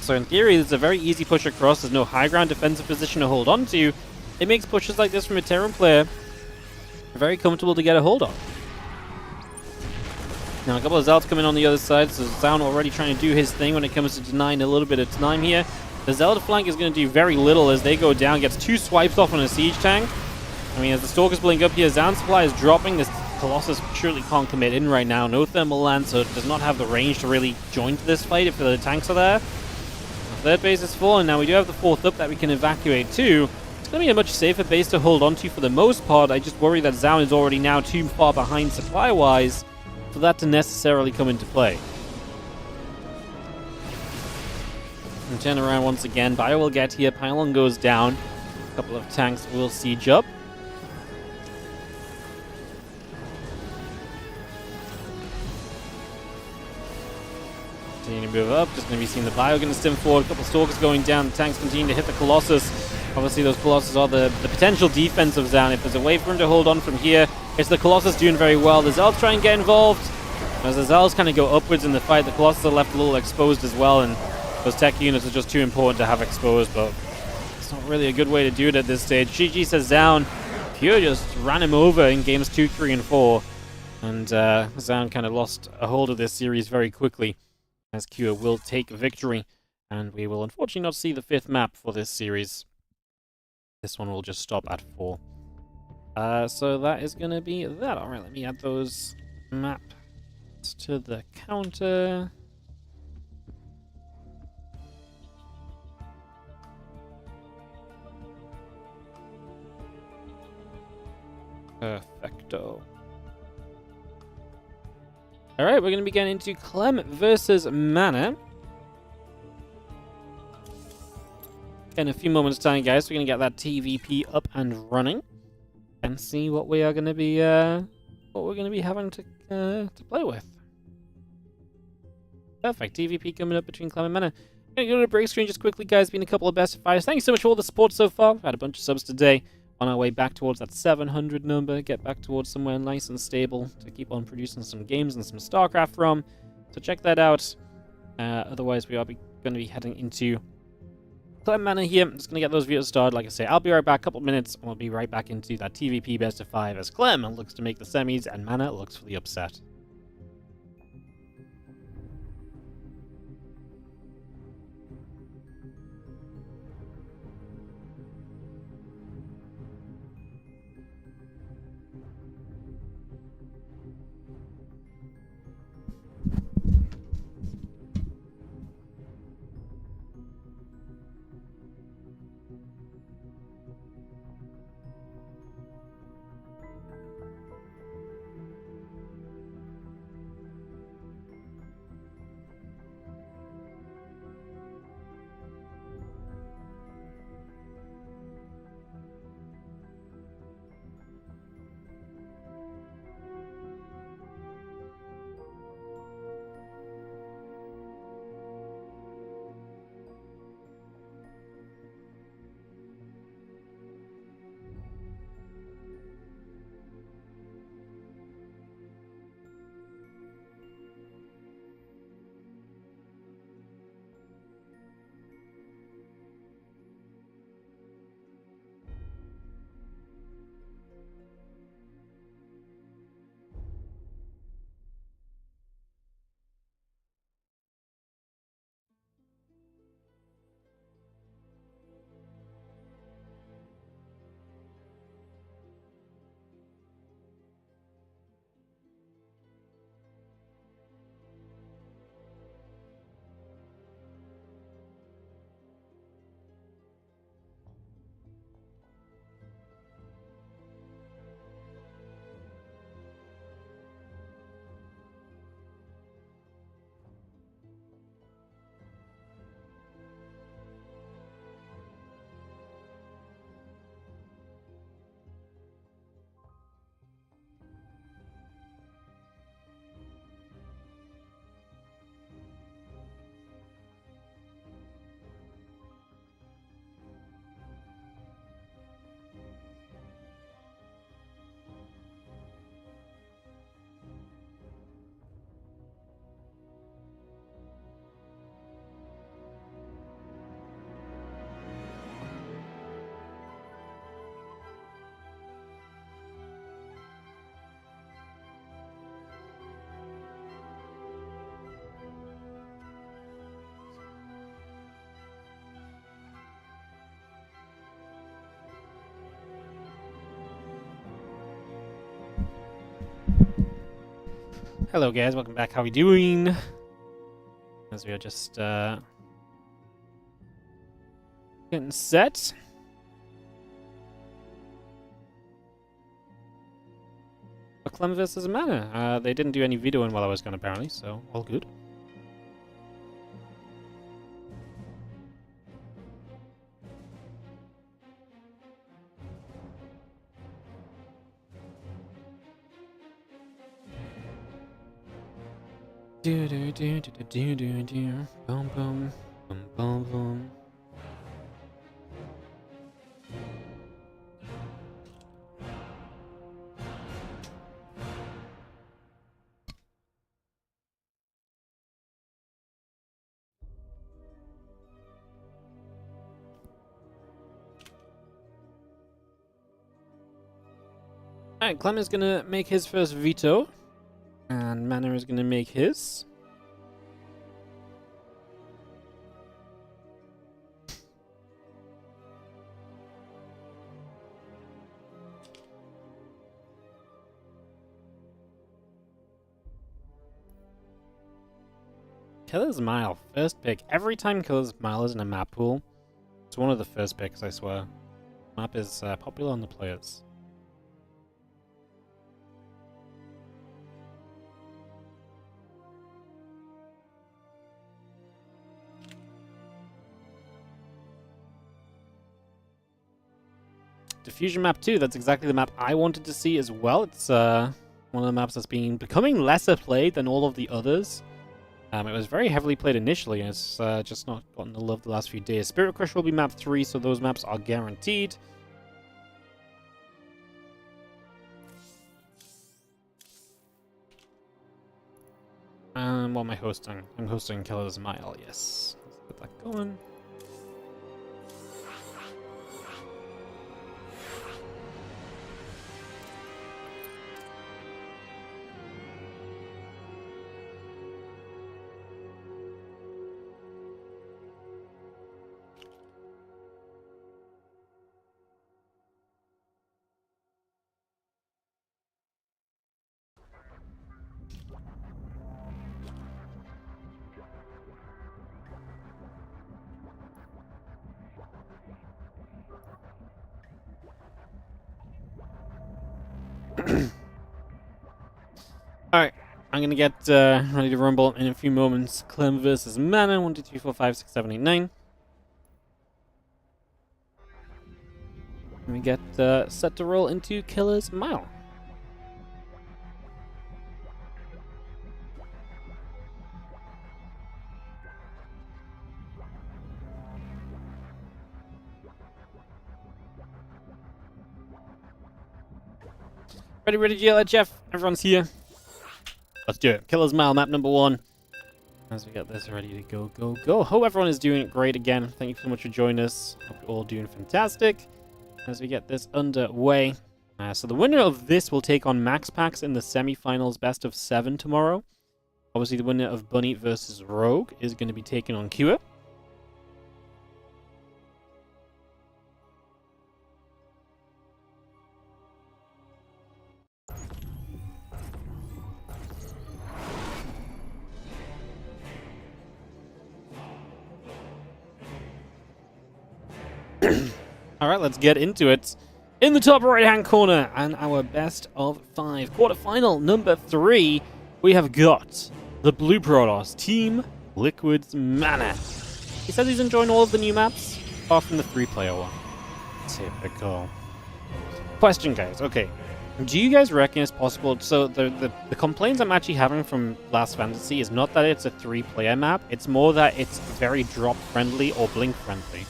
S1: So in theory, it's a very easy push across. There's no high ground defensive position to hold on to. It makes pushes like this from a Terran player very comfortable to get a hold on. Now, a couple of Zelts coming on the other side, so Zaun already trying to do his thing when it comes to denying a little bit of time here. The Zelda flank is going to do very little as they go down, gets 2 swipes off on a siege tank. I mean, as the Stalkers blink up here, Zaun's supply is dropping. This Colossus surely can't commit in right now. No thermal land, so it does not have the range to really join to this fight if the tanks are there. Third base is full, and now we do have the 4th up that we can evacuate too. It's going to be a much safer base to hold on to for the most part. I just worry that Zaun is already now too far behind supply-wise for that to necessarily come into play. And turn around once again. Bio will get here. Pylon goes down. A couple of tanks will siege up. Continue to move up. Just going to be seeing the Bio going to stim forward. A couple of Stalkers going down. The tanks continue to hit the Colossus. Obviously, those Colossus are the potential defense of Zaun. If there's a way for him to hold on from here, it's the Colossus doing very well. The Zelts try and get involved. As the Zelts kind of go upwards in the fight, the Colossus are left a little exposed as well, and those tech units are just too important to have exposed, but it's not really a good way to do it at this stage. GG says Zaun. Pure just ran him over in games 2, 3, and 4. And Zaun kind of lost a hold of this series very quickly, as Cure will take victory. And we will unfortunately not see the 5th map for this series. This one will just stop at 4. So that is going to be that. Alright, let me add those maps to the counter. Perfecto. Alright, we're going to be getting into Clem versus Mana. In a few moments' time, guys, we're going to get that TVP up and running and see what we are going to be having to play with. Perfect. TVP coming up between Clem and Mana. I'm going to go to the break screen just quickly, guys. Been a couple of best of 5s. Thank you so much for all the support so far. We've had a bunch of subs today. On our way back towards that 700 number. Get back towards somewhere nice and stable to keep on producing some games and some StarCraft from. So check that out. Otherwise, we are going to be heading into Clem Mana here. I'm just going to get those videos started. Like I say, I'll be right back. A couple of minutes, and we'll be right back into that TVP best of 5 as Clem looks to make the semis and Mana looks for the upset. Hello guys, welcome back. How are we doing? As we are just getting set. For Clem versus Mana. They didn't do any videoing while I was gone apparently, so all good. Do do do do do do do boom boom boom boom boom. Alright, Clem is gonna make his first veto. And Mana is gonna make his. Killer's Mile, first pick. Every time Killer's Mile is in a map pool, it's one of the first picks, I swear. Map is popular on the players. Diffusion map 2, that's exactly the map I wanted to see as well. It's one of the maps that's been becoming lesser played than all of the others. It was very heavily played initially, and it's just not gotten the love the last few days. Spirit Crush will be map 3, so those maps are guaranteed. What am I hosting? I'm hosting Killer's Mile, yes. Let's get that going. Alright, I'm gonna get ready to rumble in a few moments. Clem versus Mana, 1, 2, 3, 4, 5, 6, 7, 8, 9. And we get set to roll into Killer's Mile. Ready to yell at Jeff? Everyone's here. Let's do it. Killer's Mile, map number 1. As we get this ready to go. Hope everyone is doing great again. Thank you so much for joining us. Hope you're all doing fantastic. As we get this underway. So the winner of this will take on MaxPax in the semi-finals best of 7 tomorrow. Obviously the winner of Bunny versus Rogue is going to be taking on Kua. Alright, let's get into it. In the top right-hand corner, and our best of 5. Quarterfinal number 3, we have got the Blue Protoss Team Liquid's Mana. He says he's enjoying all of the new maps, apart from the 3-player one. Typical. Question, guys. Okay. Do you guys reckon it's possible... So, the complaints I'm actually having from Last Fantasy is not that it's a 3-player map, it's more that it's very drop-friendly or blink-friendly.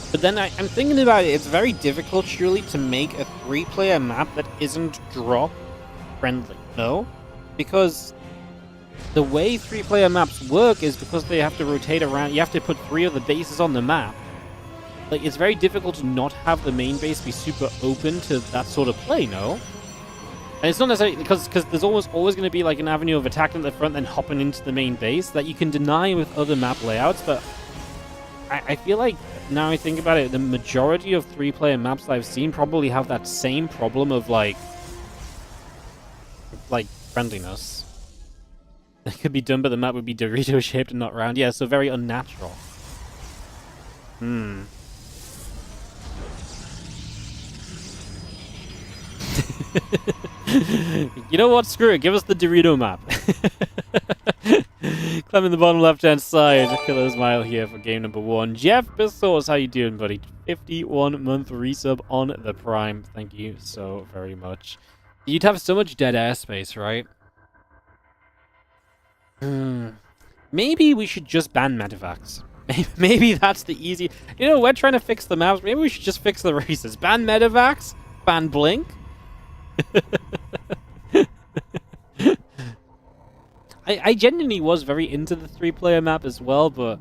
S1: But then I'm thinking about it, it's very difficult, surely, to make a 3-player map that isn't drop-friendly, no? Because the way 3-player maps work is because they have to rotate around, you have to put 3 of the bases on the map. Like, it's very difficult to not have the main base be super open to that sort of play, no? And it's not necessarily, because there's always going to be, like, an avenue of attacking at the front, then hopping into the main base that you can deny with other map layouts, but I feel like, now I think about it, the majority of 3-player maps that I've seen probably have that same problem of, like friendliness. It could be done, but the map would be Dorito shaped and not round. Yeah, so very unnatural. Hmm. You know what? Screw it. Give us the Dorito map. Clem in the bottom left-hand side. Killer Smile here for game number 1. Jeff Bissos, how you doing, buddy? 51-month resub on the Prime. Thank you so very much. You'd have so much dead airspace, right? Maybe we should just ban medevacs. Maybe that's the easy... You know, we're trying to fix the maps. Maybe we should just fix the races. Ban medevacs. Ban blink. I genuinely was very into the 3-player map as well, but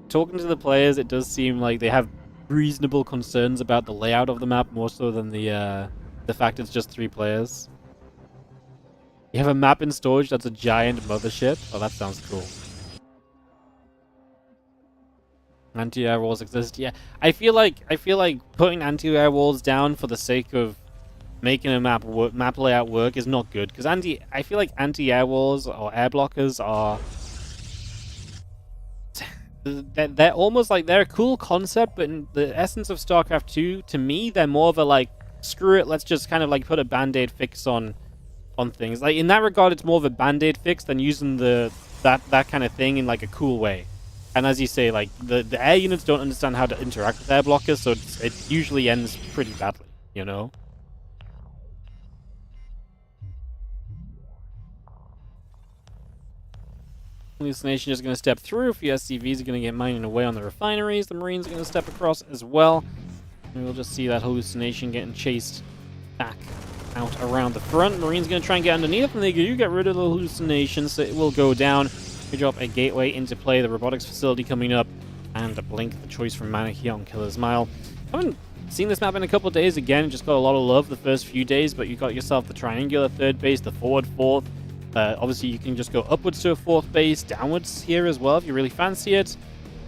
S1: talking to the players, it does seem like they have reasonable concerns about the layout of the map, more so than the fact it's just 3 players. You have a map in storage that's a giant mothership. Oh, that sounds cool. Anti-air walls exist. Yeah, I feel like putting anti-air walls down for the sake of making a map layout work is not good, because I feel like anti-air walls or air blockers are they're almost like they're a cool concept, but in the essence of StarCraft 2, to me, they're more of a like, screw it, let's just kind of like put a band-aid fix on things. Like in that regard, it's more of a band-aid fix than using that kind of thing in like a cool way. And as you say, like the air units don't understand how to interact with air blockers, so it usually ends pretty badly, you know. Hallucination is going to step through. A few SCVs are going to get mining away on the refineries. The Marines are going to step across as well. And we'll just see that Hallucination getting chased back out around the front. Marines going to try and get underneath, and they do get rid of the Hallucination, so it will go down. We drop a gateway into play. The robotics facility coming up, and a blink, the choice from Mana here on Killer's Mile. I haven't seen this map in a couple of days. Again, just got a lot of love the first few days, but you got yourself the triangular 3rd base, the forward 4th. Obviously, you can just go upwards to a 4th base, downwards here as well if you really fancy it.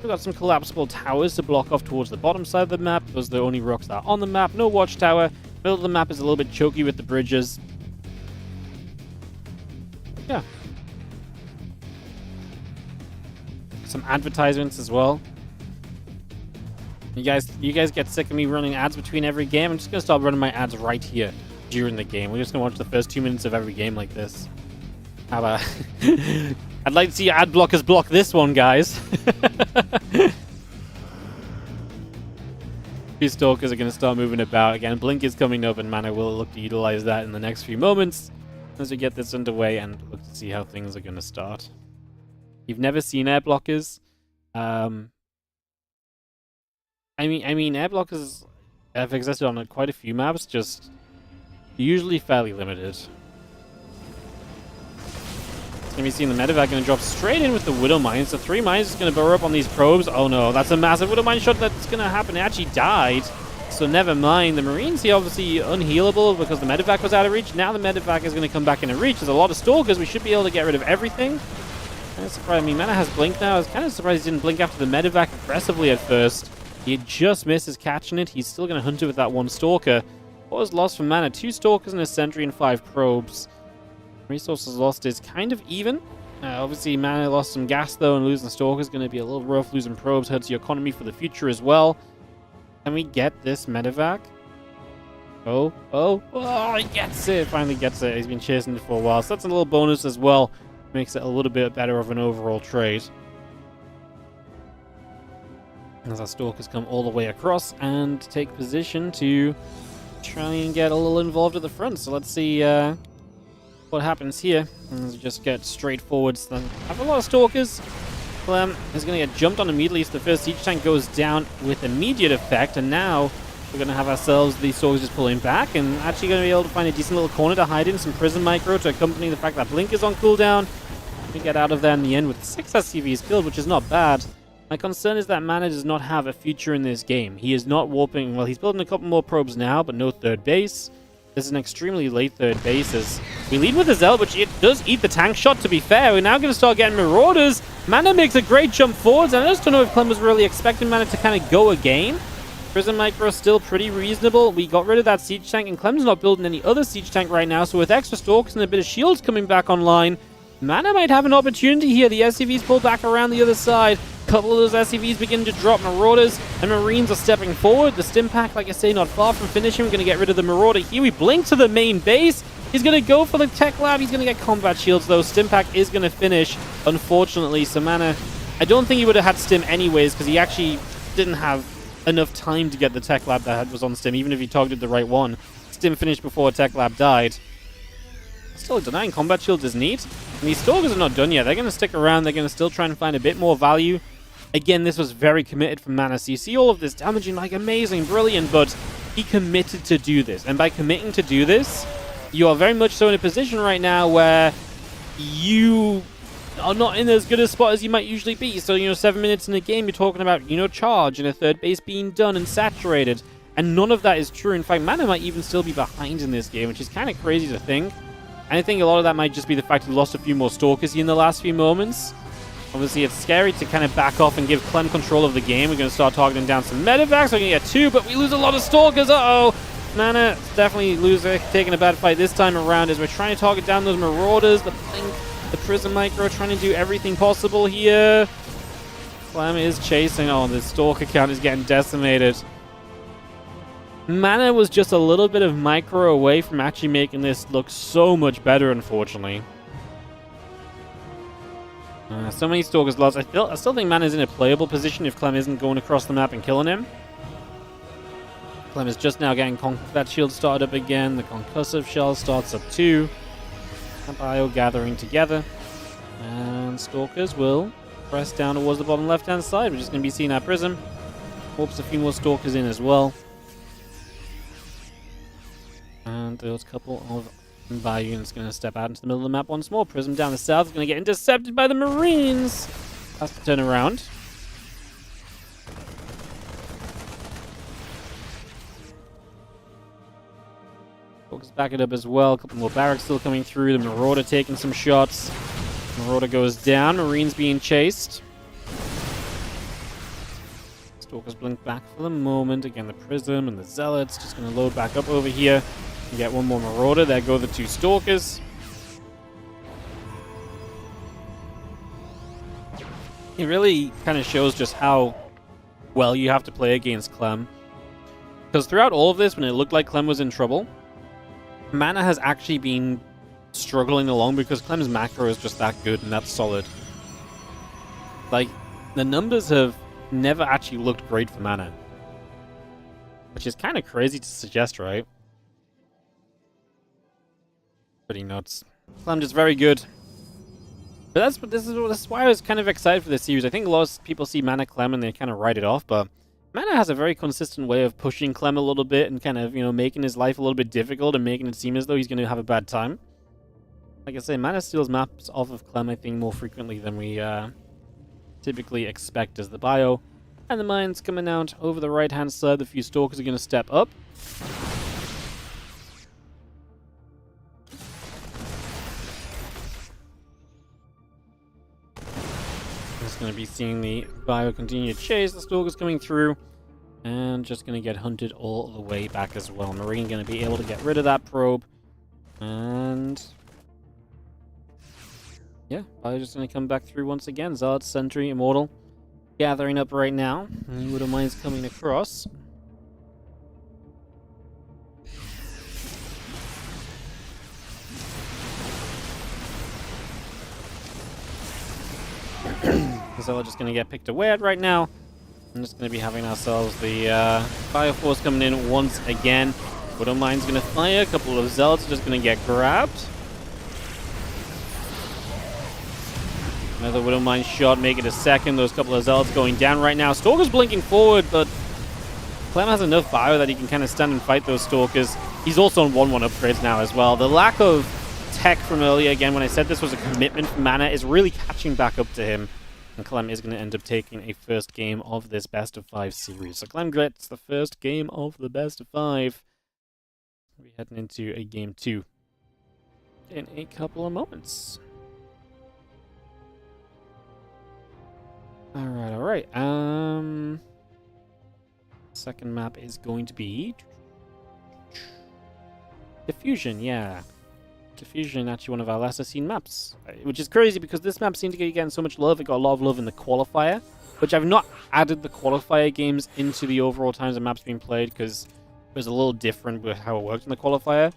S1: We've got some collapsible towers to block off towards the bottom side of the map. Those are the only rocks that are on the map. No watchtower. Middle of the map is a little bit choky with the bridges. Yeah. Some advertisements as well. You guys get sick of me running ads between every game. I'm just going to start running my ads right here during the game. We're just going to watch the first 2 minutes of every game like this. How about... I'd like to see ad blockers block this one, guys. These stalkers are going to start moving about again. Blink is coming up, and Mana will look to utilize that in the next few moments as we get this underway and look to see how things are going to start. You've never seen air blockers. I mean, air blockers have existed on quite a few maps, just usually fairly limited. Going to be seeing the medevac going to drop straight in with the Widow Mine. So 3 mines is going to burrow up on these probes. Oh no, that's a massive Widow Mine shot that's going to happen. It actually died. So never mind. The Marines here obviously unhealable because the medevac was out of reach. Now the medevac is going to come back into reach. There's a lot of stalkers. We should be able to get rid of everything. Kind of surprised. I mean, Mana has blinked now. I was kind of surprised he didn't blink after the medevac aggressively at first. He just misses catching it. He's still going to hunt it with that 1 stalker. What was lost from Mana? 2 stalkers and a sentry and 5 probes. Resources lost is kind of even. Obviously, Mana lost some gas, though, and losing Stalker is going to be a little rough. Losing probes hurts your economy for the future as well. Can we get this medevac? Oh, he gets it. Finally gets it. He's been chasing it for a while, so that's a little bonus as well. Makes it a little bit better of an overall trade. As our Stalkers come all the way across and take position to try and get a little involved at the front. So let's see... what happens here is we just get straight forwards. Then have a lot of stalkers. Clem is going to get jumped on immediately, so the first siege tank goes down with immediate effect, and now we're going to have ourselves these stalkers just pulling back and actually going to be able to find a decent little corner to hide in, some prison micro to accompany the fact that Blink is on cooldown. We get out of there in the end with 6 SCVs killed, which is not bad. My concern is that Mana does not have a future in this game. He is not warping. Well, he's building a couple more probes now, but no 3rd base. This is an extremely late 3rd base as we lead with a Zealot, which it does eat the tank shot, to be fair. We're now going to start getting Marauders. Mana makes a great jump forwards, and I just don't know if Clem was really expecting Mana to kind of go again. Prism Micro still pretty reasonable. We got rid of that Siege Tank, and Clem's not building any other Siege Tank right now, so with extra Stalkers and a bit of shields coming back online, Mana might have an opportunity here. The SCVs pull back around the other side. A couple of those SCVs begin to drop. Marauders and Marines are stepping forward. The Stim Pack, like I say, not far from finishing. We're going to get rid of the Marauder here. We blink to the main base. He's going to go for the Tech Lab. He's going to get combat shields, though. Stim Pack is going to finish, unfortunately. So Mana, I don't think he would have had Stim anyways, because he actually didn't have enough time to get the Tech Lab that was on Stim, even if he targeted the right one. Stim finished before Tech Lab died. Still denying combat shields is neat. And these Stalkers are not done yet. They're going to stick around. They're going to still try and find a bit more value. Again, this was very committed from Mana. So you see all of this damaging, like amazing, brilliant, but he committed to do this. And by committing to do this, you are very much so in a position right now where you are not in as good a spot as you might usually be. So, 7 minutes in the game, you're talking about, charge and a third base being done and saturated. And none of that is true. In fact, Mana might even still be behind in this game, which is kind of crazy to think. And I think a lot of that might just be the fact he lost a few more Stalkers in the last few moments. Obviously, it's scary to kind of back off and give Clem control of the game. We're going to start targeting down some Medivacs. We're going to get 2, but we lose a lot of Stalkers. Uh-oh. Mana definitely taking a bad fight this time around as we're trying to target down those Marauders. The Blink, the Prism Micro, trying to do everything possible here. Clem is chasing. Oh, the Stalker count is getting decimated. Mana was just a little bit of micro away from actually making this look so much better, unfortunately. So many Stalkers lost. I still think Mana's in a playable position if Clem isn't going across the map and killing him. Clem is just now getting that shield started up again. The concussive shell starts up too. And Bio gathering together. And Stalkers will press down towards the bottom left-hand side. We're just going to be seeing our Prism. Hopes a few more Stalkers in as well. And those couple of Bio units going to step out into the middle of the map once more. Prism down the south is going to get intercepted by the Marines. Has to turn around. Focus back it up as well. A couple more barracks still coming through. The Marauder taking some shots. Marauder goes down. Marines being chased. Stalkers blink back for the moment. Again, the Prism and the Zealots just going to load back up over here. You get one more Marauder. There go the 2 Stalkers. It really kind of shows just how well you have to play against Clem. Because throughout all of this, when it looked like Clem was in trouble, Mana has actually been struggling along because Clem's macro is just that good and that solid. Like, the numbers have never actually looked great for Mana. Which is kind of crazy to suggest, right? Pretty nuts. Clem just very good. But this is why I was kind of excited for this series. I think a lot of people see Mana Clem and they kind of write it off, but Mana has a very consistent way of pushing Clem a little bit and kind of, making his life a little bit difficult and making it seem as though he's going to have a bad time. Like I say, Mana steals maps off of Clem, I think, more frequently than we typically expect as the Bio. And the mines coming out over the right-hand side. The few Stalkers are going to step up. Just going to be seeing the Bio continue to chase. The Stalkers coming through. And just going to get hunted all the way back as well. Marine going to be able to get rid of that probe. And yeah, Bio's just going to come back through once again. Zealot, Sentry, Immortal gathering up right now. And Widow Mine's coming across. So we're just going to get picked away at right now. I'm just going to be having ourselves the Fire Force coming in once again. Widow Mine's going to fire. A couple of Zealots are just going to get grabbed. Another Widow Mine shot, make it a second. Those couple of Zealots going down right now. Stalker's blinking forward, but Clem has enough bio that he can kind of stand and fight those Stalkers. He's also on 1-1 upgrades now as well. The lack of tech from earlier, again, when I said this was a commitment from Mana, is really catching back up to him. And Clem is going to end up taking a first game of this best of 5 series. So Clem gets the first game of the best of 5. We'll be heading into a game 2 in a couple of moments. Alright. second map is going to be Diffusion, yeah. Diffusion, actually one of our lesser seen maps, which is crazy because this map seemed to be getting so much love. It got a lot of love in the qualifier, which I've not added the qualifier games into the overall times the map's being played because it was a little different with how it worked in the qualifier.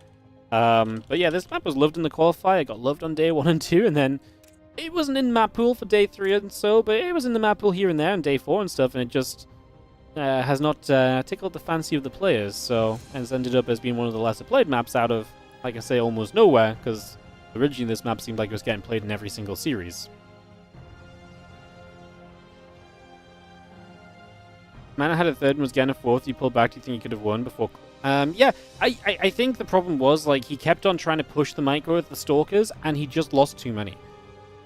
S1: But yeah, this map was loved in the qualifier. It got loved on day 1 and 2, and then it wasn't in map pool for day 3 and so, but it was in the map pool here and there on day 4 and stuff, and it just has not tickled the fancy of the players, so has ended up as being one of the lesser played maps out of, like I say, almost nowhere, because originally this map seemed like it was getting played in every single series. Mana had a third and was getting a fourth. You pulled back. Do you think he could have won before? Yeah, I think the problem was, like, he kept on trying to push the micro with the Stalkers, and he just lost too many.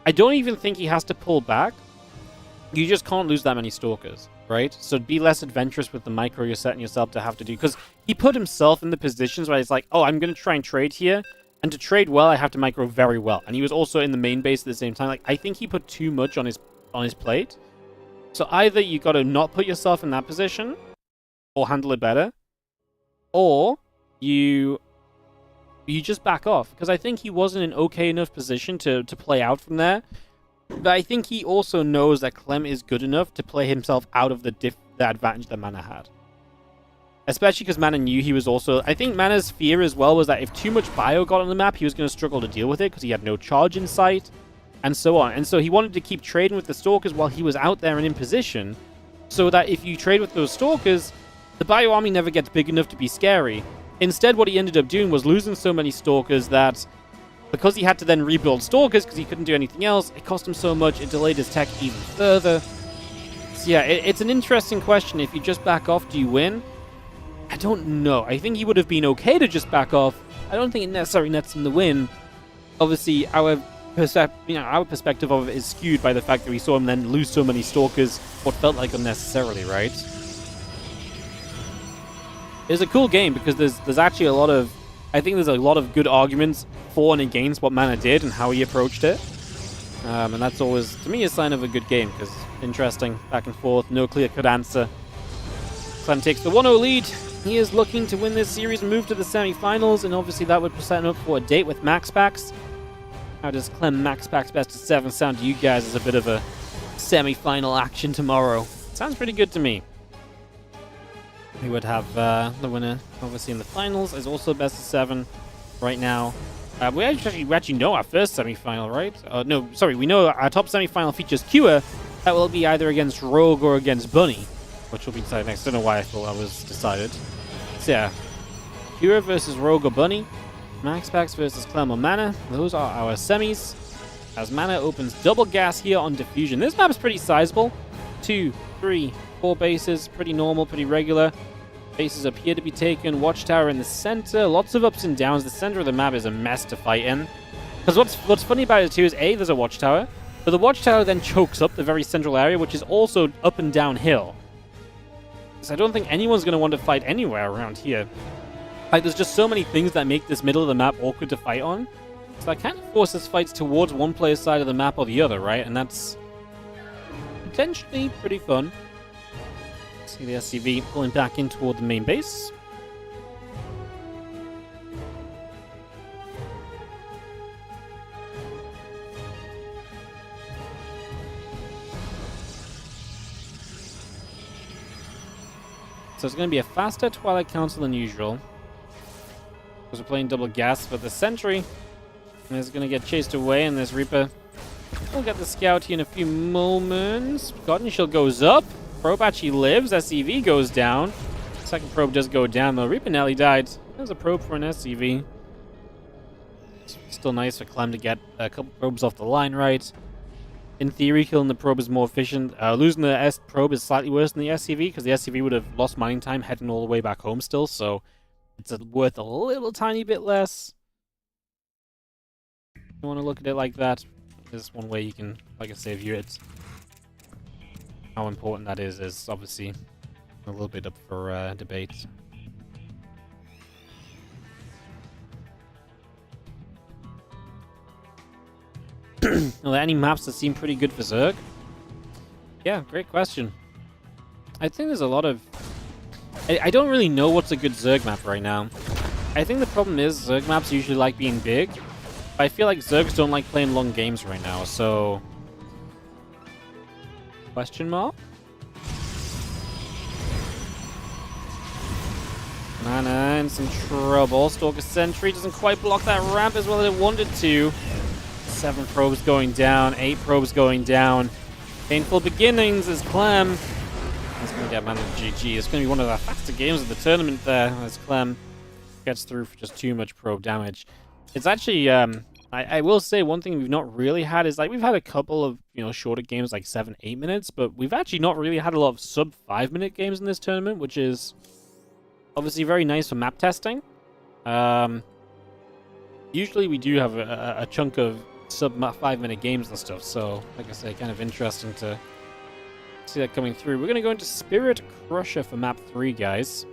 S1: I don't even think he has to pull back. You just can't lose that many Stalkers, right? So be less adventurous with the micro you're setting yourself to have to do. Because he put himself in the positions where he's like, oh, I'm going to try and trade here. And to trade well, I have to micro very well. And he was also in the main base at the same time. Like, I think he put too much on his plate. So either you got to not put yourself in that position, or handle it better, or you just back off. Because I think he was in an okay enough position to play out from there. But I think he also knows that Clem is good enough to play himself out of the advantage that Mana had. Especially because Mana knew he was also... I think Mana's fear as well was that if too much bio got on the map, he was going to struggle to deal with it because he had no charge in sight, and so on. And so he wanted to keep trading with the Stalkers while he was out there and in position, so that if you trade with those Stalkers, the bio army never gets big enough to be scary. Instead, what he ended up doing was losing so many Stalkers that... because he had to then rebuild Stalkers because he couldn't do anything else, it cost him so much, it delayed his tech even further. So yeah, it's an interesting question. If you just back off, do you win? I don't know. I think he would have been okay to just back off. I don't think it necessarily nets him the win. Obviously, our perspective of it is skewed by the fact that we saw him then lose so many Stalkers, what felt like unnecessarily, right? It's a cool game because there's actually a lot of... I think there's a lot of good arguments for and against what Mana did and how he approached it. And that's always, to me, a sign of a good game, because interesting, back and forth, no clear-cut answer. Clem takes the 1-0 lead. He is looking to win this series and move to the semi-finals, and obviously that would set him up for a date with MaxPax. How does Clem MaxPax best of 7 sound to you guys as a bit of a semi-final action tomorrow? Sounds pretty good to me. We would have the winner, obviously, in the finals, is also best of 7 right now. We actually know our first semi-final, right? No, sorry, we know our top semi-final features Cure. That will be either against Rogue or against Bunny, which will be decided next. I don't know why I thought that was decided. So yeah, Cure versus Rogue or Bunny, MaxPax versus Clem or Mana. Those are our semis. As Mana opens double gas here on Diffusion. This map is pretty sizable. 2, 3, 4 bases, pretty normal, pretty regular. Bases appear to be taken. Watchtower in the center. Lots of ups and downs. The center of the map is a mess to fight in. Because what's funny about it too is A, there's a watchtower, but the watchtower then chokes up the very central area, which is also up and downhill. So I don't think anyone's going to want to fight anywhere around here. Like, there's just so many things that make this middle of the map awkward to fight on. So that kind of forces fights towards one player's side of the map or the other, right? And that's potentially pretty fun. See the SCV pulling back in toward the main base. So it's going to be a faster Twilight Council than usual, because we're playing double gas, but the Sentry is going to get chased away, and this Reaper will get the Scout here in a few moments. Cotton Shield goes up. Probe actually lives. SCV goes down. Second probe does go down, though. Reaper nearly died. There's a probe for an SCV. Still nice for Clem to get a couple probes off the line right. In theory, killing the probe is more efficient. Losing the probe is slightly worse than the SCV, because the SCV would have lost mining time heading all the way back home still, so it's worth a little tiny bit less. You want to look at it like that. There's one way you can, like I say, view it. How important that is obviously a little bit up for debate. Are there any maps that seem pretty good for Zerg? Yeah, great question. I think there's a lot of I don't really know what's a good Zerg map right now. I think the problem is Zerg maps usually like being big. But I feel like Zergs don't like playing long games right now, so... Question mark? Mana in some trouble. Stalker Sentry doesn't quite block that ramp as well as it wanted to. 7 probes going down, 8 probes going down. Painful beginnings as Clem. He's going to get Mana GG. It's going to be one of the faster games of the tournament there as Clem gets through for just too much probe damage. It's actually, I will say one thing we've not really had is, like, we've had a couple of, you know, shorter games like 7-8 minutes, but we've actually not really had a lot of sub 5-minute games in this tournament, which is obviously very nice for map testing. Usually we do have a chunk of sub 5-minute games and stuff, so like I say, kind of interesting to see that coming through. We're going to go into Spirit Crusher for map 3, guys.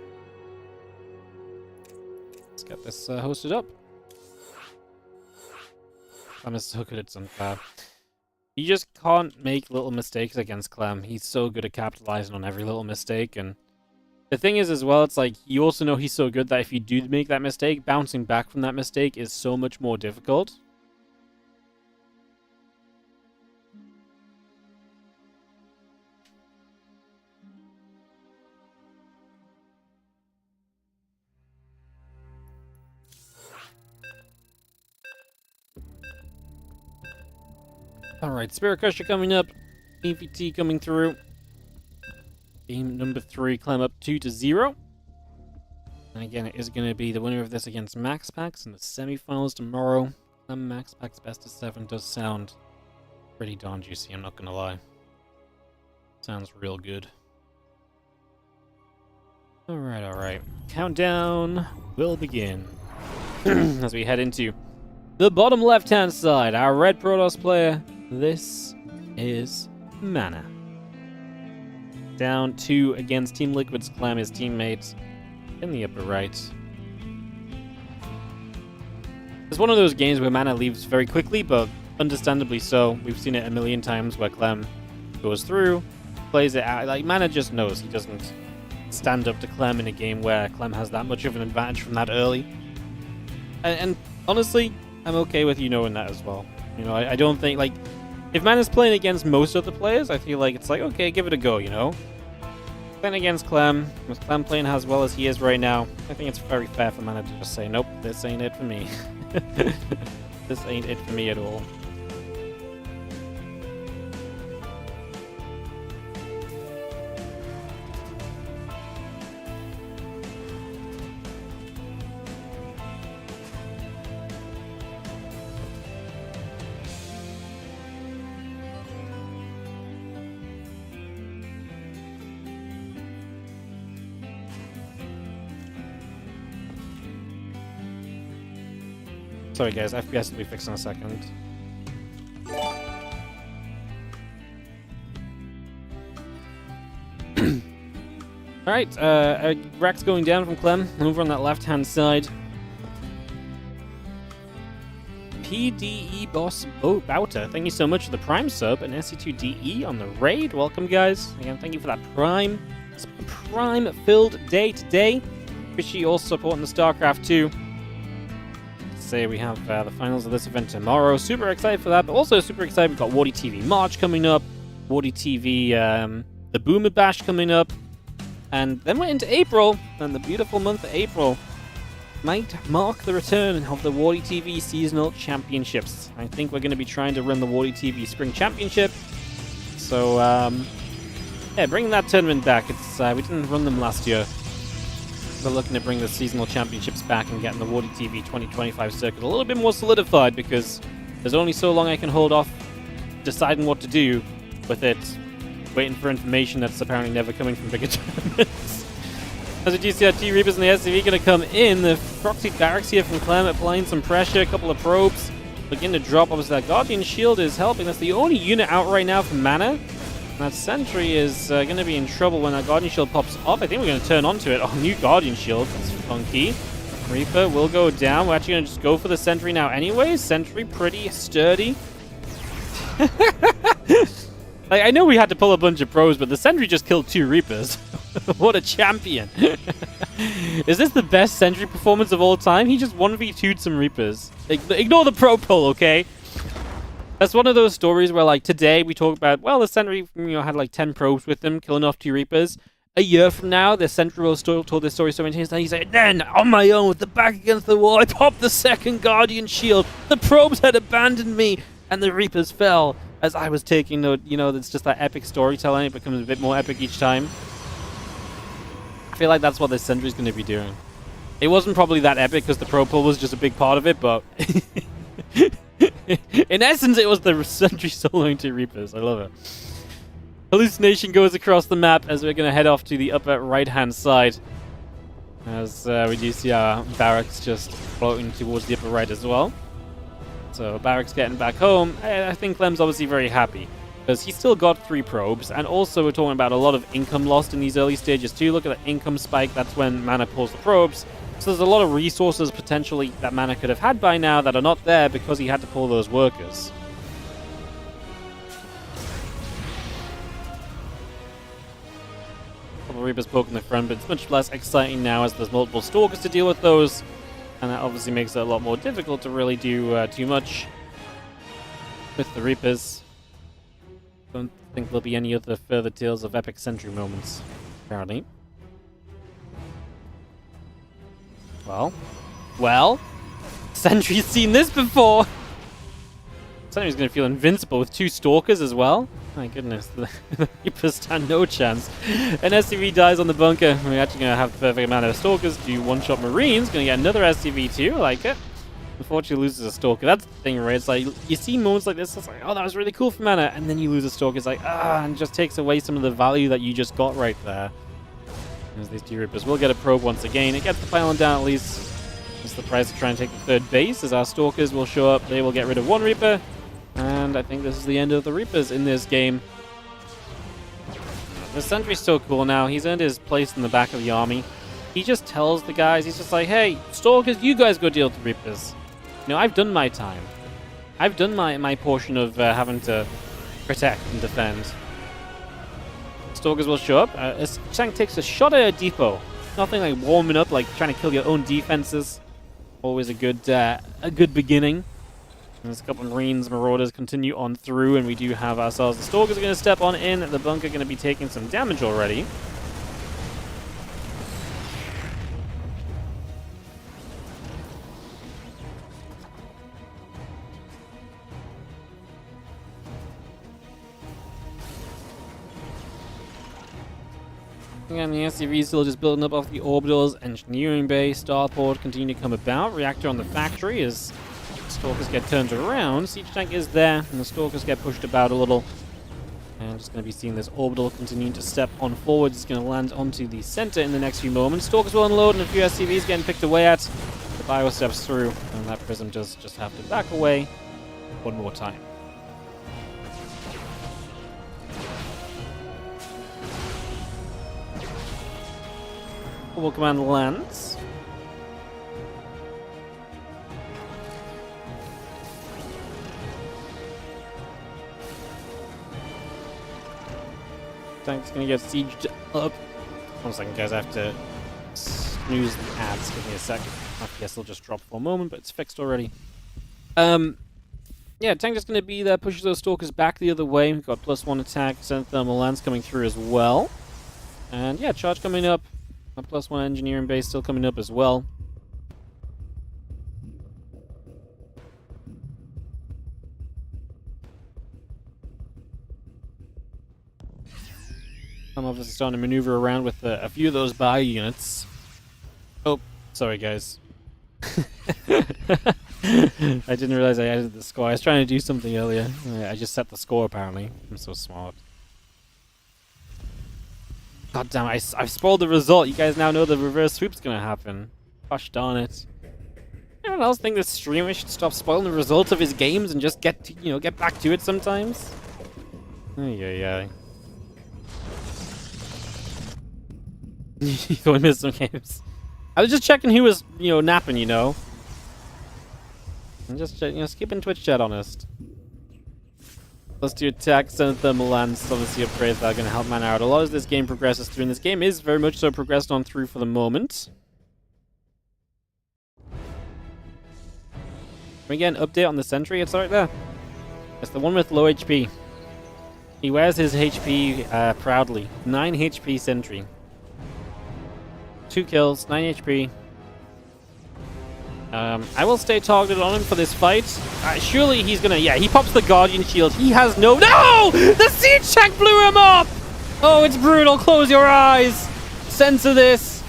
S1: Let's get this hosted up. Clem is so good at Sunfire. You just can't make little mistakes against Clem. He's so good at capitalizing on every little mistake, and the thing is as well, it's like, you also know he's so good that if you do make that mistake, bouncing back from that mistake is so much more difficult. Alright, Spirit Crusher coming up. EVT coming through. Game number 3, Clem up 2-0. And again, it is going to be the winner of this against MaxPax in the semifinals tomorrow. Clem MaxPax best of 7 does sound pretty darn juicy, I'm not going to lie. Sounds real good. Alright. Countdown will begin. As we head into the bottom left-hand side, our red Protoss player. This is Mana. Down 2 against Team Liquid's Clem, his teammate in the upper right. It's one of those games where Mana leaves very quickly, but understandably so. We've seen it a million times where Clem goes through, plays it out. Like, Mana just knows he doesn't stand up to Clem in a game where Clem has that much of an advantage from that early. And honestly, I'm okay with you knowing that as well. You know, I don't think, like, if Mana's playing against most other players, I feel like it's like, okay, give it a go, you know? Playing against Clem, with Clem playing as well as he is right now, I think it's very fair for Mana to just say, nope, this ain't it for me. This ain't it for me at all. Sorry guys, FPS will be fixed in a second. Alright, Rack's going down from Clem, over on that left-hand side. PDE Boss Bouter, thank you so much for the Prime sub, and SC2DE on the raid. Welcome guys. Again, thank you for that Prime. It's a Prime-filled day today. Appreciate you also supporting the StarCraft 2. Say we have the finals of this event tomorrow. Super excited for that, but also super excited. We've got WardiTV March coming up, WardiTV the Boomer Bash coming up, and then we're into April, and the beautiful month of April might mark the return of the WardiTV Seasonal Championships. I think we're going to be trying to run the WardiTV Spring Championship, so yeah, bringing that tournament back. It's we didn't run them last year. We're looking to bring the seasonal championships back and getting the WardiTV 2025 circuit a little bit more solidified, because there's only so long I can hold off deciding what to do with it, waiting for information that's apparently never coming from bigger tournaments. As a GCRT, Reapers and the SCV going to come in. The proxy barracks here from Clem applying some pressure, a couple of probes begin to drop. Obviously that Guardian Shield is helping. That's the only unit out right now from Mana. That Sentry is going to be in trouble when that Guardian Shield pops off. I think we're going to turn onto it. Oh, new Guardian Shield. That's funky. Reaper will go down. We're actually going to just go for the Sentry now anyways. Sentry pretty sturdy. Like, I know we had to pull a bunch of pros, but the Sentry just killed 2 Reapers. What a champion. Is this the best Sentry performance of all time? He just 1v2'd some Reapers. Ignore the pro poll, okay? That's one of those stories where, like, today we talk about, well, the Sentry, had like 10 probes with them, killing off 2 Reapers. A year from now, the Sentry will still told this story so many times, and he's like, then, on my own, with the back against the wall, I popped the second Guardian shield. The probes had abandoned me, and the Reapers fell. As I was taking note, it's just that epic storytelling. It becomes a bit more epic each time. I feel like that's what this Sentry's going to be doing. It wasn't probably that epic because the pro pull was just a big part of it, but in essence, it was the Sentry soloing 2 Reapers. I love it. Hallucination goes across the map as we're going to head off to the upper right-hand side. As we do see our barracks just floating towards the upper right as well. So Barrack's getting back home. I think Clem's obviously very happy because he's still got 3 probes, and also we're talking about a lot of income lost in these early stages too. Look at the income spike. That's when Mana pulls the probes. So there's a lot of resources potentially that Mana could have had by now that are not there because he had to pull those workers. Couple Reapers poking the front, but it's much less exciting now as there's multiple Stalkers to deal with those. And that obviously makes it a lot more difficult to really do too much with the Reapers. Don't think there'll be any other further tales of epic Sentry moments, apparently. Well, Sentry's seen this before! Sentry's going to feel invincible with 2 Stalkers as well. My goodness, the Reapers stand no chance. An SCV dies on the bunker. We're actually going to have the perfect amount of Stalkers do one-shot Marines. Going to get another SCV too. I like it. Unfortunately, loses a Stalker. That's the thing, right? It's like, you see moments like this, it's like, oh, that was really cool for Mana. And then you lose a Stalker. It's like, and just takes away some of the value that you just got right there. As these 2 Reapers will get a probe once again. It gets the pylon down at least. It's the price to try and take the 3rd base. As our Stalkers will show up, they will get rid of 1 Reaper. And I think this is the end of the Reapers in this game. The Sentry's so cool now. He's earned his place in the back of the army. He just tells the guys, he's just like, hey, Stalkers, you guys go deal with the Reapers. I've done my time. I've done my portion of having to protect and defend. Stalkers will show up. Shank takes a shot at a depot. Nothing like warming up, like trying to kill your own defenses. Always a good beginning. There's a couple of Marines, Marauders continue on through, and we do have ourselves. The Stalkers are going to step on in. The bunker going to be taking some damage already. Again, the SCV still just building up off the orbitals. Engineering base, starport continue to come about. Reactor on the factory as Stalkers get turned around. Siege tank is there, and the Stalkers get pushed about a little. And just going to be seeing this orbital continuing to step on forward. It's going to land onto the center in the next few moments. Stalkers will unload, and a few SCVs getting picked away at. The bio steps through, and that Prism does just have to back away one more time. Orbital command lands. Tank's gonna get sieged up. 1 second, guys. I have to snooze the ads. Give me a sec. I guess it'll just drop for a moment, but it's fixed already. Yeah, tank just gonna be there, pushes those Stalkers back the other way. We've got +1 attack, send thermal lance coming through as well. And yeah, charge coming up. A +1 engineering base still coming up as well. I'm obviously starting to maneuver around with a few of those bio units. Oh, sorry guys. I didn't realize I added the score. I was trying to do something earlier. I just set the score apparently. I'm so smart. God damn it, I've spoiled the result. You guys now know the reverse sweep's gonna happen. Gosh darn it. Anyone else think this streamer should stop spoiling the results of his games and just get to, get back to it sometimes? Yeah. You thought I missed some games. I was just checking who was, napping, I'm just, skipping Twitch chat, honest. Let's do attacks and thermal lance. Obviously upgrades that are going to help mana out a lot as this game progresses through. And this game is very much so progressed on through for the moment. Can we get an update on the sentry? It's right there. It's the one with low HP. He wears his HP proudly. 9 HP sentry. 2 kills, 9 HP. I will stay targeted on him for this fight. Surely he's gonna... Yeah, he pops the Guardian Shield. He has no... No! The siege check blew him up! Oh, it's brutal. Close your eyes. Censor this.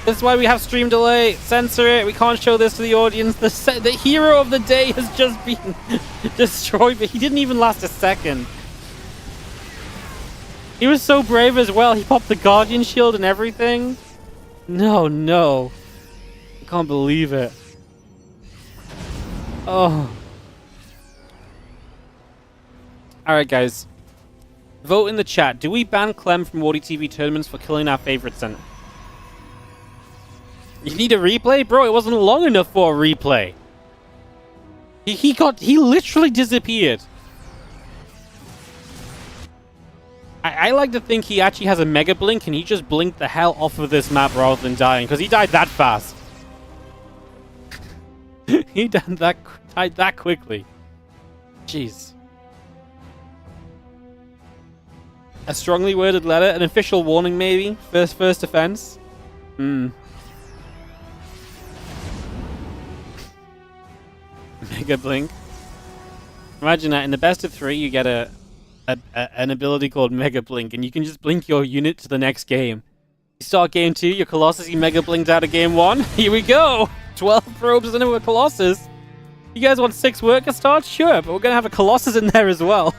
S1: This is why we have stream delay. Censor it. We can't show this to the audience. The hero of the day has just been destroyed, but he didn't even last a second. He was so brave as well. He popped the Guardian Shield and everything. No, no. I can't believe it. Oh. Alright, guys. Vote in the chat. Do we ban Clem from WardiTV tournaments for killing our favorite center? You need a replay? Bro, it wasn't long enough for a replay. He literally disappeared. I like to think he actually has a Mega Blink and he just blinked the hell off of this map rather than dying, because he died that fast. He died that quickly. Jeez. A strongly worded letter, an official warning maybe? First offense? Mega Blink. Imagine that in the best of 3 you get an ability called Mega Blink, and you can just blink your unit to the next game. You start game 2, your Colossus, you Mega Blinked out of game 1. Here we go! 12 probes into a Colossus. You guys want 6 worker starts? Sure, but we're gonna have a Colossus in there as well.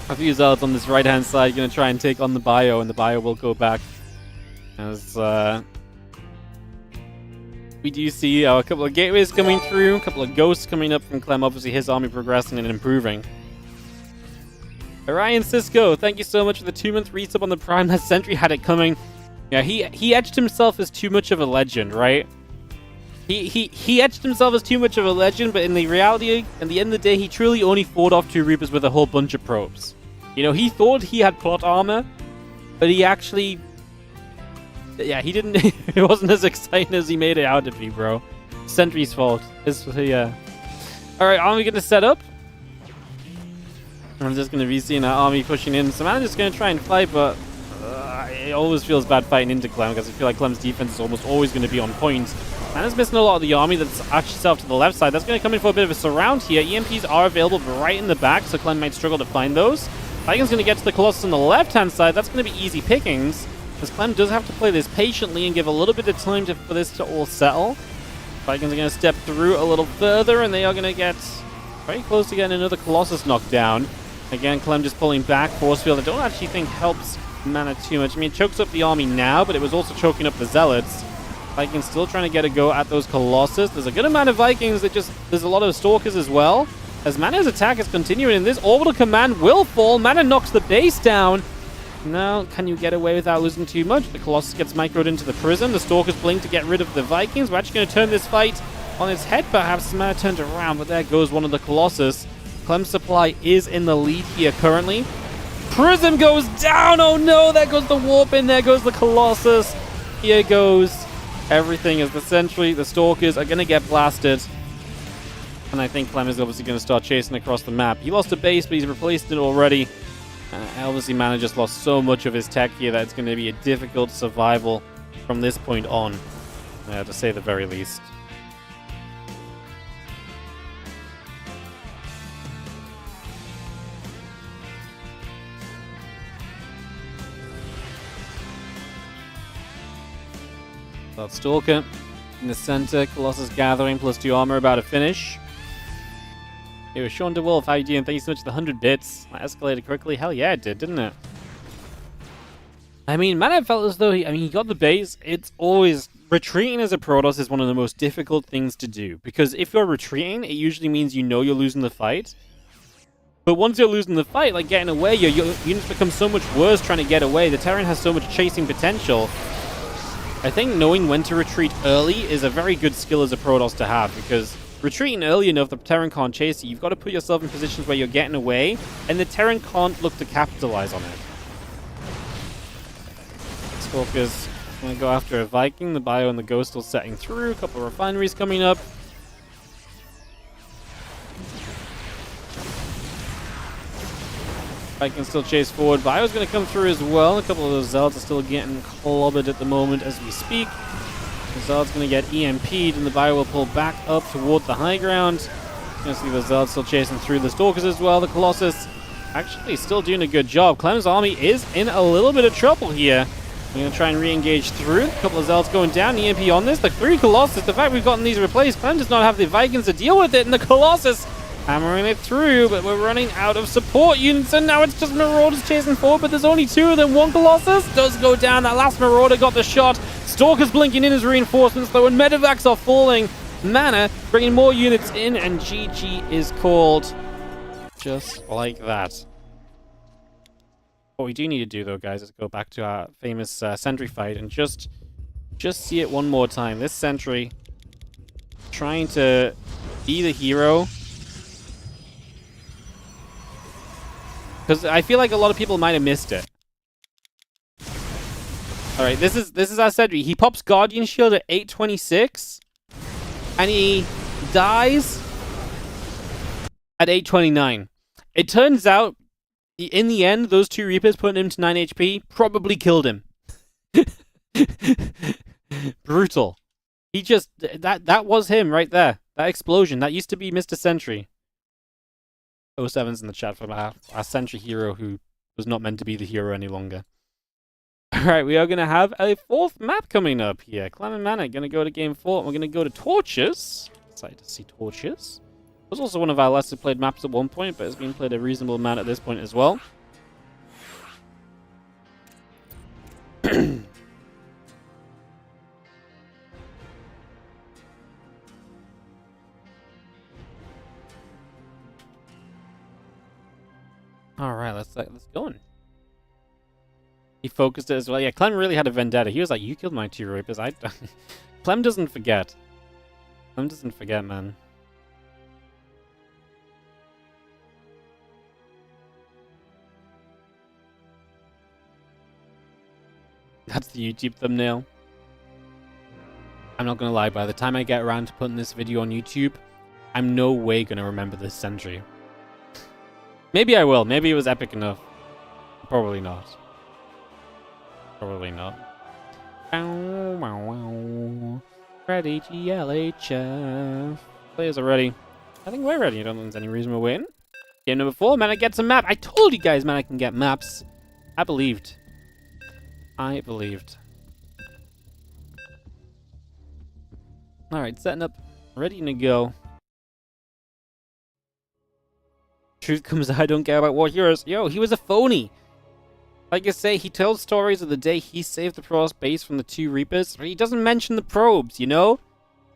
S1: A few Zealots on this right-hand side gonna try and take on the bio, and the bio will go back. As, we do see a couple of gateways coming through, a couple of ghosts coming up from Clem. Obviously, his army progressing and improving. Orion Cisco, thank you so much for the 2-month resub on the Prime. That Sentry had it coming. Yeah, he etched himself as too much of a legend, right? He etched himself as too much of a legend, but in the reality, at the end of the day, he truly only fought off 2 Reapers with a whole bunch of probes. You know, he thought he had plot armor, but he actually... Yeah, he didn't... It wasn't as exciting as he made it out to be, bro. Sentry's fault. Yeah. Alright, army gonna set up. I'm just gonna be seeing our army pushing in. So I'm just gonna try and fight, but... it always feels bad fighting into Clem, because I feel like Clem's defense is almost always going to be on point. And it's missing a lot of the army that's actually set to the left side. That's going to come in for a bit of a surround here. EMPs are available right in the back, so Clem might struggle to find those. Viking's going to get to the Colossus on the left-hand side. That's going to be easy pickings, because Clem does have to play this patiently and give a little bit of time for this to all settle. Vikings are going to step through a little further, and they are going to get very close to getting another Colossus knocked down. Again, Clem just pulling back. Force field, I don't actually think helps mana too much. I mean, it chokes up the army now, but it was also choking up the Zealots. Vikings still trying to get a go at those Colossus. There's a good amount of Vikings that just... There's a lot of Stalkers as well. As Mana's attack is continuing, and this orbital command will fall. Mana knocks the base down. Now, can you get away without losing too much? The Colossus gets microed into the prism. The Stalkers blink to get rid of the Vikings. We're actually going to turn this fight on its head, perhaps. Mana turned around, but there goes one of the Colossus. Clem's supply is in the lead here currently. Prism goes down! Oh no! There goes the warp in, there goes the Colossus. Here goes everything as the Sentry, the Stalkers are going to get blasted. And I think Clem is obviously going to start chasing across the map. He lost a base, but he's replaced it already. Obviously, Mana just lost so much of his tech here that it's going to be a difficult survival from this point on, to say the very least. That Stalker in the center, Colossus gathering, plus 2 armor, about to finish. It was Sean DeWolf, how you doing? Thank you so much for the 100 bits. That escalated quickly. Hell yeah, it did, didn't it? I mean, Mana felt as though he got the base. It's always... Retreating as a Protoss is one of the most difficult things to do, because if you're retreating, it usually means you know you're losing the fight. But once you're losing the fight, like getting away, your units become so much worse trying to get away. The Terran has so much chasing potential. I think knowing when to retreat early is a very good skill as a Protoss to have, because retreating early enough, the Terran can't chase you. You've got to put yourself in positions where you're getting away, and the Terran can't look to capitalize on it. Stalker's going to go after a Viking. The Bio and the Ghost still setting through. A couple of refineries coming up. Viking still chase forward. Bio's going to come through as well. A couple of those Zealots are still getting clobbered at the moment as we speak. The Zealot's going to get EMP'd, and the Bio will pull back up toward the high ground. Going to see the Zealots still chasing through the Stalkers as well. The Colossus actually still doing a good job. Clem's army is in a little bit of trouble here. We're going to try and re-engage through. A couple of Zealots going down. EMP on this. The 3 Colossus. The fact we've gotten these replaced. Clem does not have the Vikings to deal with it, and the Colossus hammering it through, but we're running out of support units, and now it's just Marauders chasing forward, but there's only 2 of them. 1 Colossus does go down. That last Marauder got the shot. Stalker's blinking in as reinforcements, though, and Medevacs are falling. Mana bringing more units in, and GG is called just like that. What we do need to do, though, guys, is go back to our famous sentry fight and just see it one more time. This sentry trying to be the hero. Because I feel like a lot of people might have missed it. Alright, this is our sentry. He pops Guardian Shield at 826. And he dies at 829. It turns out, in the end, those 2 Reapers putting him to 9 HP probably killed him. Brutal. He just... That was him right there. That explosion. That used to be Mr. Sentry. 07's in the chat for our Sentry hero who was not meant to be the hero any longer. Alright, we are going to have a 4th map coming up here. Clem and Mana going to go to game 4. And we're going to go to Torches. Excited to see Torches. It was also one of our lesser played maps at one point, but it's been played a reasonable amount at this point as well. Alright, let's go on. He focused it as well. Yeah, Clem really had a vendetta. He was like, you killed my 2 Reapers. Clem doesn't forget. Clem doesn't forget, man. That's the YouTube thumbnail. I'm not gonna lie, by the time I get around to putting this video on YouTube, I'm no way gonna remember this sentry. Maybe I will. Maybe it was epic enough. Probably not. Probably not. Ready, GLHF. Players are ready. I think we're ready. I don't think there's any reason we're waiting. Game number 4. Mana gets a map. I told you guys Mana can get maps. I believed. I believed. Alright, setting up. Ready to go. Truth comes out, I don't care about war heroes. Yo, he was a phony. Like I say, he tells stories of the day he saved the Protoss base from the 2 Reapers, but he doesn't mention the probes, you know?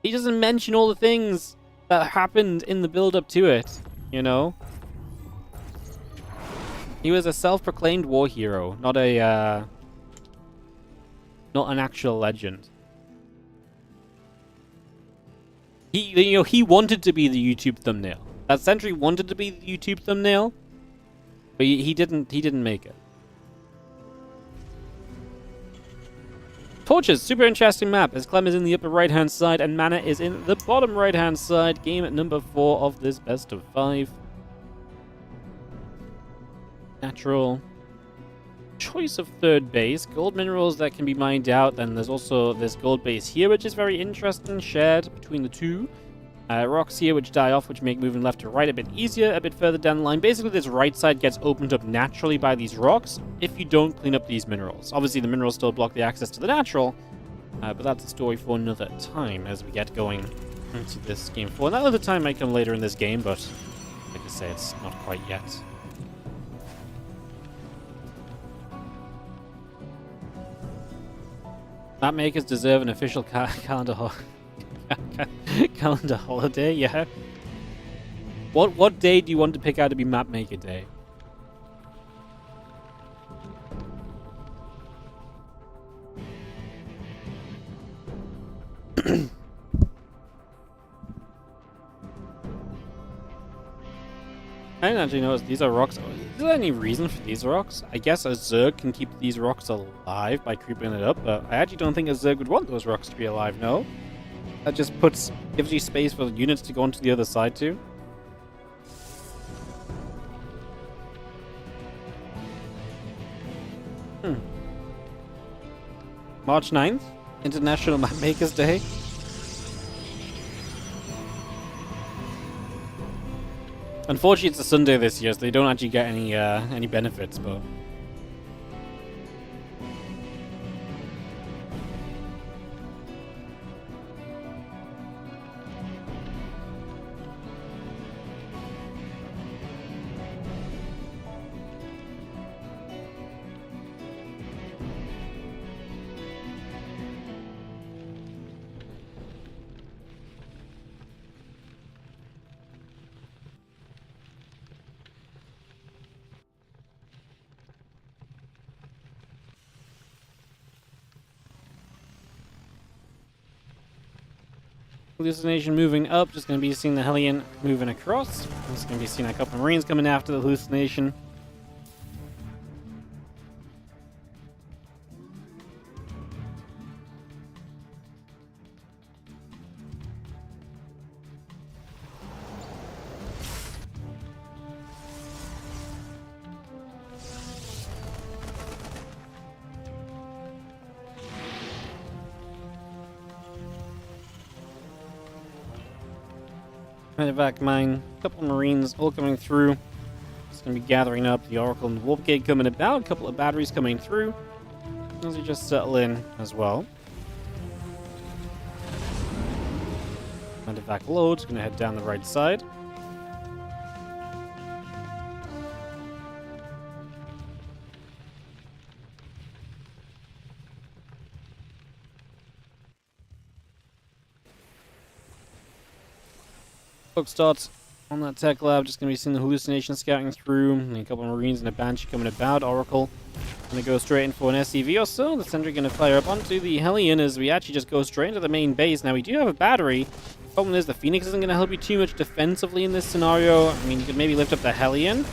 S1: He doesn't mention all the things that happened in the build-up to it, you know? He was a self-proclaimed war hero, not a, not an actual legend. He wanted to be the YouTube thumbnail. That sentry wanted to be the YouTube thumbnail, but he didn't make it. Torches, super interesting map, as Clem is in the upper right-hand side and Mana is in the bottom right-hand side. Game number 4 of this best of 5. Natural. Choice of 3rd base. Gold minerals that can be mined out. Then there's also this gold base here, which is very interesting, shared between the 2. Rocks here which die off, which make moving left to right a bit easier, a bit further down the line. Basically, this right side gets opened up naturally by these rocks if you don't clean up these minerals. Obviously, the minerals still block the access to the natural, but that's a story for another time as we get going into this game 4. And that other time might come later in this game, but like I say, it's not quite yet. Map makers deserve an official calendar holiday, yeah. What day do you want to pick out to be map maker day? I didn't actually notice these are rocks. Is there any reason for these rocks? I guess a Zerg can keep these rocks alive by creeping it up, but I actually don't think a Zerg would want those rocks to be alive, no? That just gives you space for units to go onto the other side too. March 9th, International Mapmakers Day. Unfortunately, it's a Sunday this year, so they don't actually get any benefits, but... Hallucination moving up, just going to be seeing the Hellion moving across. Just going to be seeing a couple of Marines coming after the hallucination. Medevac mine, a couple of Marines all coming through. It's going to be gathering up the Oracle and the Wolf Gate coming about, a couple of batteries coming through. As we just settle in as well. Medevac load's going to head down the right side. Starts on that tech lab, just going to be seeing the hallucination scouting through, and a couple of Marines and a Banshee coming about. Oracle going to go straight in for an SCV or so. The Sentry going to fire up onto the Hellion as we actually just go straight into the main base. Now we do have a battery. Problem is the Phoenix isn't going to help you too much defensively in this scenario. I mean, you could maybe lift up the Hellion.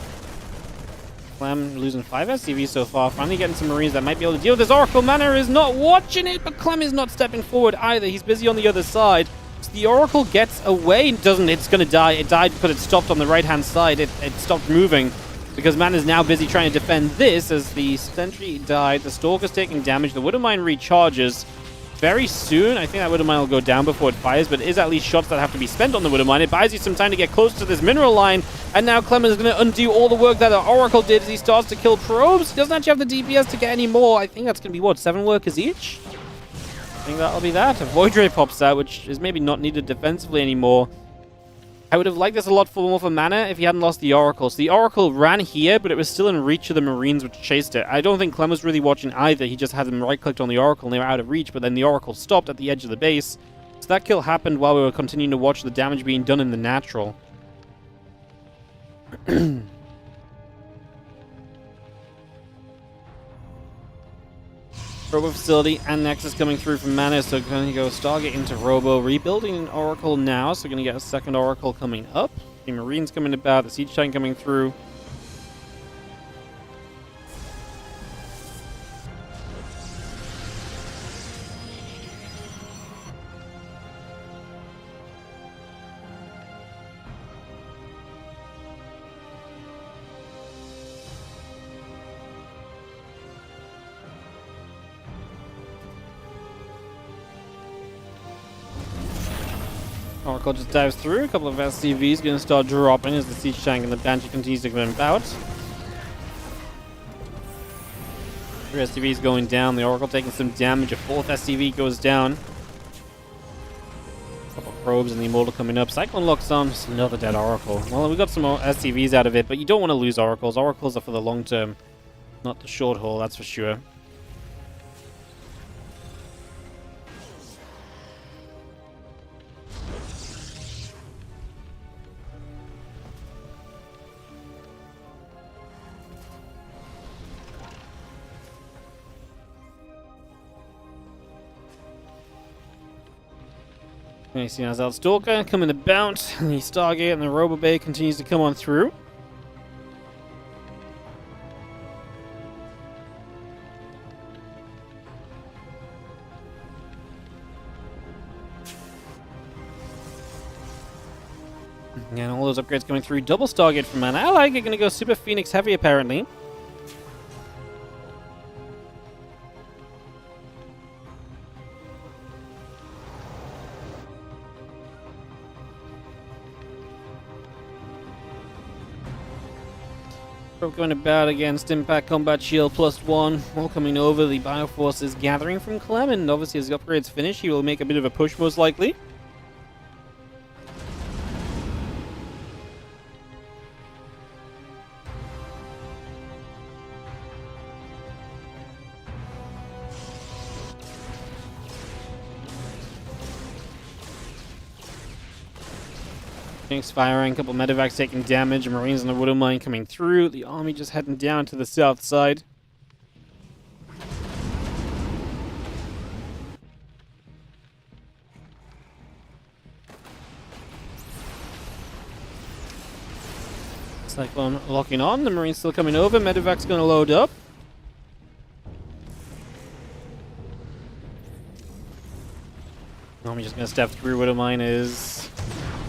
S1: Clem losing 5 SCVs so far. Finally getting some Marines that might be able to deal with this. Oracle Manor is not watching it, but Clem is not stepping forward either. He's busy on the other side. The Oracle gets away. Doesn't. It's going to die. It died because it stopped on the right-hand side. It stopped moving because man is now busy trying to defend this as the Sentry died. The Stalker's taking damage. The Widowmine recharges very soon. I think that Widowmine will go down before it fires, but it is at least shots that have to be spent on the Widowmine. It buys you some time to get close to this mineral line, and now Clement is going to undo all the work that the Oracle did as he starts to kill probes. He doesn't actually have the DPS to get any more. I think that's going to be, what, 7 workers each? I think that'll be that. A Void Ray pops out, which is maybe not needed defensively anymore. I would have liked this a lot more for mana if he hadn't lost the Oracle. So the Oracle ran here, but it was still in reach of the Marines which chased it. I don't think Clem was really watching either. He just had them right-clicked on the Oracle and they were out of reach, but then the Oracle stopped at the edge of the base. So that kill happened while we were continuing to watch the damage being done in the natural. Robo Facility and Nexus coming through from Mana, so going to go Stargate into Robo, rebuilding an Oracle now, so going to get a second Oracle coming up. The Marines coming about, the Siege Tank coming through. Oracle just dives through. A couple of SCVs going to start dropping as the Siege Tank and the Banshee continues to come about. 3 SCVs going down. The Oracle taking some damage. A 4th SCV goes down. A couple of probes and the Immortal coming up. Cyclone locks on. Just another dead Oracle. Well, we got some more SCVs out of it, but you don't want to lose Oracles. Oracles are for the long term, not the short haul, that's for sure. You see Azal Stalker coming about, and the Stargate and the Robo Bay continues to come on through. And all those upgrades coming through. Double Stargate from Mana. I like it. Gonna go Super Phoenix Heavy, apparently. We're going to bat against Impact Combat Shield +1. All coming over. The Bioforce is gathering from Clem, and obviously as the upgrades finish, he will make a bit of a push most likely. Phoenix firing, a couple medevacs taking damage, Marines and the Widow Mine coming through. The army just heading down to the south side. Cyclone locking on, the Marines still coming over, medevac's going to load up. Army just going to step through. Widow Mine is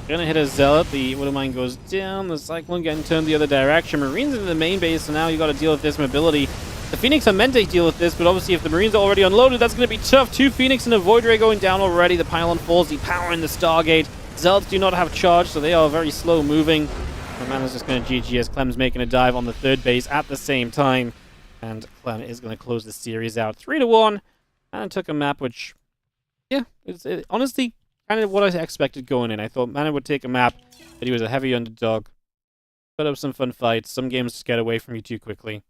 S1: gonna hit a Zealot. The Widow Mine goes down. The Cyclone getting turned the other direction. Marines into the main base, so now you gotta deal with this mobility. The Phoenix are meant to deal with this, but obviously if the Marines are already unloaded, that's gonna be tough. 2 Phoenix and a Void Ray going down already. The pylon falls, depowering the Stargate. Zealots do not have charge, so they are very slow moving. The Mana's just gonna GG as Clem's making a dive on the 3rd base at the same time. And Clem is gonna close the series out 3-1. And took a map which, yeah, honestly, kind of what I expected going in. I thought Mana would take a map, but he was a heavy underdog. Put up some fun fights. Some games just get away from you too quickly.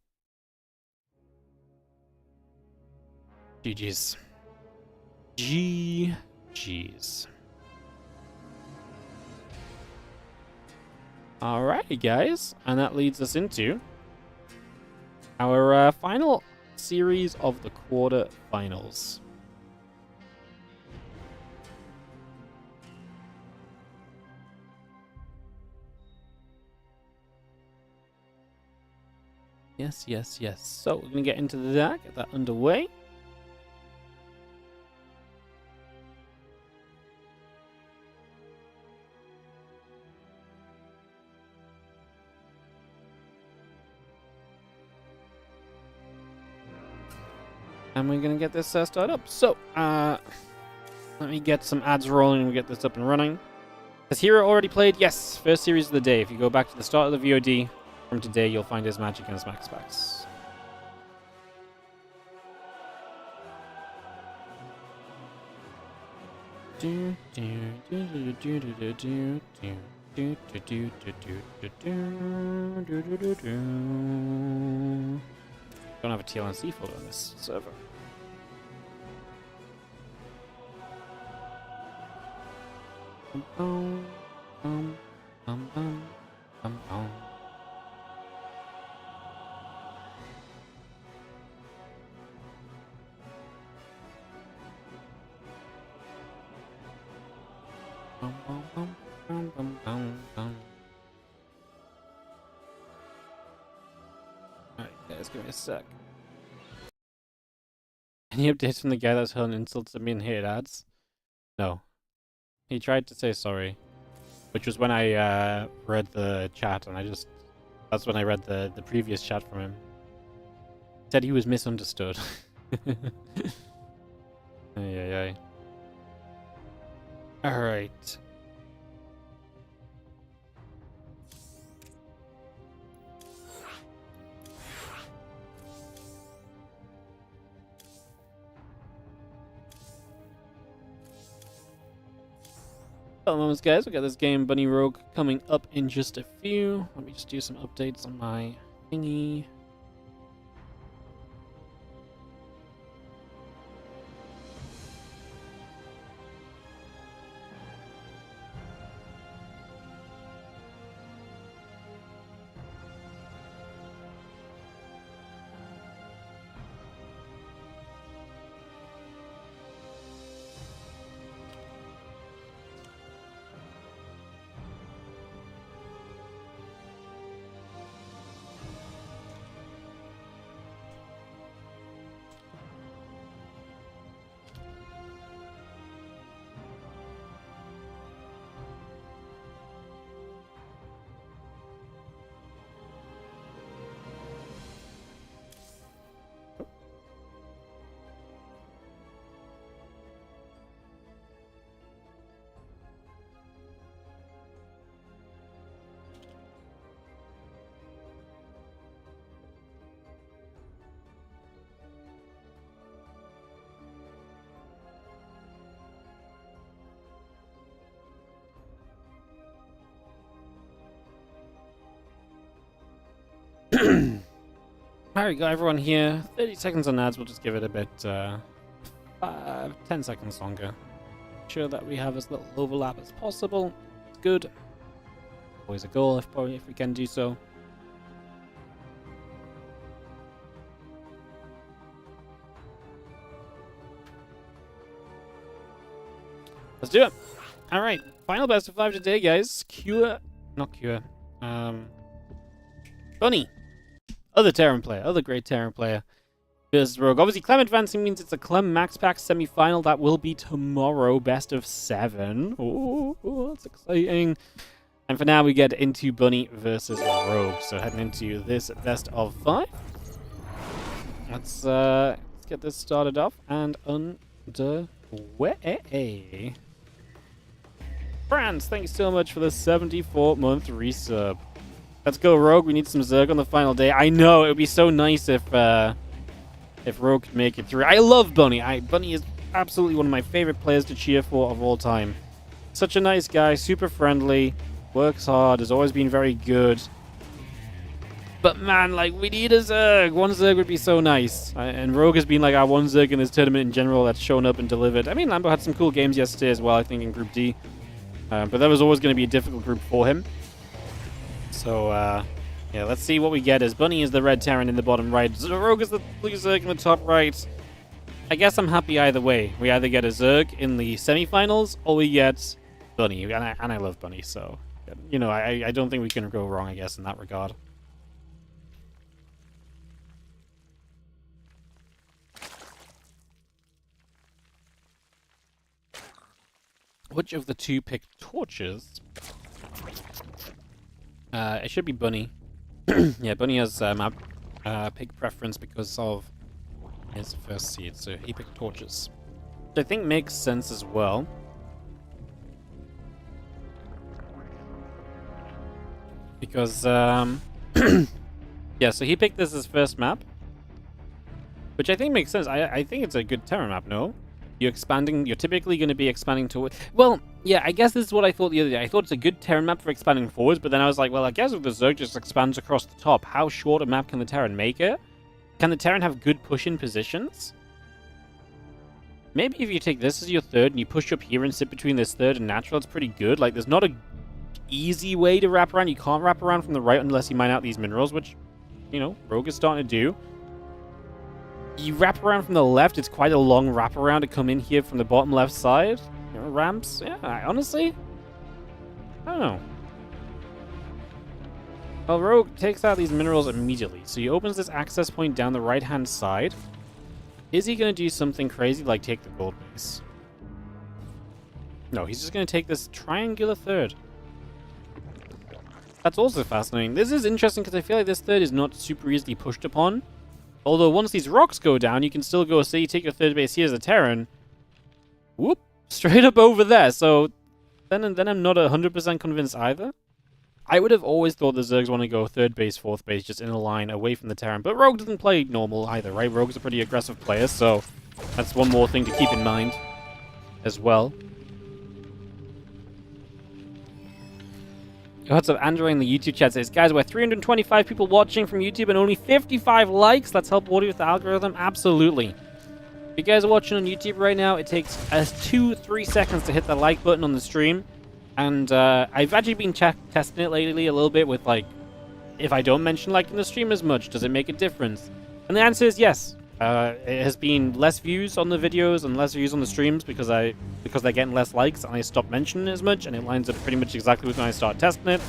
S1: GG's. GG's. Alrighty, guys. And that leads us into our final series of the quarterfinals. Yes, yes, yes. So we're going to get into that, get that underway. And we're going to get this started up. So, let me get some ads rolling and we get this up and running. Has Hero already played? Yes, first series of the day. If you go back to the start of the VOD, from today, you'll find his match against MaxPax. Don't have a TLMC folder on this server. Alright, guys, give me a sec. Any updates from the guy that's hurling insults at me and hated ads? No. He tried to say sorry, which was when I read the chat, and that's when I read the previous chat from him. He said he was misunderstood. Ay. Alright. Moments, guys. We got this game Bunny Rogue coming up in just a few. Let me just do some updates on my thingy. Alright, got everyone here. 30 seconds on ads. We'll just give it a bit, 10 seconds longer. Make sure that we have as little overlap as possible. It's good. Always a goal if we can do so. Let's do it. All right, final best of 5 today, guys. Bunny, other Terran player, other great Terran player. Versus Rogue. Obviously, Clem advancing means it's a Clem MaxPax semi-final. That will be tomorrow, best of 7. Oh, that's exciting. And for now, we get into Bunny versus Rogue. So heading into this best of 5. Let's get this started off and underway. France, thank you so much for the 74-month resub. Let's go, Rogue. We need some Zerg on the final day. I know, it would be so nice if Rogue could make it through. I love Bunny. Bunny is absolutely one of my favorite players to cheer for of all time. Such a nice guy, super friendly, works hard, has always been very good. But man, like, we need a Zerg. One Zerg would be so nice. And Rogue has been like our one Zerg in this tournament in general that's shown up and delivered. I mean, Lambo had some cool games yesterday as well, I think, in Group D. But that was always going to be a difficult group for him. So, yeah, let's see what we get as Bunny is the red Terran in the bottom right. Rogue is the blue Zerg in the top right. I guess I'm happy either way. We either get a Zerg in the semifinals or we get Bunny. And I love Bunny, so, you know, I don't think we can go wrong, I guess, in that regard. Which of the two picked torches? It should be Bunny. Yeah, Bunny has map pick preference because of his first seed, so he picked torches. Which I think makes sense as well. Because, yeah, so he picked this as first map. Which I think makes sense. I think it's a good Terran map, no? You're typically going to be expanding toward... Well, yeah, I guess this is what I thought the other day. I thought it's a good Terran map for expanding forwards, but then I was like, well, I guess if the Zerg just expands across the top, how short a map can the Terran make it? Can the Terran have good push-in positions? Maybe if you take this as your third and you push up here and sit between this third and natural, it's pretty good. Like, there's not a easy way to wrap around. You can't wrap around from the right unless you mine out these minerals, which, you know, Rogue is starting to do. You wrap around from the left, it's quite a long wrap around to come in here from the bottom left side. You know, ramps, yeah, honestly, I don't know. Well, Rogue takes out these minerals immediately, so he opens this access point down the right-hand side. Is he going to do something crazy like take the gold base? No, he's just going to take this triangular third. That's also fascinating. This is interesting because I feel like this third is not super easily pushed upon. Although once these rocks go down, you can still go, say you take your third base here as a Terran. Whoop! Straight up over there. So then I'm not 100% convinced either. I would have always thought the Zergs want to go third base, fourth base, just in a line away from the Terran. But Rogue doesn't play normal either, right? Rogue's a pretty aggressive player, so that's one more thing to keep in mind as well. What's up, Andrew in the YouTube chat says, guys, we're 325 people watching from YouTube and only 55 likes. Let's help Wardy with the algorithm. Absolutely. If you guys are watching on YouTube right now, it takes 2-3 seconds to hit the like button on the stream. And I've actually been testing it lately a little bit with, like, if I don't mention liking the stream as much, does it make a difference? And the answer is yes. It has been less views on the videos and less views on the streams because they're getting less likes and I stopped mentioning it as much, and it lines up pretty much exactly with when I start testing it.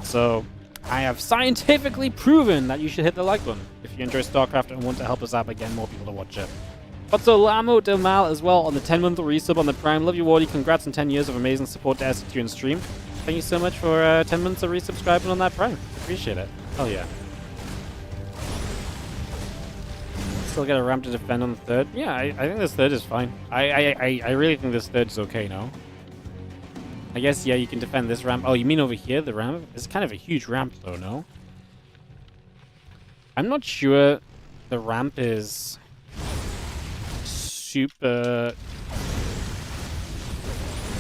S1: So I have scientifically proven that you should hit the like button if you enjoy StarCraft and want to help us out by getting more people to watch it. Also, Lamo Del Mal as well on the 10-month resub on the Prime. Love you, Wardy. Congrats on 10 years of amazing support to SC2 and stream. Thank you so much for 10 months of resubscribing on that Prime. Appreciate it. Oh yeah. Still get a ramp to defend on the third. Yeah, I think this third is fine. I really think this third is okay now. I guess, yeah, you can defend this ramp. Oh, you mean over here, the ramp? It's kind of a huge ramp, though, no? I'm not sure the ramp is super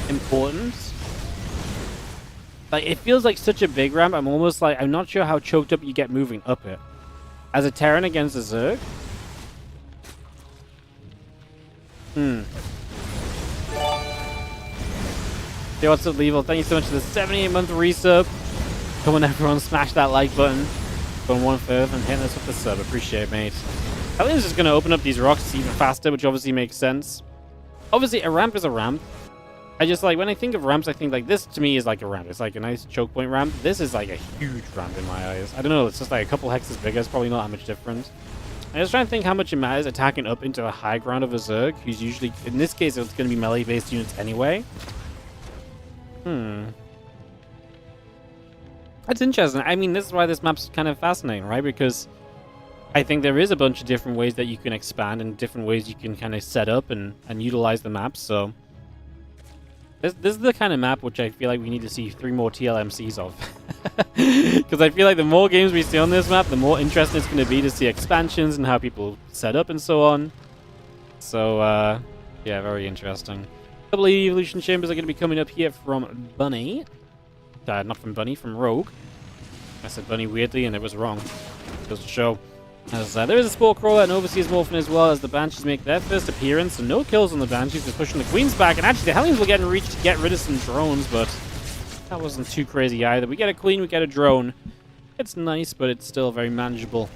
S1: important. Like, it feels like such a big ramp. I'm almost like, I'm not sure how choked up you get moving up it. As a Terran against a Zerg? Hey, what's up, Level? Thank you so much for the 78-month resub. Come on, everyone, smash that like button. Going one further and hitting us with the sub. Appreciate it, mate. I think it's just going to open up these rocks even faster, which obviously makes sense. Obviously, a ramp is a ramp. I just like, when I think of ramps, I think like this to me is like a ramp. It's like a nice choke point ramp. This is like a huge ramp in my eyes. I don't know, it's just like a couple hexes bigger. It's probably not that much different. I'm just trying to think how much it matters attacking up into the high ground of a Zerg, who's usually, in this case, it's going to be melee-based units anyway. That's interesting. I mean, this is why this map's kind of fascinating, right? Because I think there is a bunch of different ways that you can expand and different ways you can kind of set up and utilize the map. So this is the kind of map which I feel like we need to see 3 more TLMCs of. Because I feel like the more games we see on this map, the more interesting it's going to be to see expansions and how people set up and so on. So, yeah, very interesting. A couple of evolution chambers are going to be coming up here from Bunny. Not from Bunny, from Rogue. I said Bunny weirdly and it was wrong. Goes to show. As there is a Spore Crawler and Overseer's Morphin as well, as the Banshees make their first appearance. So no kills on the Banshees, just pushing the Queens back. And actually the Hellions will get in reach to get rid of some drones, but that wasn't too crazy either. We get a Queen, we get a drone. It's nice, but it's still very manageable.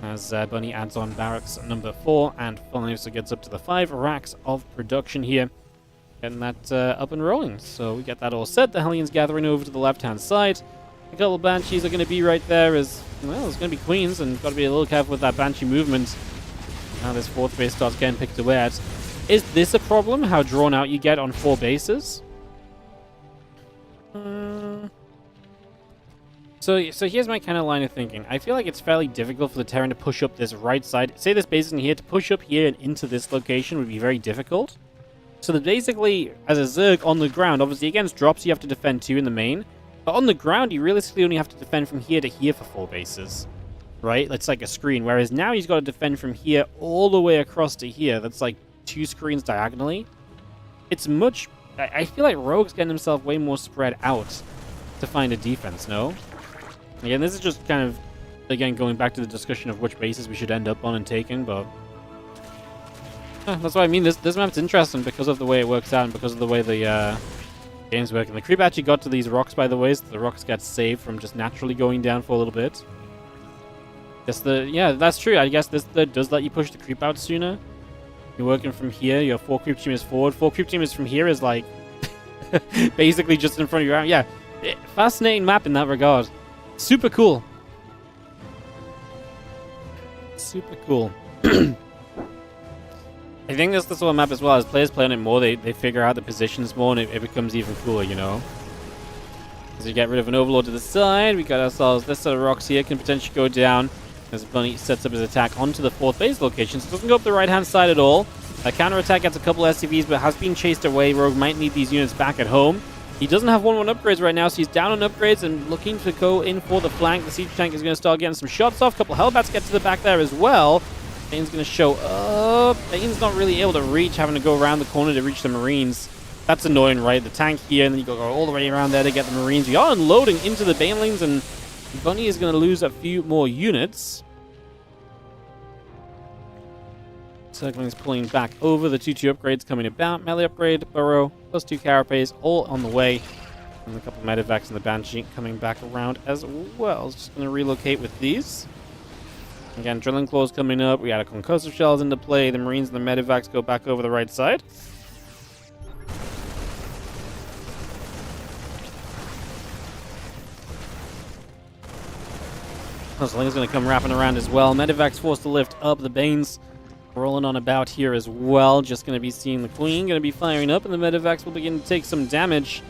S1: As Bunny adds on barracks number 4 and 5, so gets up to the 5 racks of production here. Getting that up and rolling. So we get that all set. The Hellions gathering over to the left-hand side. A couple of Banshees are going to be right there as, well, there's going to be Queens, and got to be a little careful with that Banshee movement. Now this 4th base starts getting picked away at. Is this a problem, how drawn out you get on 4 bases? So here's my kind of line of thinking. I feel like it's fairly difficult for the Terran to push up this right side. Say this base in here, to push up here and into this location would be very difficult. So that basically, as a Zerg on the ground, obviously against drops you have to defend 2 in the main. But on the ground, you realistically only have to defend from here to here for 4 bases. Right? That's like a screen. Whereas now he's got to defend from here all the way across to here. That's like 2 screens diagonally. It's much... I feel like Rogue's getting himself way more spread out to find a defense, no? Again, this is just kind of, again, going back to the discussion of which bases we should end up on and taking, but... that's what I mean. This map's interesting because of the way it works out and because of the way the game's working. The creep actually got to these rocks, by the way, so the rocks got saved from just naturally going down for a little bit. Yeah, that's true. I guess this does let you push the creep out sooner. You're working from here. Your 4 creep team is forward. 4 creep team is from here is like basically just in front of you. Yeah, fascinating map in that regard. Super cool. Super cool. I think that's the sort of map as well. As players play on it more, they figure out the positions more, and it becomes even cooler, you know? As we get rid of an Overlord to the side, we got ourselves this set of rocks here, can potentially go down as Bunny sets up his attack onto the 4th base location. So it doesn't go up the right-hand side at all. A counter-attack gets a couple SCVs, but has been chased away. Rogue might need these units back at home. He doesn't have 1-1 upgrades right now, so he's down on upgrades and looking to go in for the flank. The siege tank is going to start getting some shots off. A couple Hellbats get to the back there as well. Bane's going to show up. Bane's not really able to reach, having to go around the corner to reach the Marines. That's annoying, right? The tank here, and then you go all the way around there to get the Marines. We are unloading into the Banelings, and Bunny is going to lose a few more units. Circling's pulling back over. The 2-2 upgrades coming about. Melee upgrade, Burrow, plus 2 Carapace, all on the way. And a couple of Medivacs and the Banshee coming back around as well. Just going to relocate with these. Again, Drilling Claws coming up. We got a Concussive Shells into play. The Marines and the Medivacs go back over the right side. Sling's going to come wrapping around as well. Medivac's forced to lift up. The Banes rolling on about here as well. Just going to be seeing the Queen. Going to be firing up, and the Medivac's will begin to take some damage.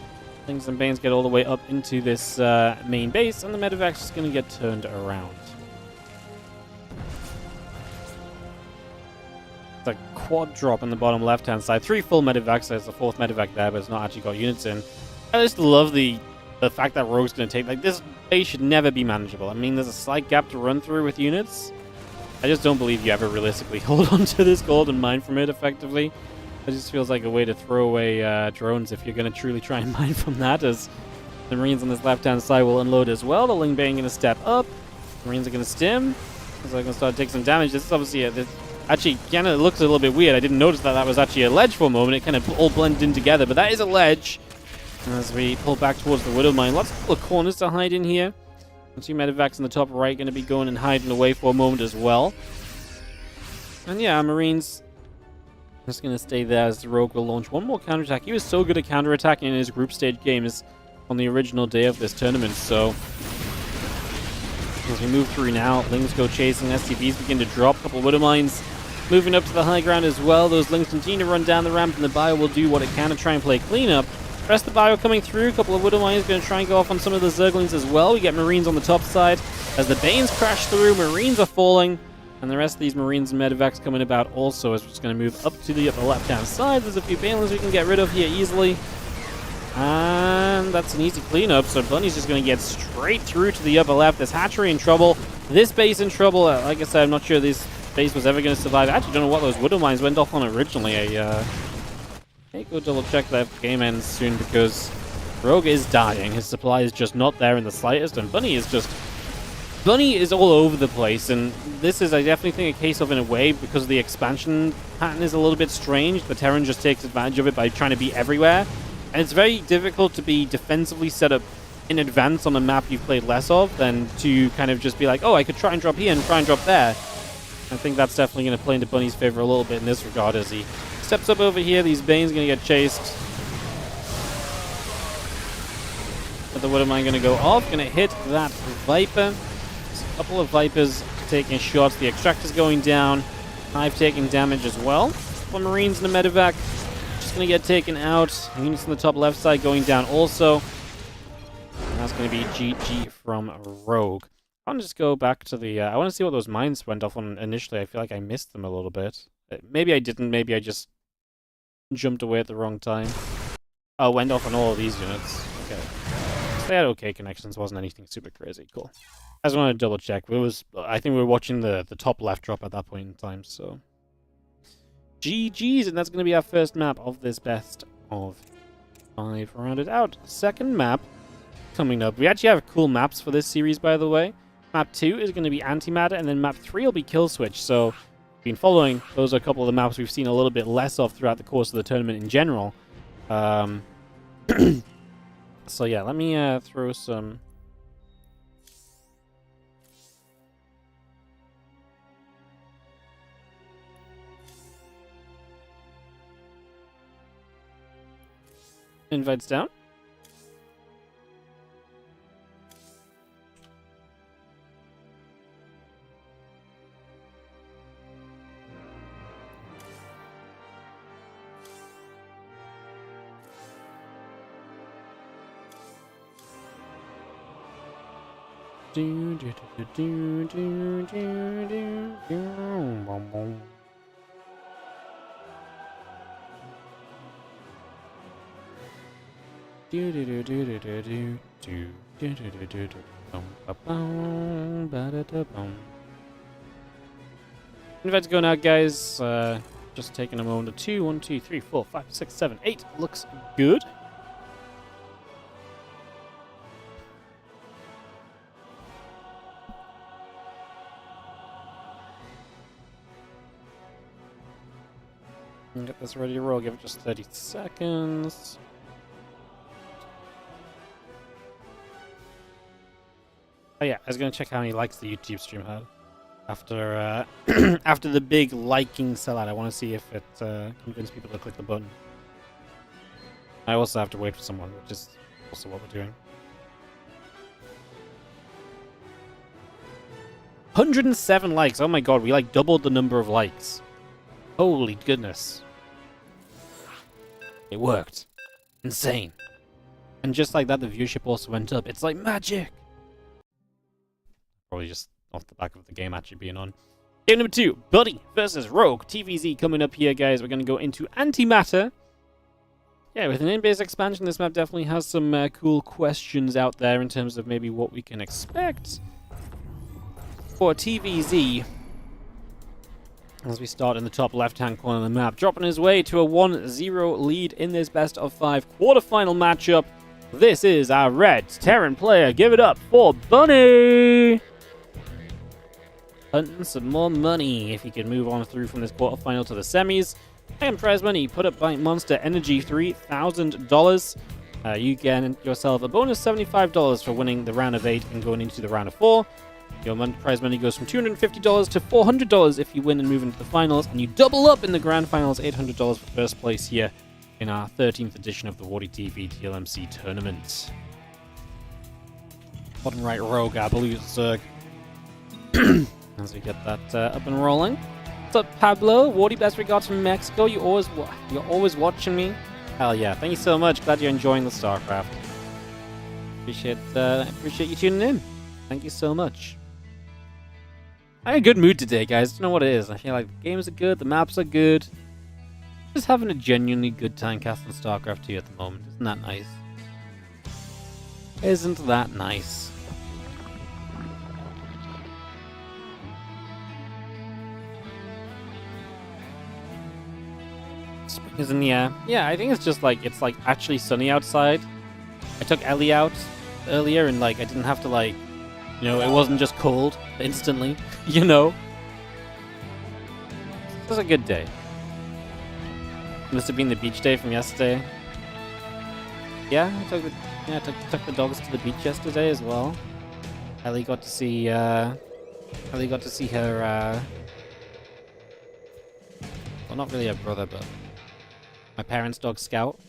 S1: Slings and Banes get all the way up into this main base, and the Medivac's just going to get turned around. It's a quad drop in the bottom left-hand side. 3 full Medivacs. There's a 4th Medivac there, but it's not actually got units in. I just love the fact that Rogue's going to take... Like, this base should never be manageable. I mean, there's a slight gap to run through with units. I just don't believe you ever realistically hold on to this gold and mine from it effectively. It just feels like a way to throw away drones if you're going to truly try and mine from that, as the Marines on this left-hand side will unload as well. The Ling Bang going to step up. Marines are going to stim. So I can start taking some damage. This is obviously actually kind of looks a little bit weird. I didn't notice that was actually a ledge for a moment. It kind of all blended in together, but that is a ledge. As we pull back towards the Widow Mine, lots of corners to hide in here. And 2 medevacs in the top right going to be going and hiding away for a moment as well. And yeah, our Marines just going to stay there as the Rogue will launch one more counterattack. He was so good at counterattacking in his group stage games on the original day of this tournament, so as we move through now, Lings go chasing, STVs begin to drop, a couple of Widow Mines moving up to the high ground as well. Those Lings continue to run down the ramp, and the Bio will do what it can to try and play cleanup. Rest of the Bio coming through, a couple of Widow Mines going to try and go off on some of the Zerglings as well. We get Marines on the top side. As the Banes crash through, Marines are falling, and the rest of these Marines and medevacs coming about also, as we're just going to move up to the upper left-hand side. There's a few Banelings we can get rid of here easily. And that's an easy cleanup, so Bunny's just going to get straight through to the upper left. There's Hatchery in trouble. This base in trouble. Like I said, I'm not sure this base was ever going to survive. I actually don't know what those Widow Mines went off on originally. Hey, go double check that if the game ends soon, because Rogue is dying. His supply is just not there in the slightest, and Bunny is all over the place, and this is, I definitely think, a case of, in a way, because the expansion pattern is a little bit strange, the Terran just takes advantage of it by trying to be everywhere. And it's very difficult to be defensively set up in advance on a map you've played less of than to kind of just be like, oh, I could try and drop here and try and drop there. I think that's definitely going to play into Bunny's favor a little bit in this regard as he steps up over here. These Banes are going to get chased. But the Widow Mine going to go off, going to hit that Viper. There's a couple of Vipers taking shots. The Extractor's going down. Hive taking damage as well. One Marines and a medevac just going to get taken out. Units on the top left side going down also. And that's going to be GG from Rogue. I want to just go back to the... I want to see what those mines went off on initially. I feel like I missed them a little bit. Maybe I didn't. Maybe I just jumped away at the wrong time. Oh, went off on all of these units. Okay. So they had okay connections. Wasn't anything super crazy. Cool. I just wanted to double check. I think we were watching the top left drop at that point in time, so... GG's, and that's going to be our first map of this best of 5 rounded out. Second map coming up. We actually have cool maps for this series, by the way. Map 2 is going to be Antimatter, and then map 3 will be Kill Switch. So, if you've been following, those are a couple of the maps we've seen a little bit less of throughout the course of the tournament in general. So yeah, let me throw some... invites down. Do do do do do do do do boom boom. Do do do do do do do do do do do do do bum ba bum ba da da bum. Invites going out, guys. Just taking a moment or two. 1, 2, 3, 4, 5, 6, 7, 8. Looks good. Get this ready to roll. Give it just 30 seconds. Oh yeah, I was gonna check how many likes the YouTube stream had after after the big liking sellout. I want to see if it convinced people to click the button. I also have to wait for someone, which is also what we're doing. 107 likes. Oh my god, we like doubled the number of likes. Holy goodness. It worked. Insane. And just like that, the viewership also went up. It's like magic. Probably just off the back of the game actually being on. Game number 2, Buddy versus Rogue. TVZ coming up here, guys. We're going to go into Antimatter. Yeah, with an in-base expansion, this map definitely has some cool questions out there in terms of maybe what we can expect for TVZ. As we start in the top left-hand corner of the map, dropping his way to a 1-0 lead in this best of 5 quarterfinal matchup. This is our red Terran player. Give it up for Bunny! hunting some more money. If you can move on through from this quarterfinal to the semis. And prize money put up by Monster Energy, $3,000. You get yourself a bonus $75 for winning the round of 8 and going into the round of 4. Your prize money goes from $250 to $400 if you win and move into the finals, and you double up in the grand finals, $800 for first place here in our 13th edition of the WardiTV TLMC tournament. Bottom right rogue, I believe it's as we get that up and rolling. What's up, Pablo? Wardy, best regards from Mexico. You're always watching me. Hell yeah! Thank you so much. Glad you're enjoying the StarCraft. Appreciate you tuning in. Thank you so much. I'm in a good mood today, guys. Don't know what it is. I feel like the games are good, the maps are good. Just having a genuinely good time casting StarCraft 2 at the moment. Isn't that nice? Isn't that nice? Spring is in the air. Yeah, I think it's just like, it's like actually sunny outside. I took Ellie out earlier and like I didn't have to like, you know, it wasn't just cold instantly, you know? It was a good day. Must have been the beach day from yesterday. Yeah, I took the dogs to the beach yesterday as well. Ellie got to see her well, not really her brother, but my parents' dog Scout.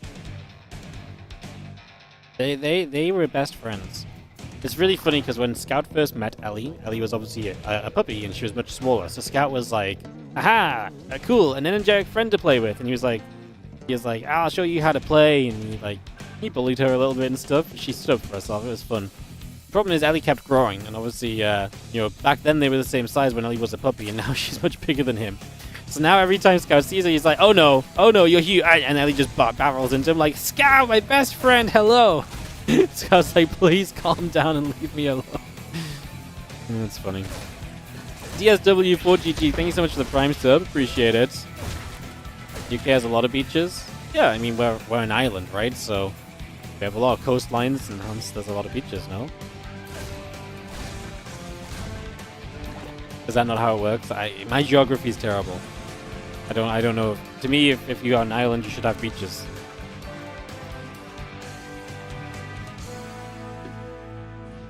S1: They were best friends. It's really funny because when Scout first met Ellie was obviously a puppy and she was much smaller. So Scout was like, aha, cool, an energetic friend to play with. And he was like, I'll show you how to play. And he bullied her a little bit and stuff. She stood up for herself. It was fun. The problem is Ellie kept growing. And obviously, you know, back then they were the same size when Ellie was a puppy. And now she's much bigger than him. So now every time Scout sees her, he's like, oh no, you're huge. And Ellie just barrels into him like, Scout, my best friend, hello. Scout's like, please calm down and leave me alone. That's funny. DSW4GG, thank you so much for the Prime sub. Appreciate it. UK has a lot of beaches. Yeah, I mean, we're an island, right? So we have a lot of coastlines and hence there's a lot of beaches, no? Is that not how it works? My geography is terrible. I don't know. To me, if you are an island, you should have beaches.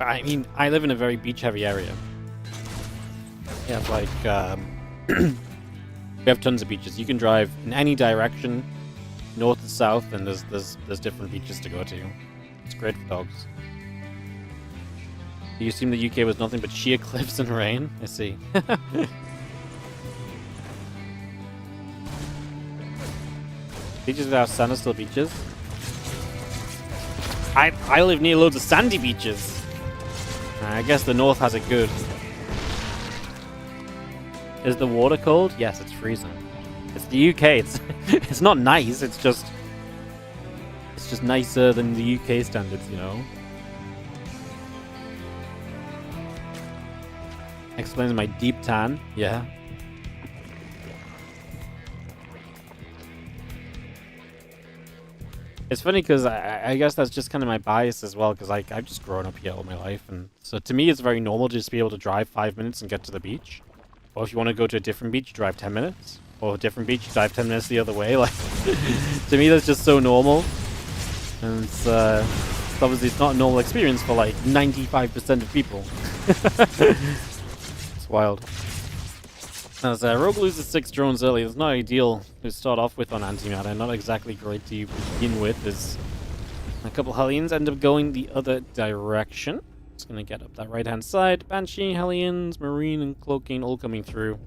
S1: I mean, I live in a very beach-heavy area. We have like, we have tons of beaches. You can drive in any direction, north to south, and there's different beaches to go to. It's great for dogs. You assume the UK was nothing but sheer cliffs and rain? I see. Beaches without sand are still beaches. I live near loads of sandy beaches. I guess the north has it good. Is the water cold? Yes, it's freezing. It's the UK. It's not nice. It's just nicer than the UK standards, you know. Explains my deep tan. Yeah. It's funny because I guess that's just kind of my bias as well, because like I've just grown up here all my life, and so to me it's very normal to just be able to drive 5 minutes and get to the beach. Or if you want to go to a different beach, you drive 10 minutes. Or a different beach, you drive 10 minutes the other way. Like, to me that's just so normal. And it's obviously it's not a normal experience for like 95% of people. It's wild. As Rogue loses 6 drones early, it's not ideal to start off with on antimatter. Not exactly great to begin with, as a couple Hellions end up going the other direction. Just gonna get up that right-hand side. Banshee, Hellions, Marine, and Cloaking all coming through.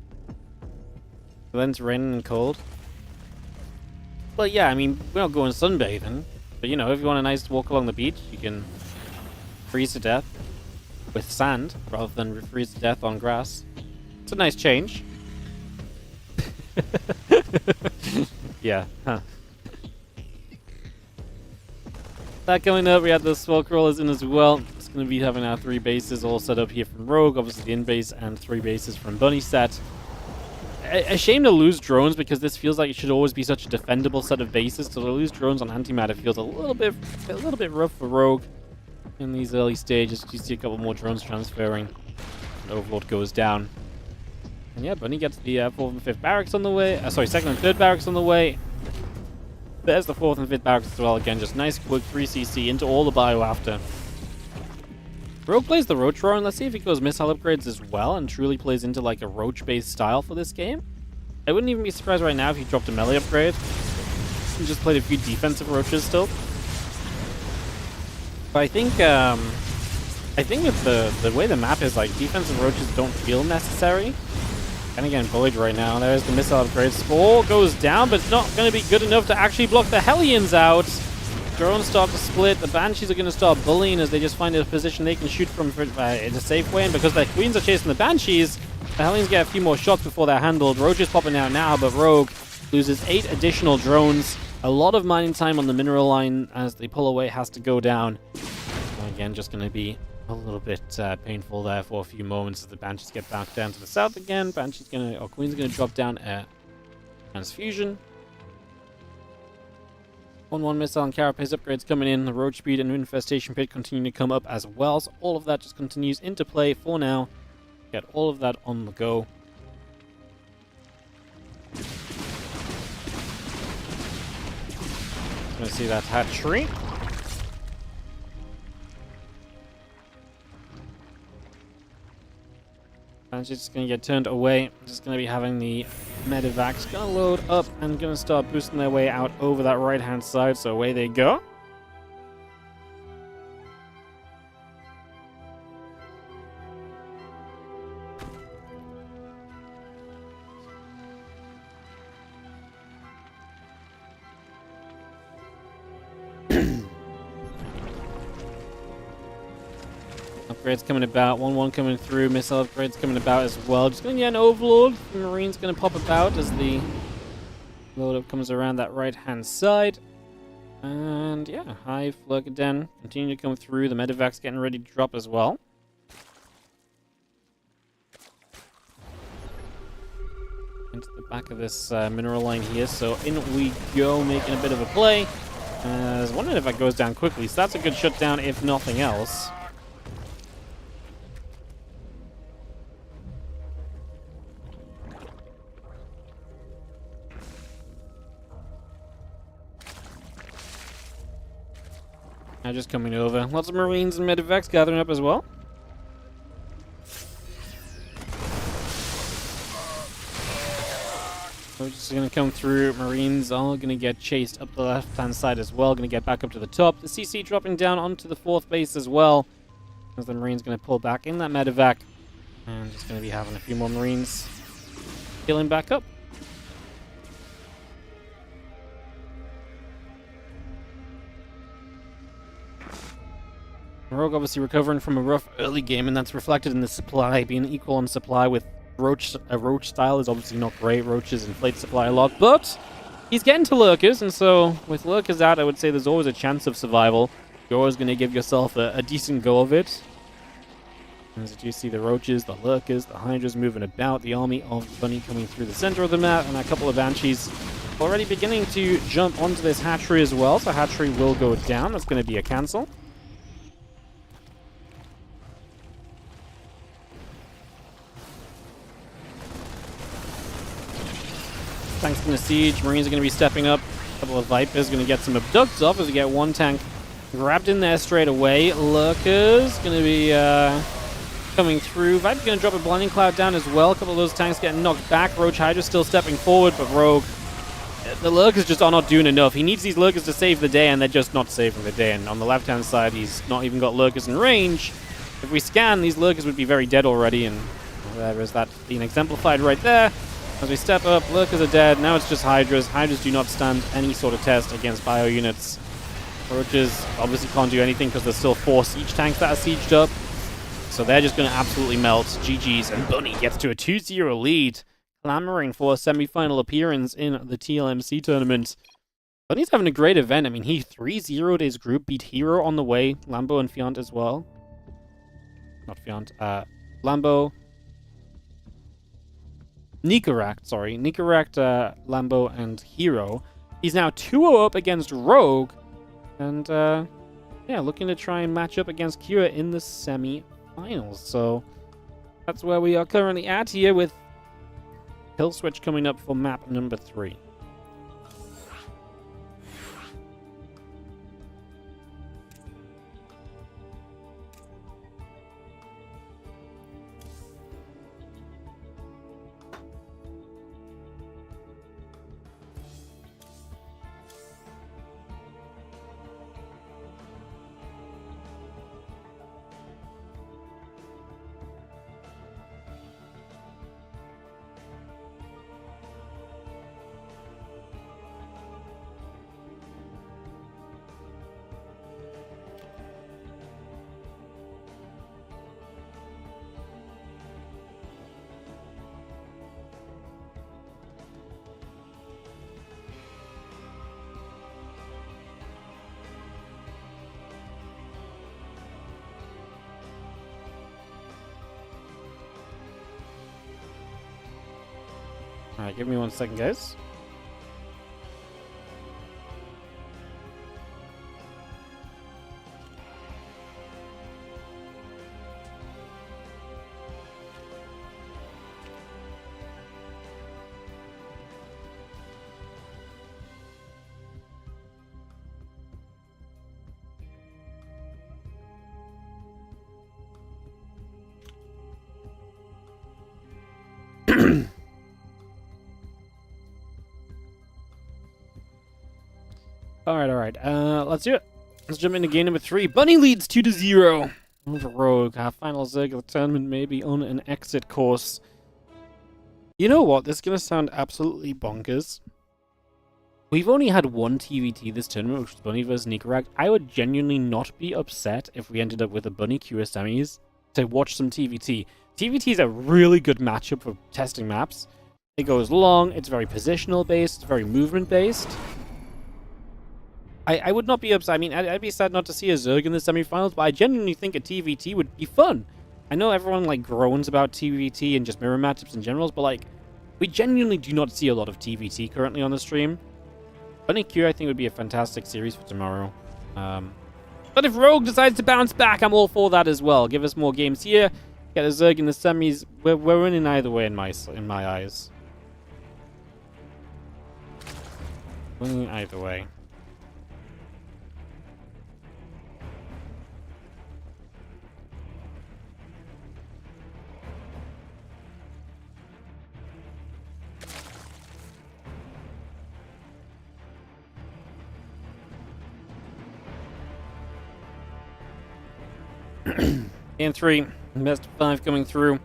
S1: Then it's raining and cold. But yeah, I mean, we're not going sunbathing. But you know, if you want a nice walk along the beach, you can freeze to death with sand rather than freeze to death on grass. It's a nice change. Yeah, huh. That coming up, we had the swell crawlers in as well. It's going to be having our 3 bases all set up here from Rogue, obviously the in-base, and 3 bases from Bunny set. A shame to lose drones, because this feels like it should always be such a defendable set of bases. So to lose drones on antimatter feels a little bit rough for Rogue in these early stages. You see a couple more drones transferring, and Overlord goes down. And yeah, Bunny gets the 4th and 5th barracks on the way. Sorry, 2nd and 3rd barracks on the way. There's the 4th and 5th barracks as well. Again, just nice quick 3cc into all the bio after. Rogue plays the Roach Roar, and let's see if he goes missile upgrades as well and truly plays into like a Roach-based style for this game. I wouldn't even be surprised right now if he dropped a melee upgrade and just played a few defensive Roaches still. But I think with the way the map is, like, defensive Roaches don't feel necessary. And again, bullied right now. There's the missile upgrade. Spore goes down, but it's not going to be good enough to actually block the Hellions out. Drones start to split. The Banshees are going to start bullying as they just find a position they can shoot from in a safe way. And because the Queens are chasing the Banshees, the Hellions get a few more shots before they're handled. Roach is popping out now, but Rogue loses 8 additional drones. A lot of mining time on the mineral line as they pull away has to go down. And again, just going to be a little bit painful there for a few moments as the Banshees get back down to the south again. Queen's gonna drop down a transfusion. 1-1 missile and carapace upgrades coming in. The Roach speed and infestation pit continue to come up as well. So all of that just continues into play for now. Get all of that on the go. Gonna see that hatchery. And she's just going to get turned away. Just going to be having the medevacs going to load up and going to start boosting their way out over that right-hand side. So away they go. Upgrades coming about, 1-1 coming through, missile upgrades coming about as well. Just going to get an Overlord. The Marine's going to pop about as the load up comes around that right-hand side. And yeah, Hive, Lurkaden continue to come through. The medevac's getting ready to drop as well. Into the back of this mineral line here. So in we go, making a bit of a play. I was wondering if that goes down quickly. So that's a good shutdown if nothing else. Now just coming over. Lots of Marines and medevacs gathering up as well. We're just going to come through. Marines all going to get chased up the left-hand side as well. Going to get back up to the top. The CC dropping down onto the 4th base as well. As the Marines going to pull back in that medevac. And just going to be having a few more Marines healing back up. Rogue obviously recovering from a rough early game, and that's reflected in the supply. Being equal on supply with Roach, a Roach style is obviously not great. Roaches inflate supply a lot, but he's getting to Lurkers, and so with Lurkers out, I would say there's always a chance of survival. You're always going to give yourself a decent go of it. As you see the Roaches, the Lurkers, the Hydras moving about, the army of Bunny coming through the center of the map, and a couple of Banshees already beginning to jump onto this hatchery as well, so hatchery will go down. That's going to be a cancel. Tanks going to siege. Marines are going to be stepping up. A couple of Vipers going to get some abducts off as we get one tank grabbed in there straight away. Lurkers going to be coming through. Viper's going to drop a blinding cloud down as well. A couple of those tanks getting knocked back. Roach Hydra still stepping forward, but Rogue, the Lurkers just are not doing enough. He needs these Lurkers to save the day, and they're just not saving the day. And on the left-hand side, he's not even got Lurkers in range. If we scan, these Lurkers would be very dead already, and there is that being exemplified right there. As we step up, Lurkers are dead. Now it's just Hydras. Hydras do not stand any sort of test against bio units. Roaches obviously can't do anything because there's still 4 siege tanks that are sieged up. So they're just going to absolutely melt. GG's, and Bunny gets to a 2-0 lead, clamoring for a semi-final appearance in the TLMC tournament. Bunny's having a great event. I mean, he 3-0'd his group, beat Hero on the way, Lambo and Fiant as well. Not Fiant, Lambo. Nicorakt, Lambo, and Hero. He's now 2-0 up against Rogue, and yeah, looking to try and match up against Kira in the semi-finals. So that's where we are currently at here with Kill switch coming up for map number 3. Alright, give me 1 second, guys. Alright. Let's do it. Let's jump into game number 3. Bunny leads 2-0 over Rogue. Our final Zerg of the tournament may be on an exit course. You know what? This is going to sound absolutely bonkers. We've only had one TVT this tournament, which was Bunny vs. Nicorag. I would genuinely not be upset if we ended up with a Bunny Cure semis to watch some TVT. TVT is a really good matchup for testing maps. It goes long, it's very positional based, it's very movement based. I would not be upset. I mean, I'd be sad not to see a Zerg in the semifinals, but I genuinely think a TVT would be fun. I know everyone, like, groans about TVT and just mirror matchups in general, but, like, we genuinely do not see a lot of TVT currently on the stream. Bunny Q, I think, would be a fantastic series for tomorrow. But if Rogue decides to bounce back, I'm all for that as well. Give us more games here. Get a Zerg in the semis. We're winning either way in my eyes. Winning either way. Game 3, best of 5 coming through.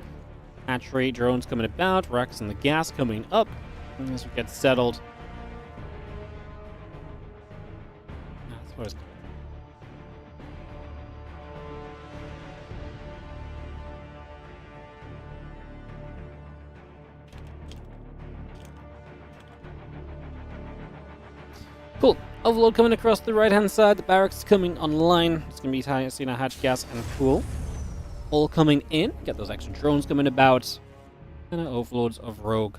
S1: Hatch rate, drones coming about, Rex and the gas coming up as we get settled. That's what cool. Overload coming across the right-hand side. The barracks coming online. It's going to be seeing our hatch gas and pool. All coming in. Get those extra drones coming about. And our overloads of Rogue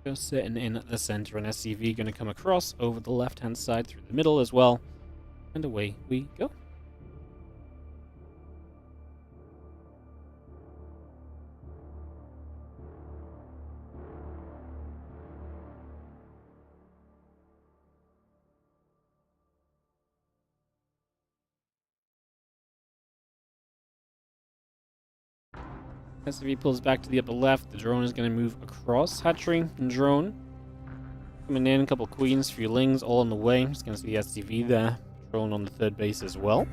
S1: just sitting in the center. And SCV going to come across over the left-hand side through the middle as well. And away we go. SCV pulls back to the upper left. The drone is going to move across. Hatchery and drone. Coming in, a couple queens, few lings, all on the way. Just going to see SCV there. Drone on the third base as well.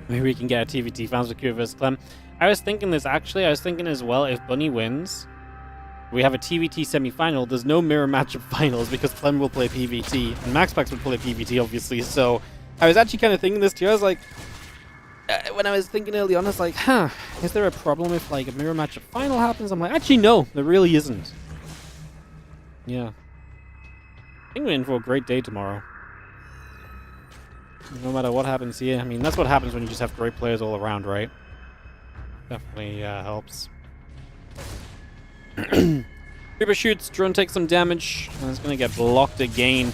S1: Maybe we can get a TVT fans with Q vs. Clem. I was thinking this actually. I was thinking as well, if Bunny wins, we have a TVT semi-final. There's no mirror matchup finals because Clem will play PVT and MaxPax will play PVT, obviously. So I was actually kind of thinking this too. I was like, when I was thinking early on, I was like, is there a problem if like a mirror matchup final happens? I'm like, actually, no, there really isn't. Yeah. I think we're in for a great day tomorrow. No matter what happens here. I mean, that's what happens when you just have great players all around, right? Definitely helps. Reaper shoots, drone takes some damage, and it's going to get blocked again.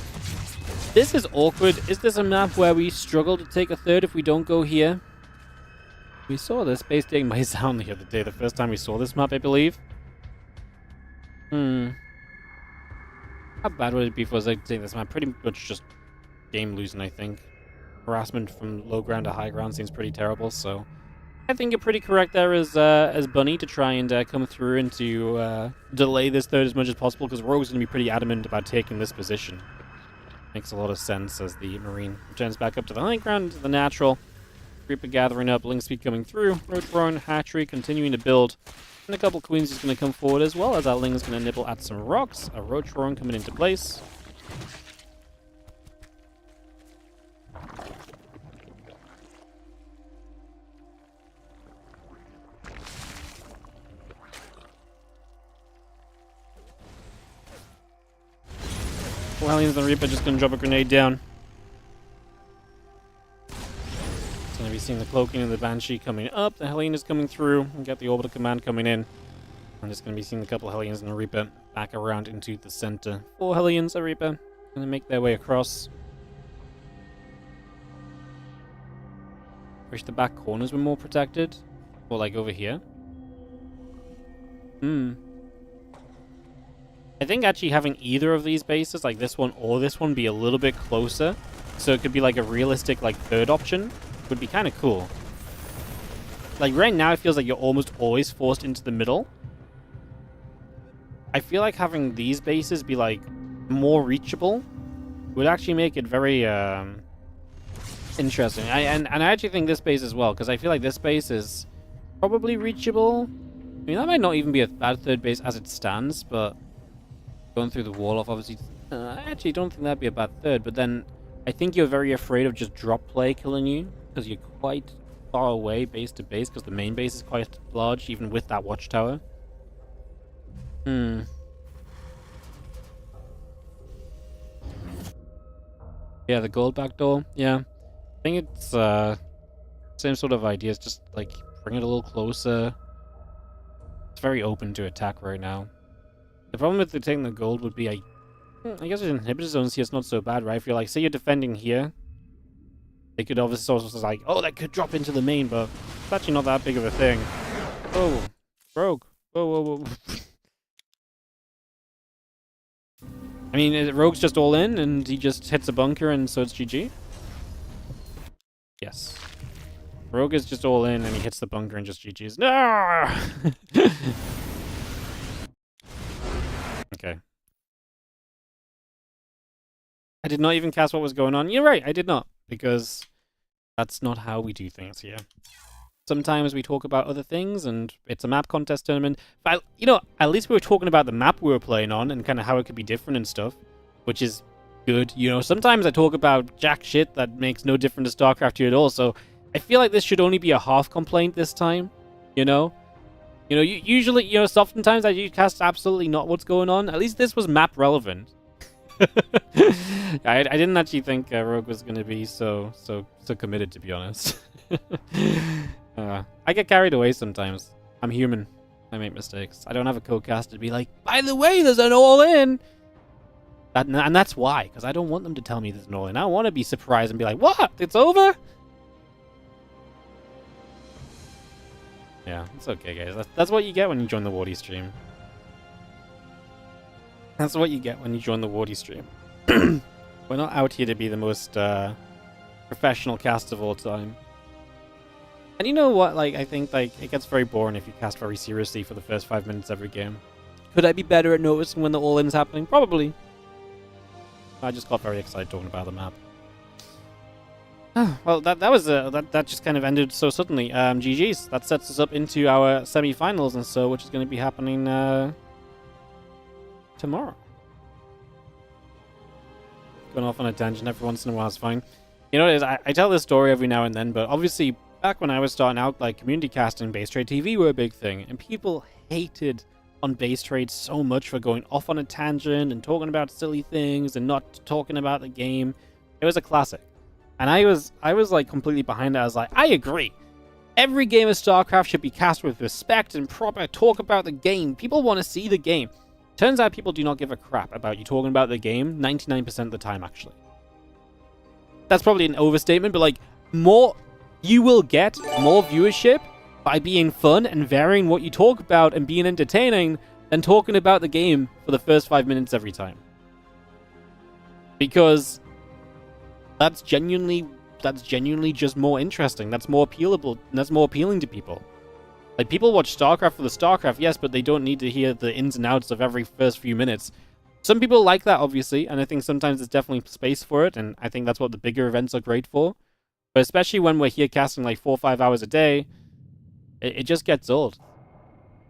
S1: This is awkward. Is this a map where we struggle to take a third if we don't go here? We saw this base taking my sound the other day, the first time we saw this map, I believe. How bad would it be for us to take this map? Pretty much just game losing, I think. Harassment from low ground to high ground seems pretty terrible, so I think you're pretty correct there as Bunny to try and come through and to delay this third as much as possible, because Rogue's going to be pretty adamant about taking this position. Makes a lot of sense as the Marine returns back up to the high ground, to the natural. Reaper gathering up, Link Speed coming through, Road Throne, Hatchery continuing to build, and a couple Queens is going to come forward as well, as our Ling is going to nibble at some rocks, a Road Throne coming into place. Hellions and the Reaper just going to drop a grenade down. It's going to be seeing the Cloaking and the Banshee coming up. The Hellion is coming through. And get the Orbital Command coming in. I'm just going to be seeing a couple of Hellions and the Reaper back around into the center. 4 Hellions, a Reaper. Going to make their way across. Wish the back corners were more protected. Or like over here. I think actually having either of these bases, like this one or this one, be a little bit closer, so it could be like a realistic like third option, would be kind of cool. Like right now it feels like you're almost always forced into the middle. I feel like having these bases be like more reachable would actually make it very interesting. And I actually think this base as well, because I feel like this base is probably reachable. I mean, that might not even be a bad third base as it stands, but going through the wall off, obviously, I actually don't think that'd be a bad third, but then I think you're very afraid of just drop play killing you, because you're quite far away base to base, because the main base is quite large, even with that watchtower. Yeah, the gold backdoor, yeah. I think it's same sort of ideas, just like bring it a little closer. It's very open to attack right now. The problem with taking the gold would be, I guess with inhibitor zones here, it's not so bad, right? I feel like, say you're defending here, they could obviously also like, oh, that could drop into the main, but it's actually not that big of a thing. Oh, Rogue. Whoa, whoa, whoa. I mean, Rogue's just all in, and he just hits a bunker, and so it's GG? Yes. Rogue is just all in, and he hits the bunker, and just GG's. No! Okay. I did not even cast what was going on. You're right, I did not. Because that's not how we do things here. Sometimes we talk about other things, and it's a map contest tournament. But, you know, at least we were talking about the map we were playing on, and kind of how it could be different and stuff. Which is good. You know, sometimes I talk about jack shit that makes no difference to StarCraft 2 at all. So I feel like this should only be a half complaint this time. You know? You know, usually, you know, oftentimes I do cast absolutely not what's going on. At least this was map relevant. I didn't actually think Rogue was going to be so committed, to be honest. I get carried away sometimes. I'm human. I make mistakes. I don't have a co-caster to be like, by the way, there's an all-in. And that's why, because I don't want them to tell me there's an all-in. I want to be surprised and be like, what? It's over? Yeah, it's okay, guys. That's what you get when you join the Wardy stream. That's what you get when you join the Wardy stream. We're not out here to be the most professional cast of all time. And you know what? Like, I think like it gets very boring if you cast very seriously for the first 5 minutes every game. Could I be better at noticing when the all-in's happening? Probably. I just got very excited talking about the map. Well, that just kind of ended so suddenly. GG's. That sets us up into our semi-finals and so, which is going to be happening tomorrow. Going off on a tangent every once in a while is fine. You know what it is? I tell this story every now and then, but obviously back when I was starting out, like community casting, base trade TV were a big thing, and people hated on base trade so much for going off on a tangent and talking about silly things and not talking about the game. It was a classic. And I was like completely behind it. I was like, I agree. Every game of StarCraft should be cast with respect and proper talk about the game. People want to see the game. Turns out people do not give a crap about you talking about the game 99% of the time, actually. that's probably an overstatement, but like you will get more viewership by being fun and varying what you talk about and being entertaining than talking about the game for the first 5 minutes every time. Because that's genuinely just more interesting. That's more appealable. And that's more appealing to people. Like, people watch StarCraft for the StarCraft, yes, but they don't need to hear the ins and outs of every first few minutes. Some people like that, obviously, and I think sometimes there's definitely space for it, and I think that's what the bigger events are great for. But especially when we're here casting like 4 or 5 hours a day, it just gets old.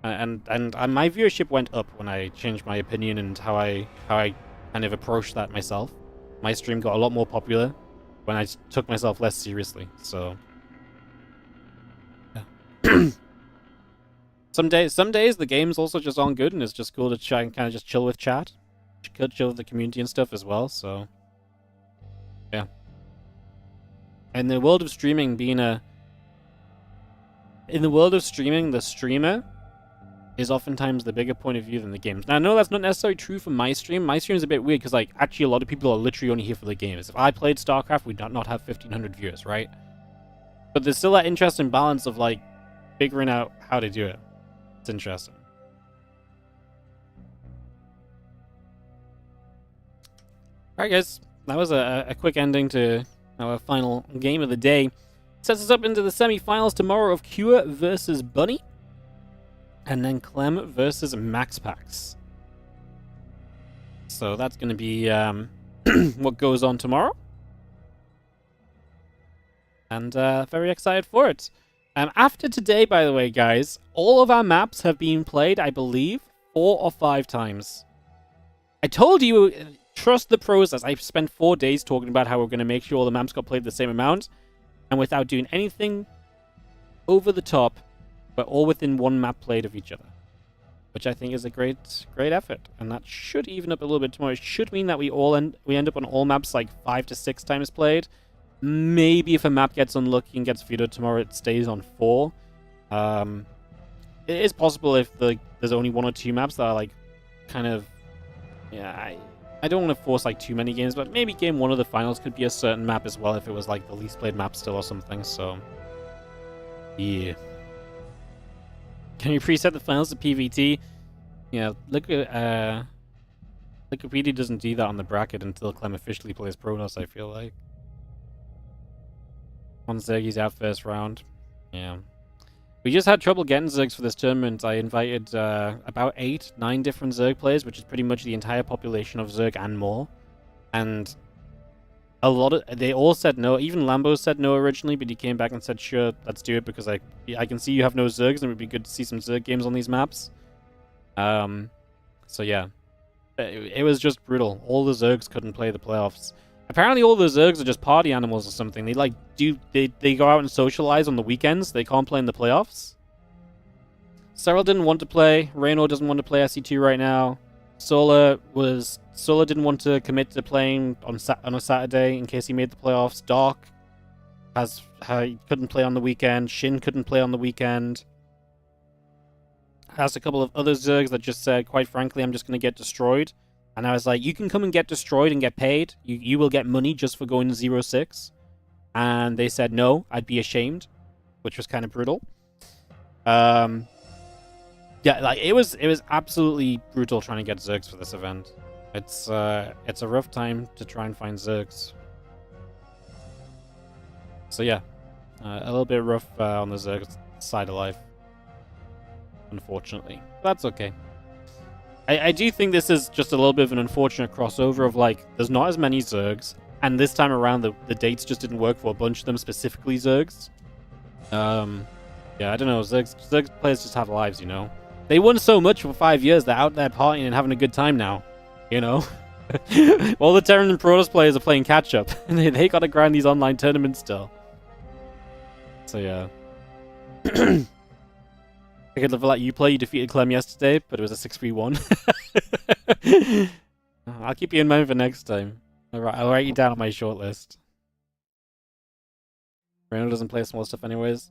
S1: And my viewership went up when I changed my opinion and how I kind of approached that myself. My stream got a lot more popular when I took myself less seriously. So yeah. Some days the games also just aren't good, and it's just cool to try and kind of just chill with chat, chill with the community and stuff as well. So yeah. In the world of streaming, the streamer is oftentimes the bigger point of view than the games. Now, I know that's not necessarily true for my stream. My stream is a bit weird because, like, actually a lot of people are literally only here for the games. If I played StarCraft, we'd not have 1,500 viewers, right? But there's still that interesting balance of, like, figuring out how to do it. It's interesting. Alright, guys. That was a quick ending to our final game of the day. Sets us up into the semi-finals tomorrow of Cure versus Bunny. And then Clem versus MaxPax. So that's going to be what goes on tomorrow. And very excited for it. After today, by the way, guys, all of our maps have been played, I believe, 4 or 5 times. I told you, trust the process. I spent 4 days talking about how we're going to make sure all the maps got played the same amount. And without doing anything over the top, but all within one map played of each other, which I think is a great effort, and that should even up a little bit tomorrow. It should mean that we end up on all maps like 5 to 6 times played. Maybe if a map gets unlucky and gets vetoed tomorrow, it stays on 4. It is possible if there's only 1 or 2 maps that are like kind of, yeah. I don't want to force like too many games, but maybe game 1 of the finals could be a certain map as well if it was like the least played map still or something. So yeah. Can you preset the finals to PVT? Yeah, look at Wikipedia doesn't do that on the bracket until Clem officially plays Protoss, I feel like. On Zerg's out first round. Yeah. We just had trouble getting Zergs for this tournament. I invited about 8-9 different Zerg players, which is pretty much the entire population of Zerg and more. And they all said no. Even Lambo said no originally, but he came back and said, sure, let's do it, because I can see you have no Zergs, and it would be good to see some Zerg games on these maps. So yeah. It was just brutal. All the Zergs couldn't play the playoffs. Apparently all the Zergs are just party animals or something. They like they go out and socialize on the weekends. They can't play in the playoffs. Cyril didn't want to play. Reyno doesn't want to play SC2 right now. Sola didn't want to commit to playing on a Saturday in case he made the playoffs. Dark couldn't play on the weekend. Shin couldn't play on the weekend. Has a couple of other Zergs that just said, quite frankly, I'm just going to get destroyed. And I was like, you can come and get destroyed and get paid. You will get money just for going to 0-6. And they said no, I'd be ashamed, which was kind of brutal. Yeah, like it was absolutely brutal trying to get Zergs for this event. It's a rough time to try and find Zergs. So yeah, a little bit rough on the Zerg side of life, unfortunately. But that's okay. I do think this is just a little bit of an unfortunate crossover of, like, there's not as many Zergs, and this time around the dates just didn't work for a bunch of them, specifically Zergs. Yeah, I don't know, Zerg players just have lives, you know? They won so much for 5 years, they're out there partying and having a good time now, you know? All the Terran and Protoss players are playing catch-up, and they gotta grind these online tournaments still. So yeah. I could level like you play. You defeated Clem yesterday, but it was a 6v1. I'll keep you in mind for next time. I'll write you down on my shortlist. Reno doesn't play small stuff anyways.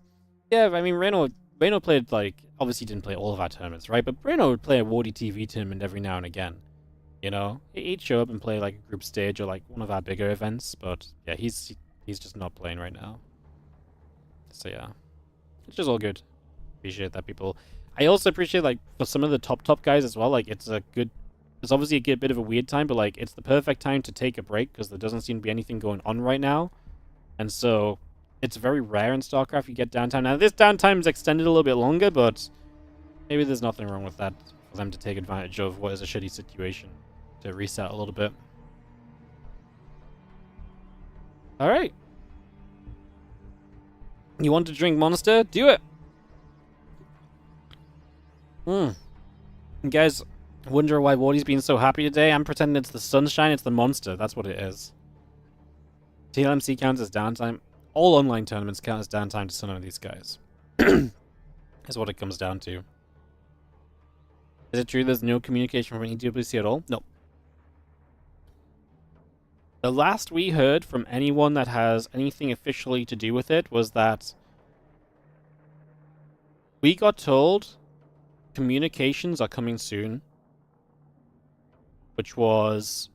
S1: Yeah, I mean, Reno played, like, obviously didn't play all of our tournaments, right? But Reno would play a WardiTV tournament every now and again. You know? He'd show up and play, like, a group stage or, like, one of our bigger events. But, yeah, he's just not playing right now. So yeah, it's just all good. Appreciate that, people. I also appreciate, like, for some of the top guys as well, like, it's obviously a bit of a weird time, but, like, it's the perfect time to take a break because there doesn't seem to be anything going on right now. And so it's very rare in StarCraft you get downtime. Now, this downtime is extended a little bit longer, but maybe there's nothing wrong with that for them to take advantage of what is a shitty situation to reset a little bit. Alright. You want to drink Monster? Do it! You guys wonder why Wardy's been so happy today? I'm pretending it's the sunshine, it's the Monster. That's what it is. TLMC counts as downtime. All online tournaments count as downtime to some of these guys. Is what it comes down to. Is it true there's no communication from EWC at all? No. The last we heard from anyone that has anything officially to do with it was that we got told communications are coming soon, which was,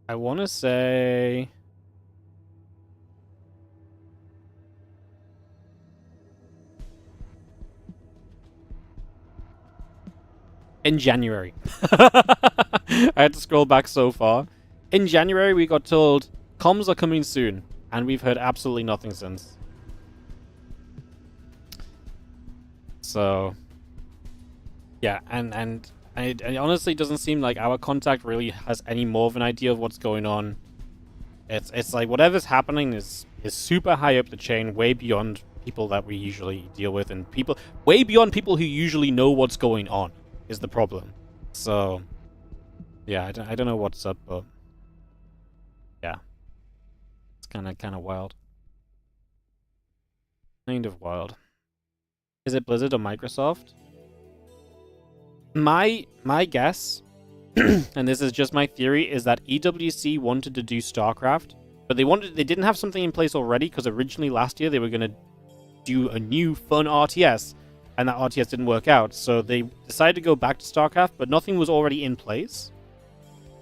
S1: I want to say, in January. I had to scroll back so far. In January, we got told comms are coming soon, and we've heard absolutely nothing since. So, yeah, and it honestly doesn't seem like our contact really has any more of an idea of what's going on. It's like whatever's happening is super high up the chain, way beyond people that we usually deal with, and way beyond people who usually know what's going on is the problem. So, yeah, I don't know what's up, but yeah, it's kind of wild. Kind of wild. Is it Blizzard or Microsoft? My guess, and this is just my theory, is that EWC wanted to do StarCraft, but they didn't have something in place already, because originally last year they were going to do a new fun RTS, and that RTS didn't work out, so they decided to go back to StarCraft, but nothing was already in place.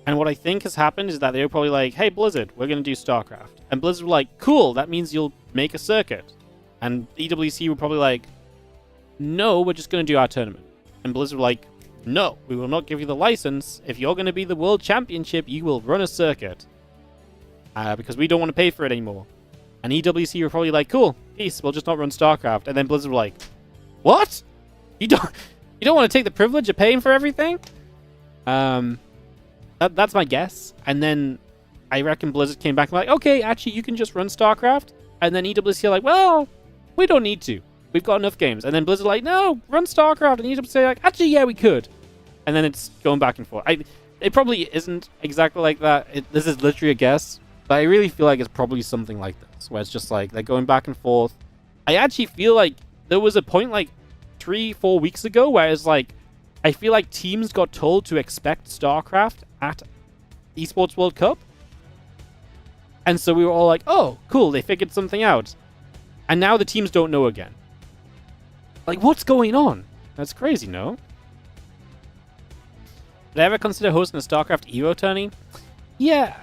S1: And what I think has happened is that they were probably like, hey Blizzard, we're going to do StarCraft. And Blizzard were like, cool, that means you'll make a circuit. And EWC were probably like, no, we're just going to do our tournament. And Blizzard were like, no, we will not give you the license. If you're going to be the world championship, you will run a circuit. Because we don't want to pay for it anymore. And EWC were probably like, cool, peace, we'll just not run StarCraft. And then Blizzard were like, what? You don't want to take the privilege of paying for everything? That's my guess. And then I reckon Blizzard came back and like, okay, actually, you can just run StarCraft. And then EWC are like, well, we don't need to. We've got enough games. And then Blizzard like, no, run StarCraft. And EWC like, actually, yeah, we could. And then it's going back and forth. It probably isn't exactly like that. This is literally a guess. But I really feel like it's probably something like this, where it's just like they're going back and forth. I actually feel like there was a point like 3-4 weeks ago where it's like, I feel like teams got told to expect StarCraft at eSports World Cup. And so we were all like, oh, cool, they figured something out. And now the teams don't know again. Like, what's going on? That's crazy, no? Did I ever consider hosting a StarCraft Evo tourney? Yeah,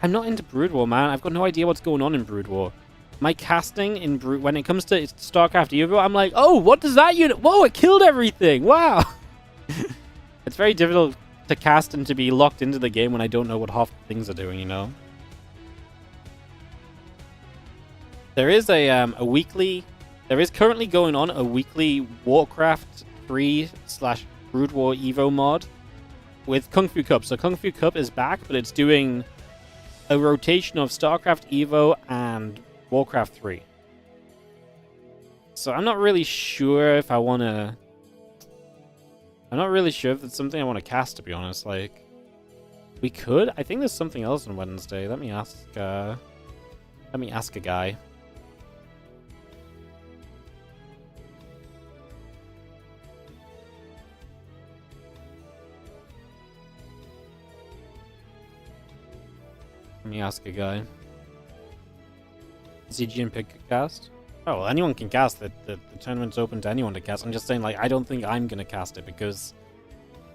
S1: I'm not into Brood War, man. I've got no idea what's going on in Brood War. My casting in when it comes to StarCraft Evo, I'm like, oh, what does that unit? Whoa, it killed everything. Wow. It's very difficult to cast and to be locked into the game when I don't know what half the things are doing, you know? There is a weekly... There is currently going on a weekly Warcraft 3/Brood War Evo mod with Kung Fu Cup. So Kung Fu Cup is back, but it's doing a rotation of StarCraft Evo and Warcraft 3. So I'm not really sure if I want to... I'm not really sure if it's something I want to cast, to be honest. Like, we could. I think there's something else on Wednesday. Let me ask a guy. Let me ask a guy. CGN pick cast? Oh, well, anyone can cast it. The tournament's open to anyone to cast. I'm just saying, like, I don't think I'm going to cast it because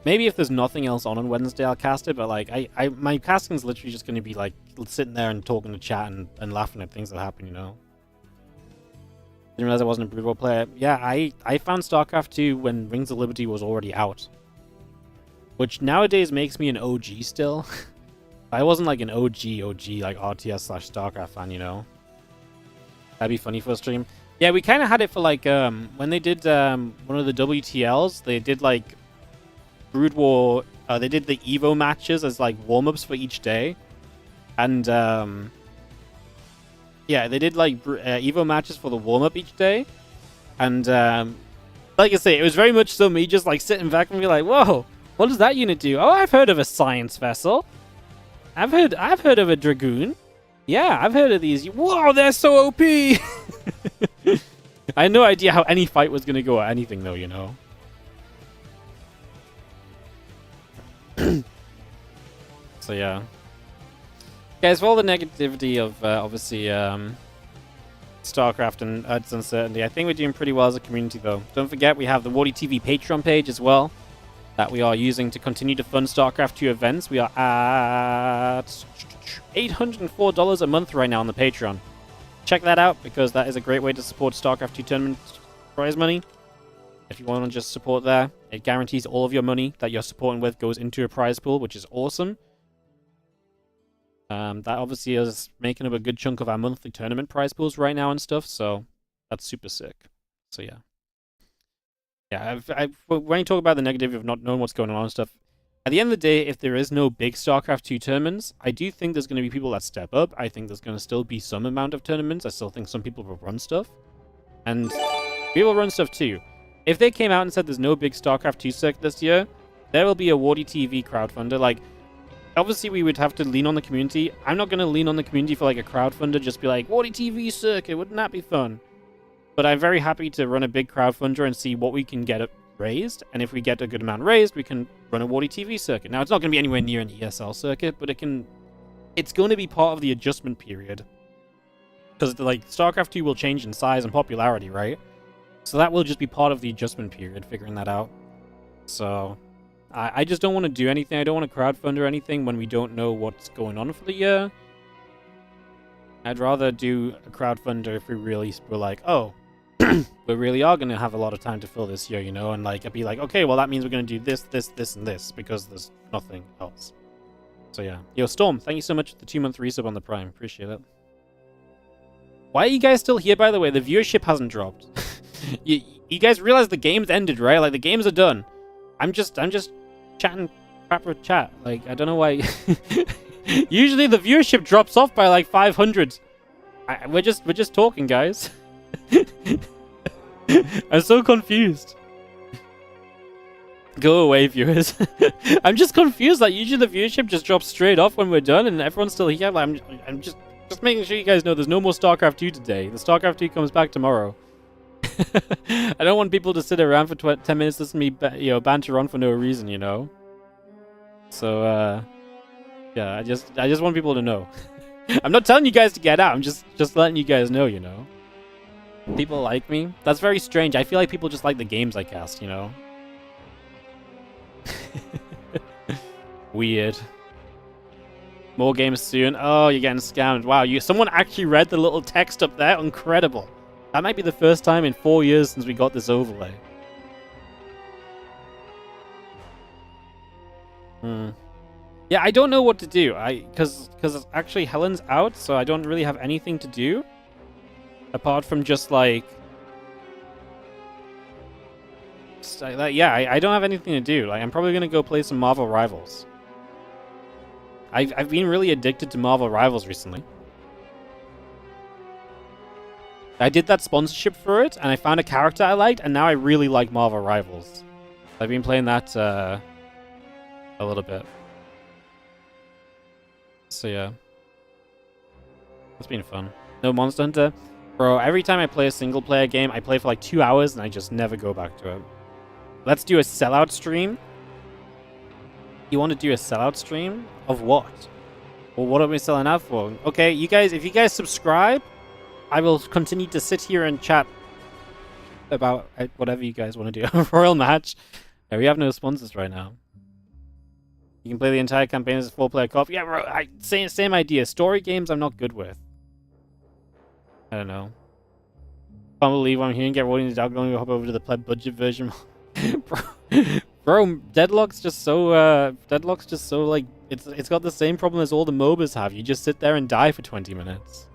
S1: Maybe if there's nothing else on Wednesday, I'll cast it. But like, my casting's literally just going to be like sitting there and talking to chat and laughing at things that happen, you know. Didn't realize I wasn't a Brood War player. Yeah, I found StarCraft 2 when Rings of Liberty was already out, which nowadays makes me an OG still. I wasn't like an OG like RTS/StarCraft fan, you know. That'd be funny for a stream. Yeah, we kind of had it for like when they did one of the WTLs. They did like Brood War. They did the Evo matches as like warm-ups for each day, and yeah, they did like Evo matches for the warm-up each day, and like I say, it was very much so me just like sitting back and be like, "Whoa, what does that unit do? Oh, I've heard of a science vessel. I've heard of a dragoon. Yeah, I've heard of these. Whoa, they're so OP." I had no idea how any fight was gonna go or anything, though, you know. So yeah, guys, for all the negativity of obviously StarCraft and its uncertainty, I think we're doing pretty well as a community, though. Don't forget, we have the WardiTV Patreon page as well that we are using to continue to fund StarCraft 2 events. We are at $804 a month right now on the Patreon. Check that out, because that is a great way to support StarCraft 2 tournament prize money. If you want to just support there, it guarantees all of your money that you're supporting with goes into a prize pool, which is awesome. That obviously is making up a good chunk of our monthly tournament prize pools right now and stuff, so that's super sick. So yeah. Yeah, when you talk about the negative of not knowing what's going on and stuff, at the end of the day, if there is no big StarCraft 2 tournaments, I do think there's going to be people that step up. I think there's going to still be some amount of tournaments. I still think some people will run stuff. And we will run stuff too. If they came out and said there's no big StarCraft 2 circuit this year, there will be a WardiTV crowdfunder. Like, obviously we would have to lean on the community. I'm not going to lean on the community for like a crowdfunder, just be like, WardiTV circuit, wouldn't that be fun? But I'm very happy to run a big crowdfunder and see what we can get raised. And if we get a good amount raised, we can run a WardiTV circuit. Now, it's not going to be anywhere near an ESL circuit, but it's going to be part of the adjustment period. Because like StarCraft 2 will change in size and popularity, right? So that will just be part of the adjustment period, figuring that out. So I just don't want to do anything. I don't want to crowdfund or anything when we don't know what's going on for the year. I'd rather do a crowdfunder if we really were like, oh, we really are going to have a lot of time to fill this year, you know? And like, I'd be like, okay, well, that means we're going to do this, this, this, and this, because there's nothing else. So yeah. Yo, Storm, thank you so much for the 2-month resub on the Prime. Appreciate it. Why are you guys still here, by the way? The viewership hasn't dropped. You guys realize the game's ended, right? Like, the games are done. I'm just chatting crap with chat. Like, I don't know why. Usually the viewership drops off by like 500. We're just talking, guys. I'm so confused. Go away, viewers. I'm just confused. Like, usually the viewership just drops straight off when we're done, and everyone's still here. Like, I'm just making sure you guys know there's no more StarCraft 2 today. The StarCraft 2 comes back tomorrow. I don't want people to sit around for 10 minutes listening to me, banter on for no reason, you know. So, yeah, I just want people to know. I'm not telling you guys to get out. I'm just letting you guys know, you know. People like me. That's very strange. I feel like people just like the games I cast, you know. Weird. More games soon. Oh, you're getting scammed. Wow, someone actually read the little text up there. Incredible. That might be the first time in 4 years since we got this overlay. Yeah, I don't know what to do. Because actually Helen's out, so I don't really have anything to do. Apart from just like... yeah, I don't have anything to do. Like, I'm probably going to go play some Marvel Rivals. I've been really addicted to Marvel Rivals recently. I did that sponsorship for it, and I found a character I liked, and now I really like Marvel Rivals. I've been playing that a little bit. So yeah. It's been fun. No Monster Hunter? Bro, every time I play a single player game, I play for like 2 hours, and I just never go back to it. Let's do a sellout stream. You want to do a sellout stream? Of what? Well, what are we selling out for? Okay, you guys, if you guys subscribe, I will continue to sit here and chat about whatever you guys want to do. Royal match. Yeah, we have no sponsors right now. You can play the entire campaign as a 4-player co-op. Yeah, bro, same idea. Story games I'm not good with. I don't know. Can't believe I'm here and get rolling the dog going to hop over to the pleb budget version. bro, Deadlock's just so like it's got the same problem as all the MOBAs have. You just sit there and die for 20 minutes.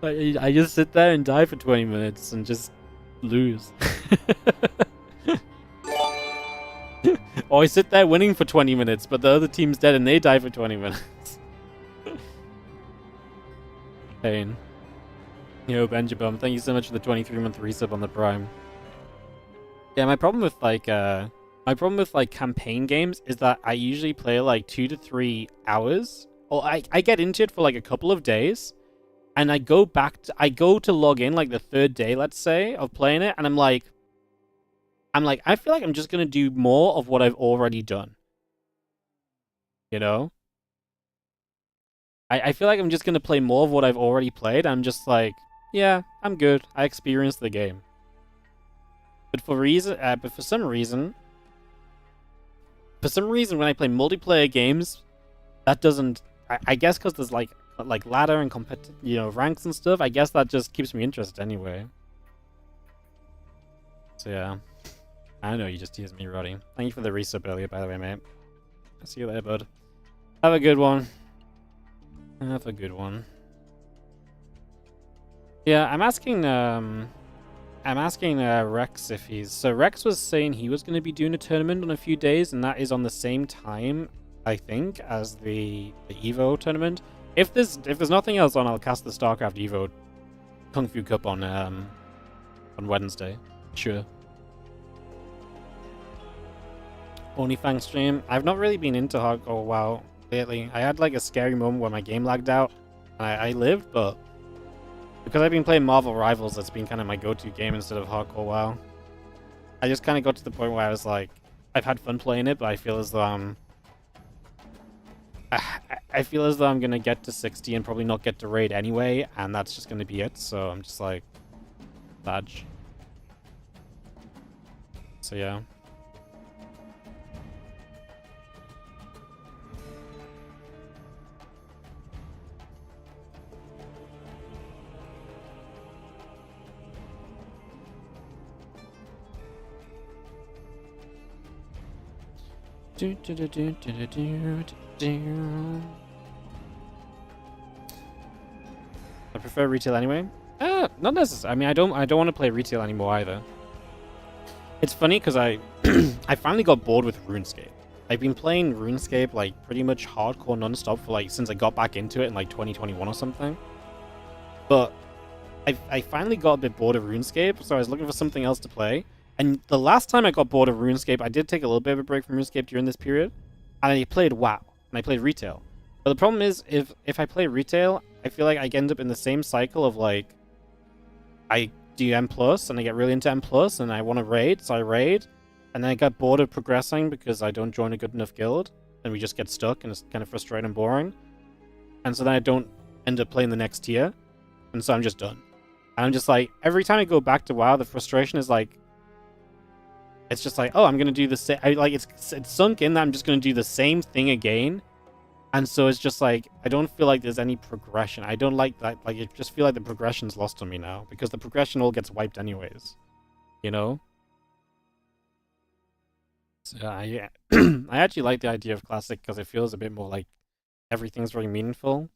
S1: I just sit there and die for 20 minutes and just lose. Or I sit there winning for 20 minutes, but the other team's dead and they die for 20 minutes. Pain. Yo, Benjabum, thank you so much for the 23-month resub on the Prime. Yeah, my problem with campaign games is that I usually play like 2 to 3 hours. Or I get into it for like a couple of days. And I go to log in like the 3rd day, let's say, of playing it, and I'm like, I feel like I'm just gonna do more of what I've already done. You know? I feel like I'm just gonna play more of what I've already played. I'm just like, yeah, I'm good. I experienced the game. But for some reason, when I play multiplayer games, that doesn't. I guess because there's like ladder and ranks and stuff. I guess that just keeps me interested anyway. So yeah. I know you just teased me, Roddy. Thank you for the resub earlier, by the way, mate. I'll see you later, bud. Have a good one. Have a good one. Yeah, I'm asking Rex if he's... So Rex was saying he was going to be doing a tournament in a few days, and that is on the same time, I think, as the Evo tournament. If there's nothing else on, I'll cast the StarCraft Evo Kung Fu Cup on Wednesday. Sure. OnlyFans stream. I've not really been into hardcore WoW lately. I had like a scary moment where my game lagged out. I lived, but because I've been playing Marvel Rivals, that's been kind of my go-to game instead of hardcore WoW. I just kind of got to the point where I was like, I've had fun playing it, but I feel as though I feel as though I'm gonna get to 60 and probably not get to raid anyway, and that's just gonna be it. So I'm just like, badge. So yeah. I prefer retail anyway. Not necessarily. I mean, I don't want to play retail anymore either. It's funny because I finally got bored with RuneScape. I've been playing RuneScape like pretty much hardcore non-stop for like since I got back into it in like 2021 or something. But I finally got a bit bored of RuneScape, so I was looking for something else to play. And the last time I got bored of RuneScape, I did take a little bit of a break from RuneScape during this period, and I played WoW, and I played retail. But the problem is, if I play retail, I feel like I end up in the same cycle of like, I do M+, and I get really into M+, and I want to raid, so I raid, and then I get bored of progressing because I don't join a good enough guild, and we just get stuck, and it's kind of frustrating and boring. And so then I don't end up playing the next tier, and so I'm just done. And I'm just like, every time I go back to WoW, the frustration is like, it's just like, oh, I'm gonna do the same. It's sunk in that I'm just gonna do the same thing again, and so it's just like I don't feel like there's any progression. I don't like that. Like, I just feel like the progression's lost on me now because the progression all gets wiped anyways, you know. So yeah, I actually like the idea of classic because it feels a bit more like everything's very meaningful.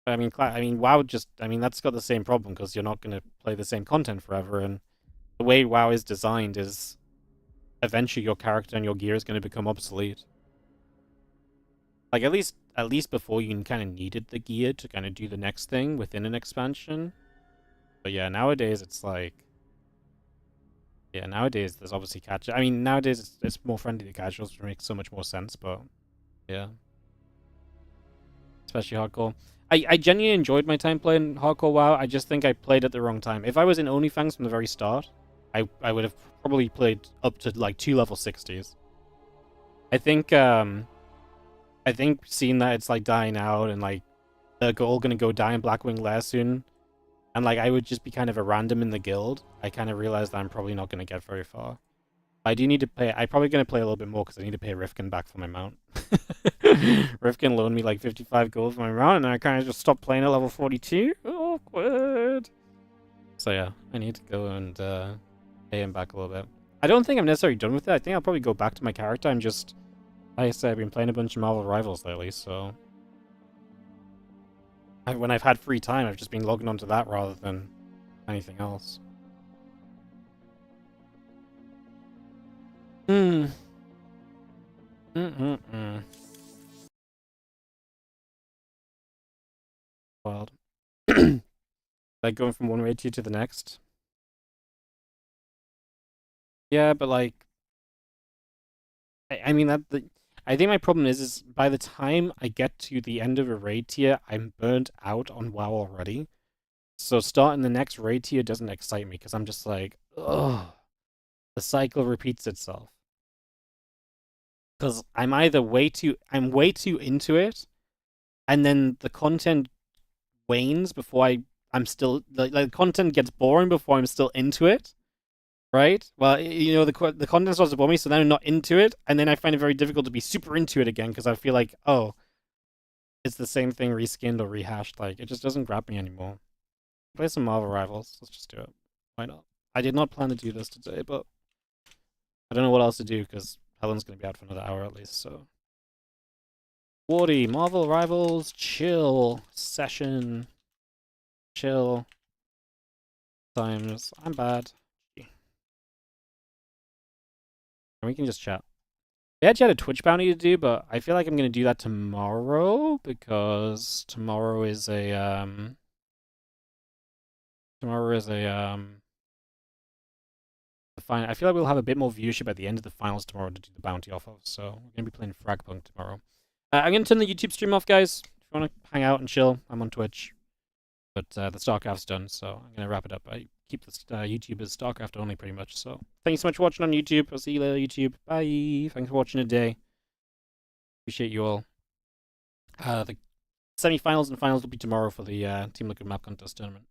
S1: But I mean, WoW that's got the same problem because you're not gonna play the same content forever, and the way WoW is designed is eventually your character and your gear is going to become obsolete. Like, at least before you kind of needed the gear to kind of do the next thing within an expansion. But yeah, nowadays it's like... Yeah, nowadays there's obviously casual. I mean, nowadays it's more friendly to casuals, which makes so much more sense, but... Yeah. Especially hardcore. I genuinely enjoyed my time playing hardcore WoW. I just think I played at the wrong time. If I was in OnlyFans from the very start, I would have probably played up to like 2 level 60s. I think seeing that it's like dying out and like they're all gonna go die in Blackwing Lair soon, and like I would just be kind of a random in the guild, I kind of realized that I'm probably not gonna get very far. I do need to pay. I'm probably going to play a little bit more because I need to pay Rifkin back for my mount. Rifkin loaned me like 55 gold for my mount, and I kind of just stopped playing at level 42. Awkward. So yeah, I need to go and pay him back a little bit. I don't think I'm necessarily done with it. I think I'll probably go back to my character and just, like I said, I've been playing a bunch of Marvel Rivals lately, so when I've had free time, I've just been logging onto that rather than anything else. Wild. Like going from one raid tier to the next. Yeah, but like, I mean I think my problem is by the time I get to the end of a raid tier, I'm burnt out on WoW already. So starting the next raid tier doesn't excite me because I'm just like, ugh, the cycle repeats itself. Because I'm either way too into it, and then the content wanes before I'm still like the content gets boring before I'm still into it. Right? Well, you know, the content starts to bore me, so then I'm not into it, and then I find it very difficult to be super into it again because I feel like, oh, it's the same thing reskinned or rehashed. Like, it just doesn't grab me anymore. Play some Marvel Rivals. Let's just do it. Why not? I did not plan to do this today, but I don't know what else to do because Helen's going to be out for another hour at least, so. Wardy, Marvel Rivals, chill, session, chill, times. I'm bad. And we can just chat. We actually had a Twitch bounty to do, but I feel like I'm going to do that tomorrow because tomorrow is a I feel like we'll have a bit more viewership at the end of the finals tomorrow to do the bounty off of. So we're going to be playing Fragpunk tomorrow. I'm going to turn the YouTube stream off, guys. If you want to hang out and chill, I'm on Twitch. But the StarCraft's done, so I'm going to wrap it up. I keep this YouTube as StarCraft only pretty much. So thank you so much for watching on YouTube. I'll see you later, YouTube. Bye. Thanks for watching today. Appreciate you all. The semi-finals and finals will be tomorrow for the Team Liquid Map Contest Tournament.